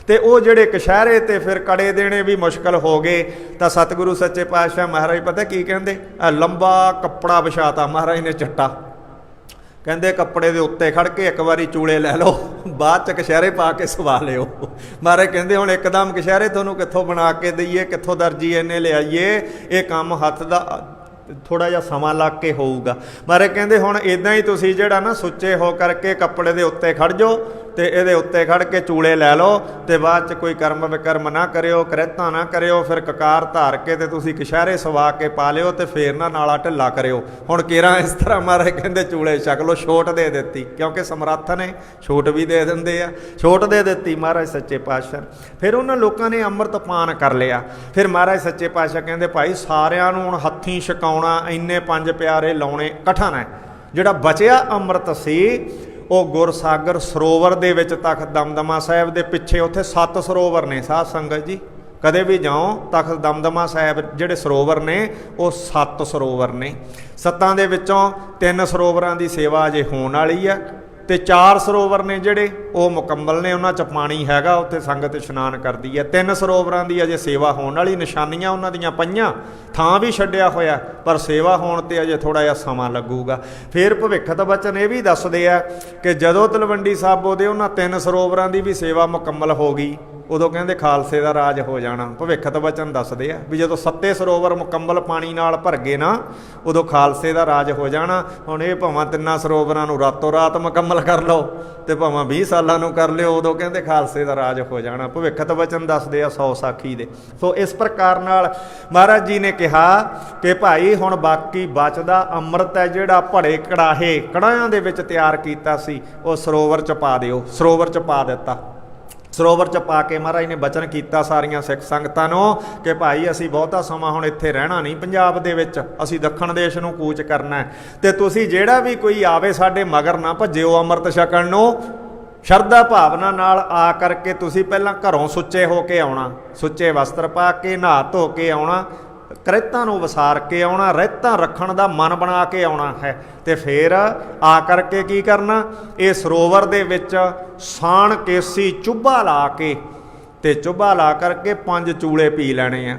ਤੇ ਉਹ ਜਿਹੜੇ ਕਛਹਿਰੇ ਤੇ ਫਿਰ ਕੜੇ ਦੇਣੇ ਵੀ ਮੁਸ਼ਕਲ ਹੋ ਗਏ। ਤਾਂ ਸਤਿਗੁਰੂ ਸੱਚੇ ਪਾਤਸ਼ਾਹ ਮਹਾਰਾਜ ਪਤਾ ਕੀ ਕਹਿੰਦੇ, ਲੰਬਾ ਕੱਪੜਾ ਵਿਛਾਤਾ ਮਹਾਰਾਜ ਨੇ ਚੱਟਾ, ਕਹਿੰਦੇ ਕੱਪੜੇ ਦੇ ਉੱਤੇ ਖੜ ਕੇ ਇੱਕ ਵਾਰੀ ਚੂਲੇ ਲੈ ਲਓ, ਬਾਅਦ 'ਚ ਕਛਹਿਰੇ ਪਾ ਕੇ ਸਵਾ ਲਿਓ। ਮਹਾਰਾਜ ਕਹਿੰਦੇ ਹੁਣ ਇੱਕਦਮ ਕਛਹਿਰੇ ਤੁਹਾਨੂੰ ਕਿੱਥੋਂ ਬਣਾ ਕੇ ਦਈਏ, ਕਿੱਥੋਂ ਦਰਜੀ ਇਹਨੇ ਲਿਆਈਏ, ਇਹ ਕੰਮ ਹੱਥ ਦਾ ਥੋੜ੍ਹਾ ਜਿਹਾ ਸਮਾਂ ਲੱਗ ਕੇ ਹੋਊਗਾ। ਮਹਾਰਾਜ ਕਹਿੰਦੇ ਹੁਣ ਇੱਦਾਂ ਹੀ ਤੁਸੀਂ ਜਿਹੜਾ ਨਾ ਸੁੱਚੇ ਹੋ ਕਰਕੇ ਕੱਪੜੇ ਦੇ ਉੱਤੇ ਖੜ ਜਾਓ ਤੇ ਇਹਦੇ ਉੱਤੇ ਖੜ ਕੇ ਚੂਲੇ ਲੈ ਲਓ ਤੇ ਬਾਅਦ 'ਚ ਕੋਈ ਕਰਮ ਵਿਕਰਮ ਨਾ ਕਰਿਓ, ਕ੍ਰਿਤਾਂ ਨਾ ਕਰਿਓ, ਫਿਰ ਕਕਾਰ ਧਾਰ ਕੇ ਤੇ ਤੁਸੀਂ ਕਛਹਿਰੇ ਸਵਾ ਕੇ ਪਾ ਲਿਓ ਤੇ ਫੇਰ ਨਾ ਨਾਲਾ ਢਿੱਲਾ ਕਰਿਓ। ਹੁਣ ਕੇਰਾਂ ਇਸ ਤਰ੍ਹਾਂ ਮਹਾਰਾਜ ਕਹਿੰਦੇ ਚੂਲੇ ਛਕ ਲਓ, ਛੋਟ ਦੇ ਦਿੱਤੀ, ਕਿਉਂਕਿ ਸਮਰੱਥ ਨੇ, ਛੋਟ ਵੀ ਦੇ ਦਿੰਦੇ ਆ, ਛੋਟ ਦੇ ਦਿੱਤੀ ਮਹਾਰਾਜ ਸੱਚੇ ਪਾਤਸ਼ਾਹ। ਫਿਰ ਉਹਨਾਂ ਲੋਕਾਂ ਨੇ ਅੰਮ੍ਰਿਤ ਪਾਨ ਕਰ ਲਿਆ। ਫਿਰ ਮਹਾਰਾਜ ਸੱਚੇ ਪਾਤਸ਼ਾਹ ਕਹਿੰਦੇ ਭਾਈ ਸਾਰਿਆਂ ਨੂੰ ਹੁਣ ਹੱਥੀਂ ਛਕਾਉਣਾ, ਇੰਨੇ 5 ਪਿਆਰੇ ਲਾਉਣੇ ਕਠਨ ਹੈ। ਜਿਹੜਾ ਬਚਿਆ ਅੰਮ੍ਰਿਤ ਸੀ ਉਹ ਗੁਰਸਾਗਰ ਸਰੋਵਰ ਦੇ ਵਿੱਚ ਤਖਤ ਦਮਦਮਾ ਸਾਹਿਬ ਦੇ ਪਿੱਛੇ, ਉੱਥੇ 7 ਸਰੋਵਰ ਨੇ ਸਾਧ ਸੰਗਤ ਜੀ, ਕਦੇ ਵੀ ਜਾਓ ਤਖਤ ਦਮਦਮਾ ਸਾਹਿਬ ਜਿਹੜੇ ਸਰੋਵਰ ਨੇ ਉਹ 7 ਸਰੋਵਰ ਨੇ। 7 ਦੇ ਵਿੱਚੋਂ 3 ਸਰੋਵਰਾਂ ਦੀ ਸੇਵਾ ਅਜੇ ਹੋਣ ਵਾਲੀ ਹੈ ਤੇ 4 ਸਰੋਵਰ ਨੇ ਜਿਹੜੇ ਉਹ ਮੁਕੰਮਲ ਨੇ, ਉਹਨਾਂ 'ਚ ਪਾਣੀ ਹੈਗਾ, ਉੱਥੇ ਸੰਗਤ ਇਸ਼ਨਾਨ ਕਰਦੀ ਹੈ। 3 ਸਰੋਵਰਾਂ ਦੀ ਅਜੇ ਸੇਵਾ ਹੋਣ ਵਾਲੀ, ਨਿਸ਼ਾਨੀਆਂ ਉਹਨਾਂ ਦੀਆਂ ਪਈਆਂ, ਥਾਂ ਵੀ ਛੱਡਿਆ ਹੋਇਆ, ਪਰ ਸੇਵਾ ਹੋਣ 'ਤੇ ਅਜੇ ਥੋੜ੍ਹਾ ਜਿਹਾ ਸਮਾਂ ਲੱਗੂਗਾ। ਫਿਰ ਭਵਿੱਖਤ ਬਚਨ ਇਹ ਵੀ ਦੱਸਦੇ ਆ ਕਿ ਜਦੋਂ ਤਲਵੰਡੀ ਸਾਬੋ ਦੇ ਉਹਨਾਂ 3 ਸਰੋਵਰਾਂ ਦੀ ਵੀ ਸੇਵਾ ਮੁਕੰਮਲ ਹੋ ਗਈ, ਉਦੋਂ ਕਹਿੰਦੇ ਖਾਲਸੇ ਦਾ ਰਾਜ ਹੋ ਜਾਣਾ। ਭਵਿੱਖਤ ਬਚਨ ਦੱਸਦੇ ਆ ਵੀ ਜਦੋਂ 7 ਸਰੋਵਰ ਮੁਕੰਮਲ ਪਾਣੀ ਨਾਲ ਭਰ ਗਏ ਨਾ, ਉਦੋਂ ਖਾਲਸੇ ਦਾ ਰਾਜ ਹੋ ਜਾਣਾ। ਹੁਣ ਇਹ ਭਾਵੇਂ 3 ਸਰੋਵਰਾਂ ਨੂੰ ਰਾਤੋਂ ਰਾਤ ਮੁਕੰਮਲ ਕਰ ਲਓ ਤੇ ਭਾਵੇਂ 20 ਸਾਲਾਂ ਨੂੰ ਕਰ ਲਿਓ, ਉਦੋਂ ਕਹਿੰਦੇ ਖਾਲਸੇ ਦਾ ਰਾਜ ਹੋ ਜਾਣਾ। ਭਵਿੱਖਤ ਬਚਨ ਦੱਸਦੇ ਆ 100 ਸਾਖੀ ਦੇ। ਸੋ ਇਸ ਪ੍ਰਕਾਰ ਨਾਲ ਮਹਾਰਾਜ ਜੀ ਨੇ ਕਿਹਾ ਕਿ ਭਾਈ ਹੁਣ ਬਾਕੀ ਬਚਦਾ ਅੰਮ੍ਰਿਤ ਹੈ ਜਿਹੜਾ ਭੜੇ ਕੜਾਹੇ ਕੜਾਹਿਆਂ ਦੇ ਵਿੱਚ ਤਿਆਰ ਕੀਤਾ ਸੀ, ਉਹ ਸਰੋਵਰ 'ਚ ਪਾ ਦਿਓ। ਸਰੋਵਰ 'ਚ ਪਾ ਦਿੱਤਾ। ਸਰੋਵਰ 'ਚ ਪਾ ਕੇ ਮਹਾਰਾਜ ਨੇ ਬਚਨ ਕੀਤਾ ਸਾਰੀਆਂ ਸਿੱਖ ਸੰਗਤਾਂ ਨੂੰ ਕਿ ਭਾਈ ਅਸੀਂ ਬਹੁਤਾ ਸਮਾਂ ਹੁਣ ਇੱਥੇ ਰਹਿਣਾ ਨਹੀਂ ਪੰਜਾਬ ਦੇ ਵਿੱਚ, ਅਸੀਂ ਦੱਖਣ ਦੇਸ਼ ਨੂੰ ਕੂਚ ਕਰਨਾ ਹੈ ਤੇ ਤੁਸੀਂ ਜਿਹੜਾ ਵੀ ਕੋਈ ਆਵੇ ਸਾਡੇ ਮਗਰ ਨਾ ਭੱਜਿਓ ਅੰਮ੍ਰਿਤ ਛਕਣ ਨੂੰ। ਸ਼ਰਧਾ ਭਾਵਨਾ ਨਾਲ ਆ ਕਰਕੇ ਤੁਸੀਂ ਪਹਿਲਾਂ ਘਰੋਂ ਸੁੱਚੇ ਹੋ ਕੇ ਆਉਣਾ, ਸੁੱਚੇ ਵਸਤਰ ਪਾ ਕੇ ਨਹਾ ਧੋ ਕੇ ਆਉਣਾ, ਕ੍ਰਿਤਾਂ ਨੂੰ ਵਸਾਰ ਕੇ ਆਉਣਾ, ਰਹਿਤਾਂ ਰੱਖਣ ਦਾ ਮਨ ਬਣਾ ਕੇ ਆਉਣਾ ਹੈ ਤੇ ਫਿਰ ਆ ਕਰਕੇ ਕੀ ਕਰਨਾ, ਇਹ ਸਰੋਵਰ ਦੇ ਵਿੱਚ ਸਾਣ ਕੇਸੀ ਚੁੱਭਾ ਲਾ ਕੇ ਤੇ ਚੁੱਭਾ ਲਾ ਕਰਕੇ 5 ਚੂਲੇ ਪੀ ਲੈਣੇ ਆ।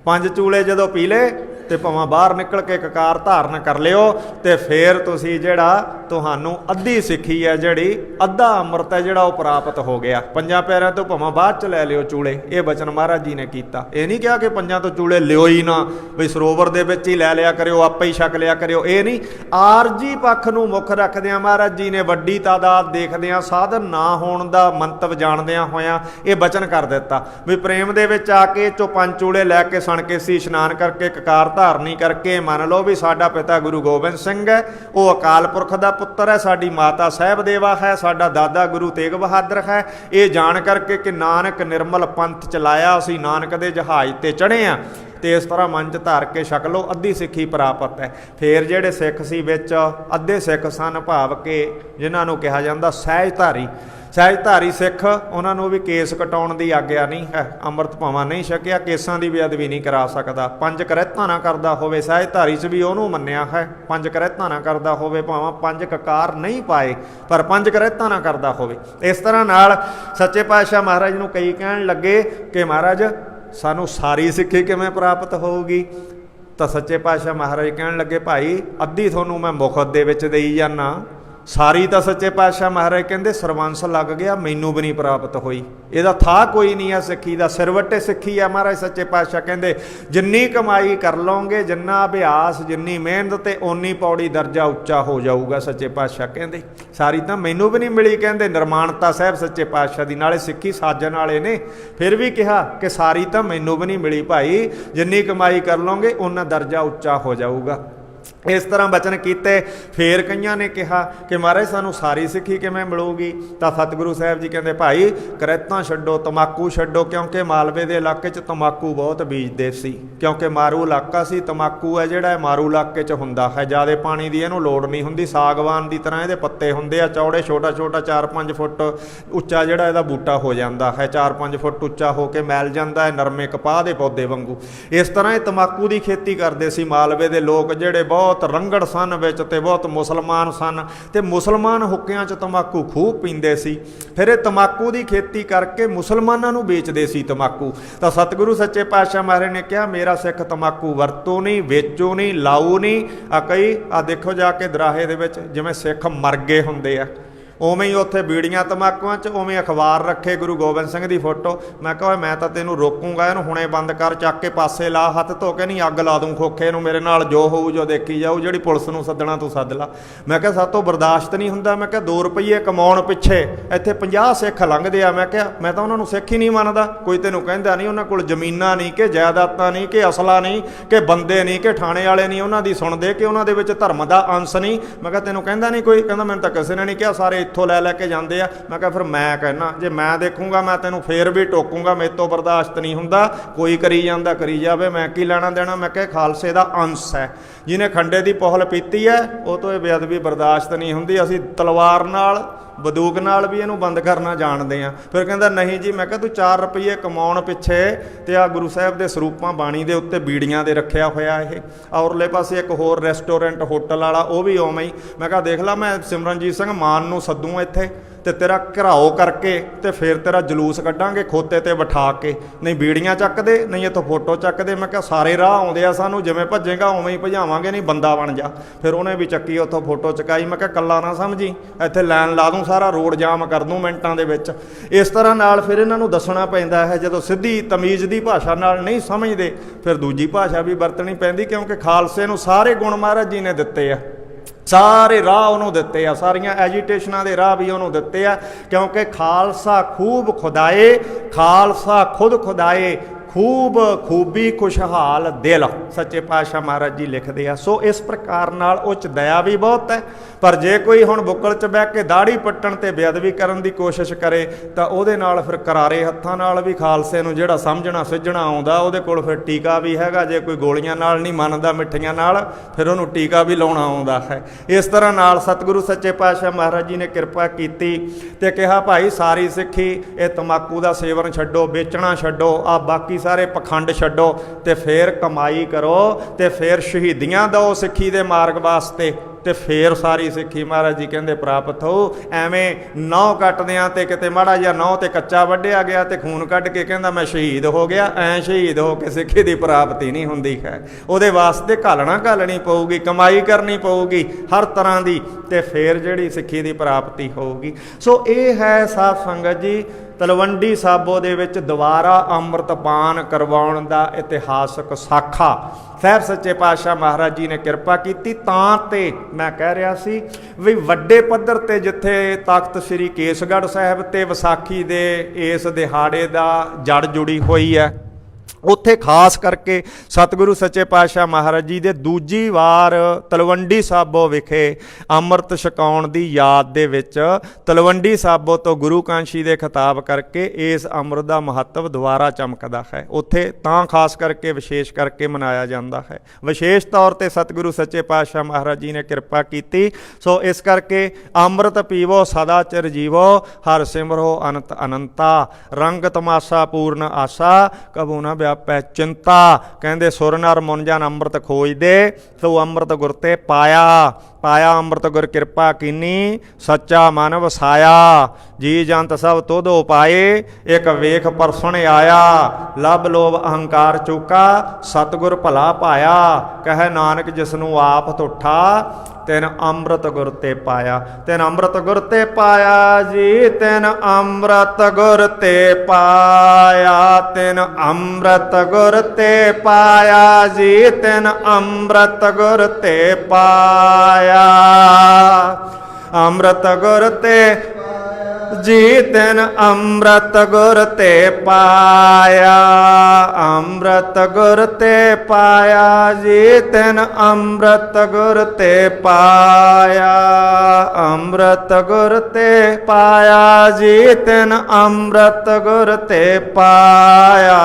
5 ਚੂਲੇ ਜਦੋਂ ਪੀ ਲਏ ਤੇ ਭਾਵੇਂ ਬਾਹਰ ਨਿਕਲ ਕੇ ਕਕਾਰ ਧਾਰਨ ਕਰ ਲਿਓ ਤੇ ਫਿਰ ਤੁਸੀਂ ਜਿਹੜਾ ਤੁਹਾਨੂੰ ਅੱਧੀ ਸਿੱਖੀ ਹੈ, ਜਿਹੜੀ ਅੱਧਾ ਅੰਮ੍ਰਿਤ ਹੈ ਜਿਹੜਾ ਉਹ ਪ੍ਰਾਪਤ ਹੋ ਗਿਆ। 5 ਪਿਆਰਿਆਂ ਤੋਂ ਭਾਵੇਂ ਬਾਅਦ 'ਚ ਲੈ ਲਿਓ ਚੂਲੇ। ਇਹ ਬਚਨ ਮਹਾਰਾਜ ਜੀ ਨੇ ਕੀਤਾ। ਇਹ ਨਹੀਂ ਕਿਹਾ ਕਿ 5 ਤੋਂ ਚੂਲੇ ਲਿਓ ਹੀ ਨਾ, ਬਈ ਸਰੋਵਰ ਦੇ ਵਿੱਚ ਹੀ ਲੈ ਲਿਆ ਕਰਿਓ, ਆਪੇ ਹੀ ਛਕ ਲਿਆ ਕਰਿਓ, ਇਹ ਨਹੀਂ। ਆਰਜੀ ਪੱਖ ਨੂੰ ਮੁੱਖ ਰੱਖਦਿਆਂ ਮਹਾਰਾਜ ਜੀ ਨੇ ਵੱਡੀ ਤਾਦਾਦ ਦੇਖਦਿਆਂ, ਸਾਧਨ ਨਾ ਹੋਣ ਦਾ ਮੰਤਵ ਜਾਣਦਿਆਂ ਹੋਇਆਂ ਇਹ ਬਚਨ ਕਰ ਦਿੱਤਾ ਵੀ ਪ੍ਰੇਮ ਦੇ ਵਿੱਚ ਆ ਕੇ 5 ਚੂਲੇ ਲੈ ਕੇ ਸਣਕੇਸੀ ਇਸ਼ਨਾਨ ਕਰਕੇ ਕਕਾਰ ਧਾਰਨੀ ਕਰਕੇ ਮੰਨ ਲਓ ਵੀ ਸਾਡਾ ਪਿਤਾ ਗੁਰੂ ਗੋਬਿੰਦ ਸਿੰਘ ਹੈ, ਉਹ ਅਕਾਲ ਪੁਰਖ ਦਾ ਪੁੱਤਰ ਹੈ, ਸਾਡੀ ਮਾਤਾ ਸਾਹਿਬ ਦੇਵਾ ਹੈ, ਸਾਡਾ ਦਾਦਾ ਗੁਰੂ ਤੇਗ ਬਹਾਦਰ ਹੈ। ਇਹ ਜਾਣ ਕਰਕੇ ਕਿ ਨਾਨਕ ਨਿਰਮਲ ਪੰਥ ਚਲਾਇਆ, ਅਸੀਂ ਨਾਨਕ ਦੇ ਜਹਾਜ਼ ਤੇ ਚੜ੍ਹੇ ਹਾਂ ਤੇ ਇਸ ਤਰ੍ਹਾਂ ਮਨ 'ਚ ਧਾਰ ਕੇ ਛਕ ਲਓ, ਅੱਧੀ ਸਿੱਖੀ ਪ੍ਰਾਪਤ ਹੈ। ਫਿਰ ਜਿਹੜੇ ਸਿੱਖ ਸੀ ਵਿੱਚ ਅੱਧੇ ਸਿੱਖ ਸਨ, ਭਾਵ ਕਿ ਜਿਨ੍ਹਾਂ ਨੂੰ ਕਿਹਾ ਜਾਂਦਾ ਸਹਿਜਧਾਰੀ, ਸਹਿਜਧਾਰੀ ਸਿੱਖ, ਉਹਨਾਂ ਨੂੰ ਵੀ ਕੇਸ ਕਟਾਉਣ ਦੀ ਆਗਿਆ ਨਹੀਂ ਹੈ। ਅੰਮ੍ਰਿਤ ਭਾਵਾਂ ਨਹੀਂ ਛਕਿਆ, ਕੇਸਾਂ ਦੀ ਬੇਅਦਬੀ ਨਹੀਂ ਕਰਾ ਸਕਦਾ। 5 ਕ੍ਰਿਤਾਂ ਨਾ ਕਰਦਾ ਹੋਵੇ, ਸਹਿਜਧਾਰੀ 'ਚ ਵੀ ਉਹਨੂੰ ਮੰਨਿਆ ਹੈ। 5 ਕ੍ਰਿਤਾਂ ਨਾ ਕਰਦਾ ਹੋਵੇ, ਭਾਵੇਂ 5 ਕਕਾਰ ਨਹੀਂ ਪਾਏ, ਪਰ 5 ਕ੍ਰਿਤਾਂ ਨਾ ਕਰਦਾ ਹੋਵੇ। ਇਸ ਤਰ੍ਹਾਂ ਨਾਲ ਸੱਚੇ ਪਾਤਸ਼ਾਹ ਮਹਾਰਾਜ ਨੂੰ ਕਈ ਕਹਿਣ ਲੱਗੇ ਕਿ ਮਹਾਰਾਜ ਸਾਨੂੰ ਸਾਰੀ ਸਿੱਖੀ ਕਿਵੇਂ ਪ੍ਰਾਪਤ ਹੋਊਗੀ? ਤਾਂ ਸੱਚੇ ਪਾਤਸ਼ਾਹ ਮਹਾਰਾਜ ਕਹਿਣ ਲੱਗੇ ਭਾਈ ਅੱਧੀ ਤੁਹਾਨੂੰ ਮੈਂ ਮੁਖਤ ਦੇ ਵਿੱਚ ਦੇਈ ਜਾਂਦਾ, ਸਾਰੀ ਤਾਂ ਸੱਚੇ ਪਾਤਸ਼ਾਹ ਮਹਾਰਾਜ ਕਹਿੰਦੇ ਸਰਵੰਸ ਲੱਗ ਗਿਆ, ਮੈਨੂੰ ਵੀ ਨਹੀਂ ਪ੍ਰਾਪਤ ਹੋਈ। ਇਹਦਾ ਥਾਂ ਕੋਈ ਨਹੀਂ ਆ ਸਿੱਖੀ ਦਾ, ਸਿਰਵੱਟੇ ਸਿੱਖੀ ਆ। ਮਹਾਰਾਜ ਸੱਚੇ ਪਾਤਸ਼ਾਹ ਕਹਿੰਦੇ ਜਿੰਨੀ ਕਮਾਈ ਕਰ ਲਓਗੇ, ਜਿੰਨਾ ਅਭਿਆਸ, ਜਿੰਨੀ ਮਿਹਨਤ ਤੇ ਓਨੀ ਪੌੜੀ ਦਰਜਾ ਉੱਚਾ ਹੋ ਜਾਊਗਾ। ਸੱਚੇ ਪਾਤਸ਼ਾਹ ਕਹਿੰਦੇ ਸਾਰੀ ਤਾਂ ਮੈਨੂੰ ਵੀ ਨਹੀਂ ਮਿਲੀ, ਕਹਿੰਦੇ ਨਿਰਮਾਣਤਾ ਸਾਹਿਬ ਸੱਚੇ ਪਾਤਸ਼ਾਹ ਦੀ, ਨਾਲੇ ਸਿੱਖੀ ਸਾਜਣ ਵਾਲੇ ਨੇ। ਫਿਰ ਵੀ ਕਿਹਾ ਕਿ ਸਾਰੀ ਤਾਂ ਮੈਨੂੰ ਵੀ ਨਹੀਂ ਮਿਲੀ ਭਾਈ, ਜਿੰਨੀ ਕਮਾਈ ਕਰ ਲਓਗੇ ਓਨਾ ਦਰਜਾ ਉੱਚਾ ਹੋ ਜਾਊਗਾ। ਇਸ ਤਰ੍ਹਾਂ ਬਚਨ ਕੀਤੇ। ਫਿਰ ਕਈਆਂ ਨੇ ਕਿਹਾ ਕਿ ਮਹਾਰਾਜ ਸਾਨੂੰ ਸਾਰੀ ਸਿੱਖੀ ਕਿਵੇਂ ਮਿਲੂਗੀ? ਤਾਂ ਸਤਿਗੁਰੂ ਸਾਹਿਬ ਜੀ ਕਹਿੰਦੇ ਭਾਈ ਕ੍ਰਿਤਾਂ ਛੱਡੋ, ਤਮਾਕੂ ਛੱਡੋ, ਕਿਉਂਕਿ ਮਾਲਵੇ ਦੇ ਇਲਾਕੇ 'ਚ ਤਮਾਕੂ ਬਹੁਤ ਬੀਜਦੇ ਸੀ, ਕਿਉਂਕਿ ਮਾਰੂ ਇਲਾਕਾ ਸੀ। ਤਮਾਕੂ ਹੈ ਜਿਹੜਾ ਮਾਰੂ ਇਲਾਕੇ 'ਚ ਹੁੰਦਾ ਹੈ, ਜ਼ਿਆਦਾ ਪਾਣੀ ਦੀ ਇਹਨੂੰ ਲੋੜ ਨਹੀਂ ਹੁੰਦੀ। ਸਾਗਵਾਨ ਦੀ ਤਰ੍ਹਾਂ ਇਹਦੇ ਪੱਤੇ ਹੁੰਦੇ ਆ, ਚੌੜੇ, ਛੋਟਾ ਛੋਟਾ 4-5 ਫੁੱਟ ਉੱਚਾ ਜਿਹੜਾ ਇਹਦਾ ਬੂਟਾ ਹੋ ਜਾਂਦਾ ਹੈ, 4-5 ਫੁੱਟ ਉੱਚਾ ਹੋ ਕੇ ਮੈਲ ਜਾਂਦਾ ਹੈ, ਨਰਮੇ ਕਪਾਹ ਦੇ ਪੌਦੇ ਵਾਂਗੂ। ਇਸ ਤਰ੍ਹਾਂ ਇਹ ਤਮਾਕੂ ਦੀ ਖੇਤੀ ਕਰਦੇ ਸੀ ਮਾਲਵੇ ਦੇ ਲੋਕ, ਜਿਹੜੇ ਬਹੁਤ बहुत रंगड़ सन विच ते बहुत मुसलमान सन, ते मुसलमान हुक्कियां च तंबाकू खूब पींदे सी। फिर ये तंबाकू की खेती करके मुसलमानां नूं बेचदे सी तंबाकू। तो सतगुरु सच्चे पातशाह महाराज ने कहा मेरा सिख तंबाकू वरतो नहीं, वेचो नहीं, लाओ नहीं। कई देखो जाके दराहे दे विच जिवें सिख मर गए हुंदे आ, उवें ही उत्थे बीड़ियां तंबाकूआं च उवें अखबार रखे गुरु गोबिंद सिंह की फोटो। मैं कहा मैं तो तेनों रोकूंगा, इहनूं हुणे बंद कर, चक के पासे ला, हथ धो के नहीं अग ला दूँ खोखे नूं, मेरे नाल जो होऊ जो देखी जाऊ, जिहड़ी पुलिस नूं सद्दना तूं सद्द ला। मैं कहा सातों बर्दाश्त नहीं हुंदा। मैं कहा 2 रुपये कमाउण पिछे इत्थे 50 सिख लंघदे आ। मैं कहा मैं तो उन्हां नूं सिख ही नहीं मनदा, कोई तैनूं कहंदा नहीं, उन्हां कोल जमीनां नहीं कि जायदादां नहीं कि असला नहीं कि बंदे नहीं कि थाणे वाले नहीं उन्हां दी सुणदे कि उन्हां दे विच धर्म दा अंश नहीं। मैं कहा तैनूं कहंदा नहीं कोई? कहंदा मैनूं तां किसी ने नहीं कहा, सारे इत्थों लै के जाते हैं। मैं कहा फिर मैं कहना जे मैं देखूंगा मैं तेनों फिर भी टोकूंगा, मेरे तो बर्दाश्त नहीं हुंदा, कोई करी जाता करी जावे, मैं की लेना देना। मैं कहा खालसे का अंश है, जिन्हें खंडे की पहुल पीती है वो तो ये बेअदबी बर्दाश्त नहीं हुंदी, असीं तलवार नाल बंदूक नाल भी इहनूं बंद करना जानते हैं। फिर कहंदा नहीं जी। मैं कहा तू 4 रुपये कमाउण पिछे ते आ गुरु साहब के सरूपां बाणी दे उत्ते बीड़ियां दे रखिया होया ये, औरले पासे एक होर रेस्टोरेंट होटल वाला वो भी उवें ही। मैं कहा देख ला मैं सिमरनजीत सिंह मान नूं सद्दूं इत्थे ते तेरा घराओ करके ते फिर तेरा जलूस कड्डांगे खोते ते बिठा के, नहीं बीड़ियां चक दे नहीं इत्थों फोटो चक दे। मैं कहा सारे राह आउंदे आ सानूं, जिवें भज्जेगा उवें ही भजावांगे, नहीं बंदा बन जा। फिर उन्हें भी चक्की उत्थों फोटो चकाई। मैं कहा कल्ला ना समझी, इत्थे लैन ला दूँ, सारा रोड जाम कर दूँ मिनटां दे विच। इस तरह नाल फिर इन्हां नूं दसना पैंदा है, जदों सिद्धी तमीज़ दी भाषा नाल नहीं समझदे फिर दूजी भाषा भी वरतनी पैंदी, क्योंकि खालसे नूं सारे गुण महाराज जी ने दित्ते आ, सारे राह उन्होंने दिते आ, सारियां एजीटेशनां दे राह भी उन्होंने दिते आ, क्योंकि खालसा खूब खुदाए, खालसा खुद खुदाए, खूब खूबी खुशहाल दिल, सच्चे पातशाह महाराज जी लिखते हैं। सो इस प्रकार नाल उच दया भी बहुत है, पर जे कोई हुण बुक्कल च बह के दाढ़ी पट्टण ते बेअदबी करन दी कोशिश करे तां उहदे नाल फिर करारे हत्थां नाल भी खालसे नूं जिहड़ा समझना सिੱਝਣਾ आउंदा उहदे कोल फिर टीका भी हैगा। जे कोई गोलियां नाल नहीं मनदा मिठियां नाल फिर उहनूं टीका भी लाउणा आउंदा है। इस तरह नाल सतगुरु सच्चे पातशाह महाराज जी ने किरपा कीती ते कहा भाई सारी सिੱਖੀ ਇਹ तंबाकू दा सेवन छड्डो, बेचना छड्डो, आ बाकी सारे पखंड छड्डो ते फिर कमाई करो ते फिर शहीदियां दो सिੱਖੀ दे मार्ग वास्ते ते फिर सारी सिੱਖੀ महाराज जी कहते प्राप्त हो। एवें नौ कटदियां ते किते माड़ा जिहा नौ ते कच्चा वड्ढिया गया ते खून कढ़ के कहंदा मैं शहीद हो गया, ऐ शहीद हो के सिੱਖੀ दी प्राप्ति नहीं हुंदी है। उहदे वास्ते घालना घालनी पऊगी, कमाई करनी पऊगी हर तरह की, ते फिर जिहड़ी सिੱਖੀ दी प्राप्ति होगी। सो ये है साध संगत जी तलवंडी साबो दे विच दुबारा अंम੍ਰਿਤਪਾਨ करवाउण दा इतिहासक साखा साहब सच्चे पातशाह महाराज जी ने किरपा की। तां ते मैं कह रहा सी भी वड्डे पद्धर ते जिथे तख्त श्री केसगढ़ साहब ते विसाखी दे इस दिहाड़े दा जड़ जुड़ी हुई है, उत्थे खास करके सतगुरु सच्चे पातशाह महाराज जी दे दूजी वार तलवंडी साबो विखे अंम੍ਰਿਤ छकाउण दी याद दे विच तलवंडी साबो तो गुरु कांशी दे खिताब करके इस अंम੍ਰਿਤ दा महत्व दुबारा चमकदा है। उत्थे तां खास करके विशेष करके मनाया जाता है। विशेष तौर ते सतगुरु सच्चे पातशाह महाराज जी ने किरपा की। सो इस करके अंम੍ਰਿਤ पीवो सदा चिर जीवो, हर सिमरो अनंत अनंता, रंग तमाशा पूर्ण आशा, कबू ना व्यापै चिंता। कहते सुर नर मुन जन अंम੍ਰਿਤ खोज दे, सो अंम੍ਰਿਤ गुर ते पाया, पाया अंम੍ਰਿਤ गुर कृपा कीनी, सच्चा मन वसाया, जी जंत सब तुध उपाए, एक वेख परसुण आया, लब लोभ अहंकार चूका, सतगुर भला पाया, कह नानक जिसनू आप तुठा, तेन अंम੍ਰਿਤ गुर ते पाया। तेन अंम੍ਰਿਤ गुर ते पाया जी, तेन अंम੍ਰਿਤ गुर ते पाया, तेन अंम੍ਰਿਤ गुर ते पाया जी, तेन अंम੍ਰਿਤ गुर ते पाया, अंम੍ਰਿਤ गुर ते जी, तेन अंम੍ਰਿਤ गुर ते पाया, अंम੍ਰਿਤ गुर ते पाया जी, तेन अंम੍ਰਿਤ गुर ते पाया, अंम੍ਰਿਤ गुर ते पाया जी, तेन अंम੍ਰਿਤ गुर ते पाया,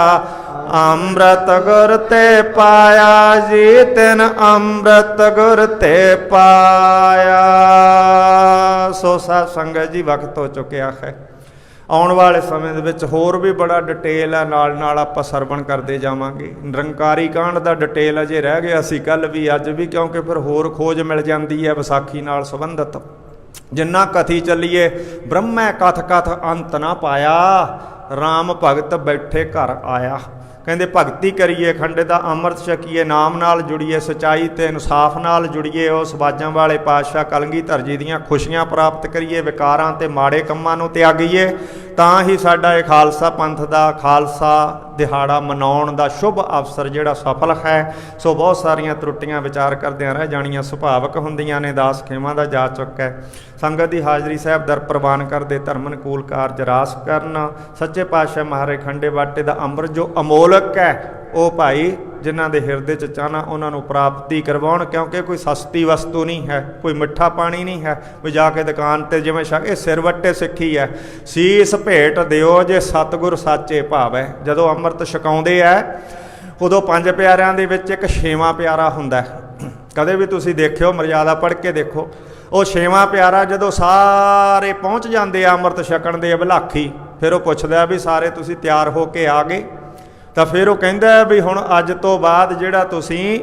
अंम੍ਰਿਤ गुर ते पाया जी, तेन अंम੍ਰਿਤ गुर ते पाया। सो साध संगत जी वक्त हो चुकिया है। ਆਉਣ ਵਾਲੇ ਸਮੇਂ ਦੇ ਵਿੱਚ ਹੋਰ ਵੀ ਬੜਾ ਡਿਟੇਲ ਹੈ, ਨਾਲ ਨਾਲ ਆਪਾਂ ਸਰਵਣ ਕਰਦੇ ਜਾਵਾਂਗੇ। ਨਿਰੰਕਾਰੀ ਕਾਂਡ ਦਾ ਡਿਟੇਲ ਅਜੇ ਰਹਿ ਗਿਆ ਸੀ ਕੱਲ੍ਹ ਵੀ ਅੱਜ ਵੀ, ਕਿਉਂਕਿ ਫਿਰ ਹੋਰ ਖੋਜ ਮਿਲ ਜਾਂਦੀ ਹੈ ਵਿਸਾਖੀ ਨਾਲ ਸੰਬੰਧਿਤ। ਜਿੰਨਾ ਕਥੀ ਚੱਲੀਏ ਬ੍ਰਹਮੈ ਕਥ ਕਥ ਅੰਤ ਨਾ ਪਾਇਆ, ਰਾਮ ਭਗਤ ਬੈਠੇ ਘਰ ਆਇਆ। ਕਹਿੰਦੇ ਭਗਤੀ ਕਰੀਏ, ਖੰਡੇ ਦਾ ਅੰਮ੍ਰਿਤ ਛਕੀਏ, ਨਾਮ ਨਾਲ ਜੁੜੀਏ, ਸੱਚਾਈ ਤੇ ਇਨਸਾਫ ਨਾਲ ਜੁੜੀਏ, ਉਸ ਬਾਜਾਂ ਵਾਲੇ ਪਾਤਸ਼ਾਹ ਕਲਗੀਧਰ ਜੀ ਦੀਆਂ ਖੁਸ਼ੀਆਂ ਪ੍ਰਾਪਤ ਕਰੀਏ, ਵਿਕਾਰਾਂ ਤੇ ਮਾੜੇ ਕੰਮਾਂ ਨੂੰ ਤਿਆਗੀਏ, ਤਾਂ ਹੀ ਸਾਡਾ ਇਹ ਖਾਲਸਾ ਪੰਥ ਦਾ ਖਾਲਸਾ ਦਿਹਾੜਾ ਮਨਾਉਣ ਦਾ ਸ਼ੁਭ ਅਵਸਰ ਜਿਹੜਾ ਸਫਲ ਹੈ। ਸੋ ਬਹੁਤ ਸਾਰੀਆਂ ਤਰੁੱਟੀਆਂ ਵਿਚਾਰ ਕਰਦਿਆਂ ਰਹਿ ਜਾਣੀਆਂ ਸੁਭਾਵਿਕ ਹੁੰਦੀਆਂ ਨੇ। ਦਾਸ ਖੇਮਾਂ ਦਾ ਜਾ ਚੁੱਕਾ ਹੈ। ਸੰਗਤ ਦੀ ਹਾਜ਼ਰੀ ਸਾਹਿਬ ਦਰ ਪ੍ਰਵਾਨ ਕਰਦੇ, ਧਰਮ ਅਨੁਕੂਲ ਕਾਰਜ ਰਾਸ ਕਰਨ। ਸੱਚੇ ਪਾਤਸ਼ਾਹ ਮਹਾਰਾਜ ਖੰਡੇ ਬਾਟੇ ਦਾ ਅੰਮ੍ਰਿਤ ਜੋ ਅਮੋਲਕ ਹੈ, ਉਹ ਭਾਈ ਜਿਨ੍ਹਾਂ ਦੇ ਹਿਰਦੇ 'ਚ ਚਾਹਨਾ ਉਹਨਾਂ ਨੂੰ ਪ੍ਰਾਪਤੀ ਕਰਵਾਉਣ, ਕਿਉਂਕਿ ਕੋਈ ਸਸਤੀ ਵਸਤੂ ਨਹੀਂ ਹੈ, ਕੋਈ ਮਿੱਠਾ ਪਾਣੀ ਨਹੀਂ ਹੈ ਵੀ ਜਾ ਕੇ ਦੁਕਾਨ 'ਤੇ ਜਿਵੇਂ ਇਹ ਸਿਰਵੱਟੇ ਸਿੱਖੀ ਹੈ, ਸੀਸ ਭੇਟ ਦਿਓ ਜੇ ਸਤਿਗੁਰ ਸਾਚੇ ਭਾਵੈ। ਜਦੋਂ ਅੰਮ੍ਰਿਤ ਛਕਾਉਂਦੇ ਹੈ ਉਦੋਂ ਪੰਜ ਪਿਆਰਿਆਂ ਦੇ ਵਿੱਚ ਇੱਕ ਛੇਵਾਂ ਪਿਆਰਾ ਹੁੰਦਾ। ਕਦੇ ਵੀ ਤੁਸੀਂ ਦੇਖਿਓ, ਮਰਜ਼ਾਦਾ ਪੜ੍ਹ ਕੇ ਦੇਖੋ, ਉਹ ਛੇਵਾਂ ਪਿਆਰਾ ਜਦੋਂ ਸਾਰੇ ਪਹੁੰਚ ਜਾਂਦੇ ਆ ਅੰਮ੍ਰਿਤ ਛਕਣ ਦੇ ਅਭਿਲਾਖੀ, ਫਿਰ ਉਹ ਪੁੱਛਦਾ ਵੀ ਸਾਰੇ ਤੁਸੀਂ ਤਿਆਰ ਹੋ ਕੇ ਆ ਗਏ? ਤਾਂ ਫਿਰ ਉਹ ਕਹਿੰਦਾ ਵੀ ਹੁਣ ਅੱਜ ਤੋਂ ਬਾਅਦ ਜਿਹੜਾ ਤੁਸੀਂ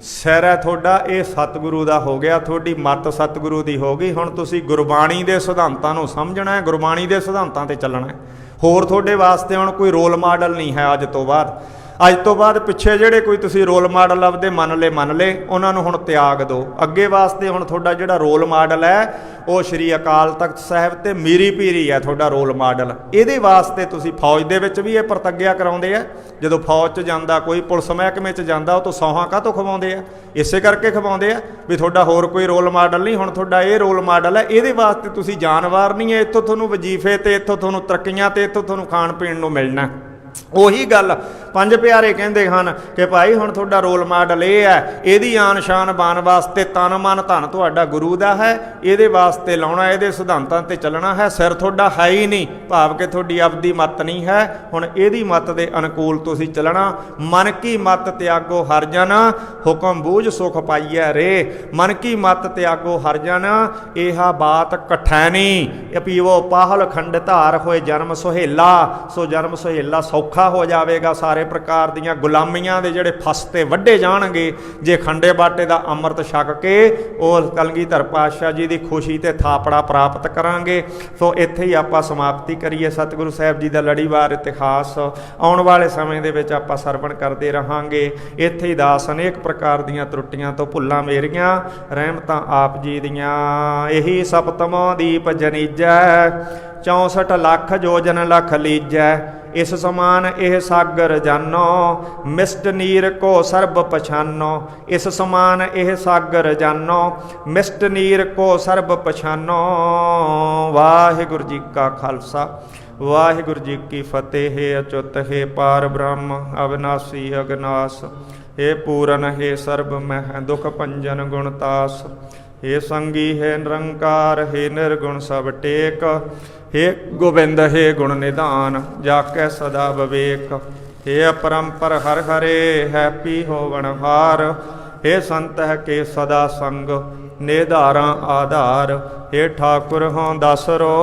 ਸਿਰ ਹੈ ਤੁਹਾਡਾ ਇਹ ਸਤਿਗੁਰੂ ਦਾ ਹੋ ਗਿਆ, ਤੁਹਾਡੀ ਮੱਤ ਸਤਿਗੁਰੂ ਦੀ ਹੋ ਗਈ। ਹੁਣ ਤੁਸੀਂ ਗੁਰਬਾਣੀ ਦੇ ਸਿਧਾਂਤਾਂ ਨੂੰ ਸਮਝਣਾ ਹੈ, ਗੁਰਬਾਣੀ ਦੇ ਸਿਧਾਂਤਾਂ 'ਤੇ ਚੱਲਣਾ ਹੈ। ਹੋਰ ਤੁਹਾਡੇ ਵਾਸਤੇ ਹੁਣ ਕੋਈ ਰੋਲ ਮਾਡਲ ਨਹੀਂ ਹੈ ਅੱਜ ਤੋਂ ਬਾਅਦ। ਅੱਜ ਤੋਂ ਬਾਅਦ ਪਿੱਛੇ ਜਿਹੜੇ ਕੋਈ ਤੁਸੀਂ ਰੋਲ ਮਾਡਲ ਆਪਦੇ ਮੰਨ ਲਏ, ਉਹਨਾਂ ਨੂੰ ਹੁਣ ਤਿਆਗ ਦਿਓ। ਅੱਗੇ ਵਾਸਤੇ ਹੁਣ ਤੁਹਾਡਾ ਜਿਹੜਾ ਰੋਲ ਮਾਡਲ ਹੈ ਉਹ ਸ਼੍ਰੀ ਅਕਾਲ ਤਖਤ ਸਾਹਿਬ ਤੇ ਮੀਰੀ ਪੀਰੀ ਹੈ ਤੁਹਾਡਾ ਰੋਲ ਮਾਡਲ। ਇਹਦੇ ਵਾਸਤੇ ਤੁਸੀਂ ਫੌਜ ਦੇ ਵਿੱਚ ਵੀ ਇਹ ਪ੍ਰਤੱਗਿਆ ਕਰਾਉਂਦੇ ਆ। ਜਦੋਂ ਫੌਜ 'ਚ ਜਾਂਦਾ ਕੋਈ, ਪੁਲਿਸ ਮਹਿਕਮੇ 'ਚ ਜਾਂਦਾ, ਉਹ ਤੋਂ ਸੌਹਾਂ ਕਾਹਤੋਂ ਖਵਾਉਂਦੇ ਆ? ਇਸੇ ਕਰਕੇ ਖਵਾਉਂਦੇ ਆ ਵੀ ਤੁਹਾਡਾ ਹੋਰ ਕੋਈ ਰੋਲ ਮਾਡਲ ਨਹੀਂ, ਹੁਣ ਤੁਹਾਡਾ ਇਹ ਰੋਲ ਮਾਡਲ ਹੈ। ਇਹਦੇ ਵਾਸਤੇ ਤੁਸੀਂ ਜਾਨਵਰ ਨਹੀਂ ਹੈ, ਇੱਥੋਂ ਤੁਹਾਨੂੰ ਵਜੀਫੇ ਤੇ, ਇੱਥੋਂ ਤੁਹਾਨੂੰ ਤਰੱਕੀਆਂ ਤੇ, ਇੱਥੋਂ ਤੁਹਾਨੂੰ ਖਾਣ ਪੀਣ ਨੂੰ ਮਿਲਣਾ। ਉਹੀ ਗੱਲ ਪੰਜ ਪਿਆਰੇ ਕਹਿੰਦੇ ਹਨ ਕਿ ਭਾਈ ਹੁਣ ਤੁਹਾਡਾ ਰੋਲ ਮਾਡਲ ਇਹ ਹੈ, ਇਹਦੀ ਆਨ ਸ਼ਾਨ ਬਾਣ ਵਾਸਤੇ ਤਨ ਮਨ ਧਨ ਤੁਹਾਡਾ ਗੁਰੂ ਦਾ ਹੈ, ਇਹਦੇ ਵਾਸਤੇ ਲਾਉਣਾ, ਇਹਦੇ ਸਿਧਾਂਤਾਂ 'ਤੇ ਚੱਲਣਾ ਹੈ। ਸਿਰ ਤੁਹਾਡਾ ਹੈ ਹੀ ਨਹੀਂ, ਭਾਵ ਕਿ ਤੁਹਾਡੀ ਆਪਦੀ ਮੱਤ ਨਹੀਂ ਹੈ। ਹੁਣ ਇਹਦੀ ਮੱਤ ਦੇ ਅਨੁਕੂਲ ਤੁਸੀਂ ਚੱਲਣਾ। ਮਨ ਕੀ ਮੱਤ ਤਿਆਗੋ ਹਰ ਜਨ, ਹੁਕਮ ਬੂਝ ਸੁਖ ਪਾਈਐ ਰੇ। ਮਨ ਕੀ ਮੱਤ ਤਿਆਗੋ ਹਰ ਜਨ, ਇਹਾ ਬਾਤ ਕਠੈਨੀ। ਪੀਵੋ ਪਾਹਲ ਖੰਡ ਧਾਰ, ਹੋਏ ਜਨਮ ਸੁਹੇਲਾ। ਸੋ ਜਨਮ ਸੁਹੇਲਾ ਸੌਖਾ ਹੋ ਜਾਵੇਗਾ। ਸਾਰੇ ਪ੍ਰਕਾਰ ਦੀਆਂ ਗੁਲਾਮੀਆਂ ਦੇ ਜਿਹੜੇ ਫਸਤੇ ਵੱਢੇ ਜਾਣਗੇ ਜੇ ਖੰਡੇ ਬਾਟੇ ਦਾ ਅੰਮ੍ਰਿਤ ਛਕ ਕੇ ਉਹ ਕਲਗੀਧਰ ਪਾਤਸ਼ਾਹ ਜੀ ਦੀ ਖੁਸ਼ੀ ਤੇ ਥਾਪੜਾ ਪ੍ਰਾਪਤ ਕਰਾਂਗੇ। ਸੋ ਇੱਥੇ ਹੀ ਆਪਾਂ ਸਮਾਪਤੀ ਕਰੀਏ। ਸਤਿਗੁਰੂ ਸਾਹਿਬ ਜੀ ਦਾ ਲੜੀਵਾਰ ਇਤਿਹਾਸ ਆਉਣ ਵਾਲੇ ਸਮੇਂ ਦੇ ਵਿੱਚ ਆਪਾਂ ਸਰਵਣ ਕਰਦੇ ਰਹਾਂਗੇ। ਇੱਥੇ ਹੀ ਦਾਸ ਅਨੇਕ ਪ੍ਰਕਾਰ ਦੀਆਂ ਤਰੁੱਟੀਆਂ ਤੋਂ ਭੁੱਲਾਂ ਮੇਰੀਆਂ, ਰਹਿਮਤਾਂ ਆਪ ਜੀ ਦੀਆਂ। ਇਹੀ ਸਪਤਮੋ ਦੀਪ ਜਨੀਜੈ, 64 ਲੱਖ ਜੋਜਨ ਲਖ ਲੀਜੈ। ਇਸ ਸਮਾਨ ਇਹ ਸਾਗਰ ਜਾਨੋ, ਮਿਸਟ ਨੀਰ ਕੋ ਸਰਬ ਪਛਾਨੋ। ਇਸ ਸਮਾਨ ਇਹ ਸਾਗਰ ਜਾਨੋ, ਮਿਸਟ ਨੀਰ ਕੋ ਸਰਬ ਪਛਾਨੋ। ਵਾਹਿਗੁਰੂ ਜੀ ਕਾ ਖਾਲਸਾ, ਵਾਹਿਗੁਰੂ ਜੀ ਕੀ ਫਤਿਹ। ਹੈ ਅਚੁੱਤ ਹੈ ਪਾਰ ਬ੍ਰਹਮ, ਅਵਿਨਾਸੀ ਅਗਨਾਸ। हे पूरन हे सर्ब मह, दुख भंजन गुणतास। हे संगी हे निरंकार, हे निर्गुण सब टेक। हे गोबिंद हे गुण निधान, जाकै सदा विवेक। हे अपरंपर हर हरे, हैपी होवन हार। हे संत है के सदा संग, निधारा आधार। हे ठाकुर हों दसरो,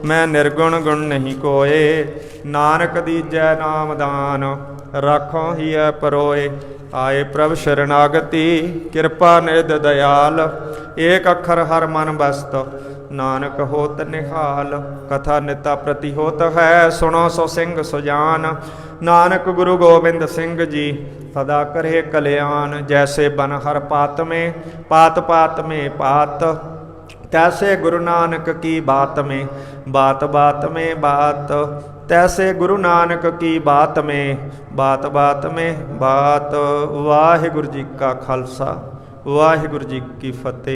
मैं निर्गुण गुण नहीं कोय। नानक दीजै नाम दान, राखों ही है परोए। आए प्रभ शरणागति, कृपा निध दयाल। एक अखर हर मन बसत, नानक होत निहाल। कथा निता प्रति होत है, सुनो सो सिंह सुजान। नानक गुरु गोबिंद सिंह जी, सदा करे कल्याण। जैसे बन हर पात में, पात पात में पात। तैसे गुरु नानक की बात में, बात बात में बात। तैसे गुरु नानक की बात में, बात बात में बात। वाहिगुरु जी का खालसा, वाहिगुरु जी की फतेह।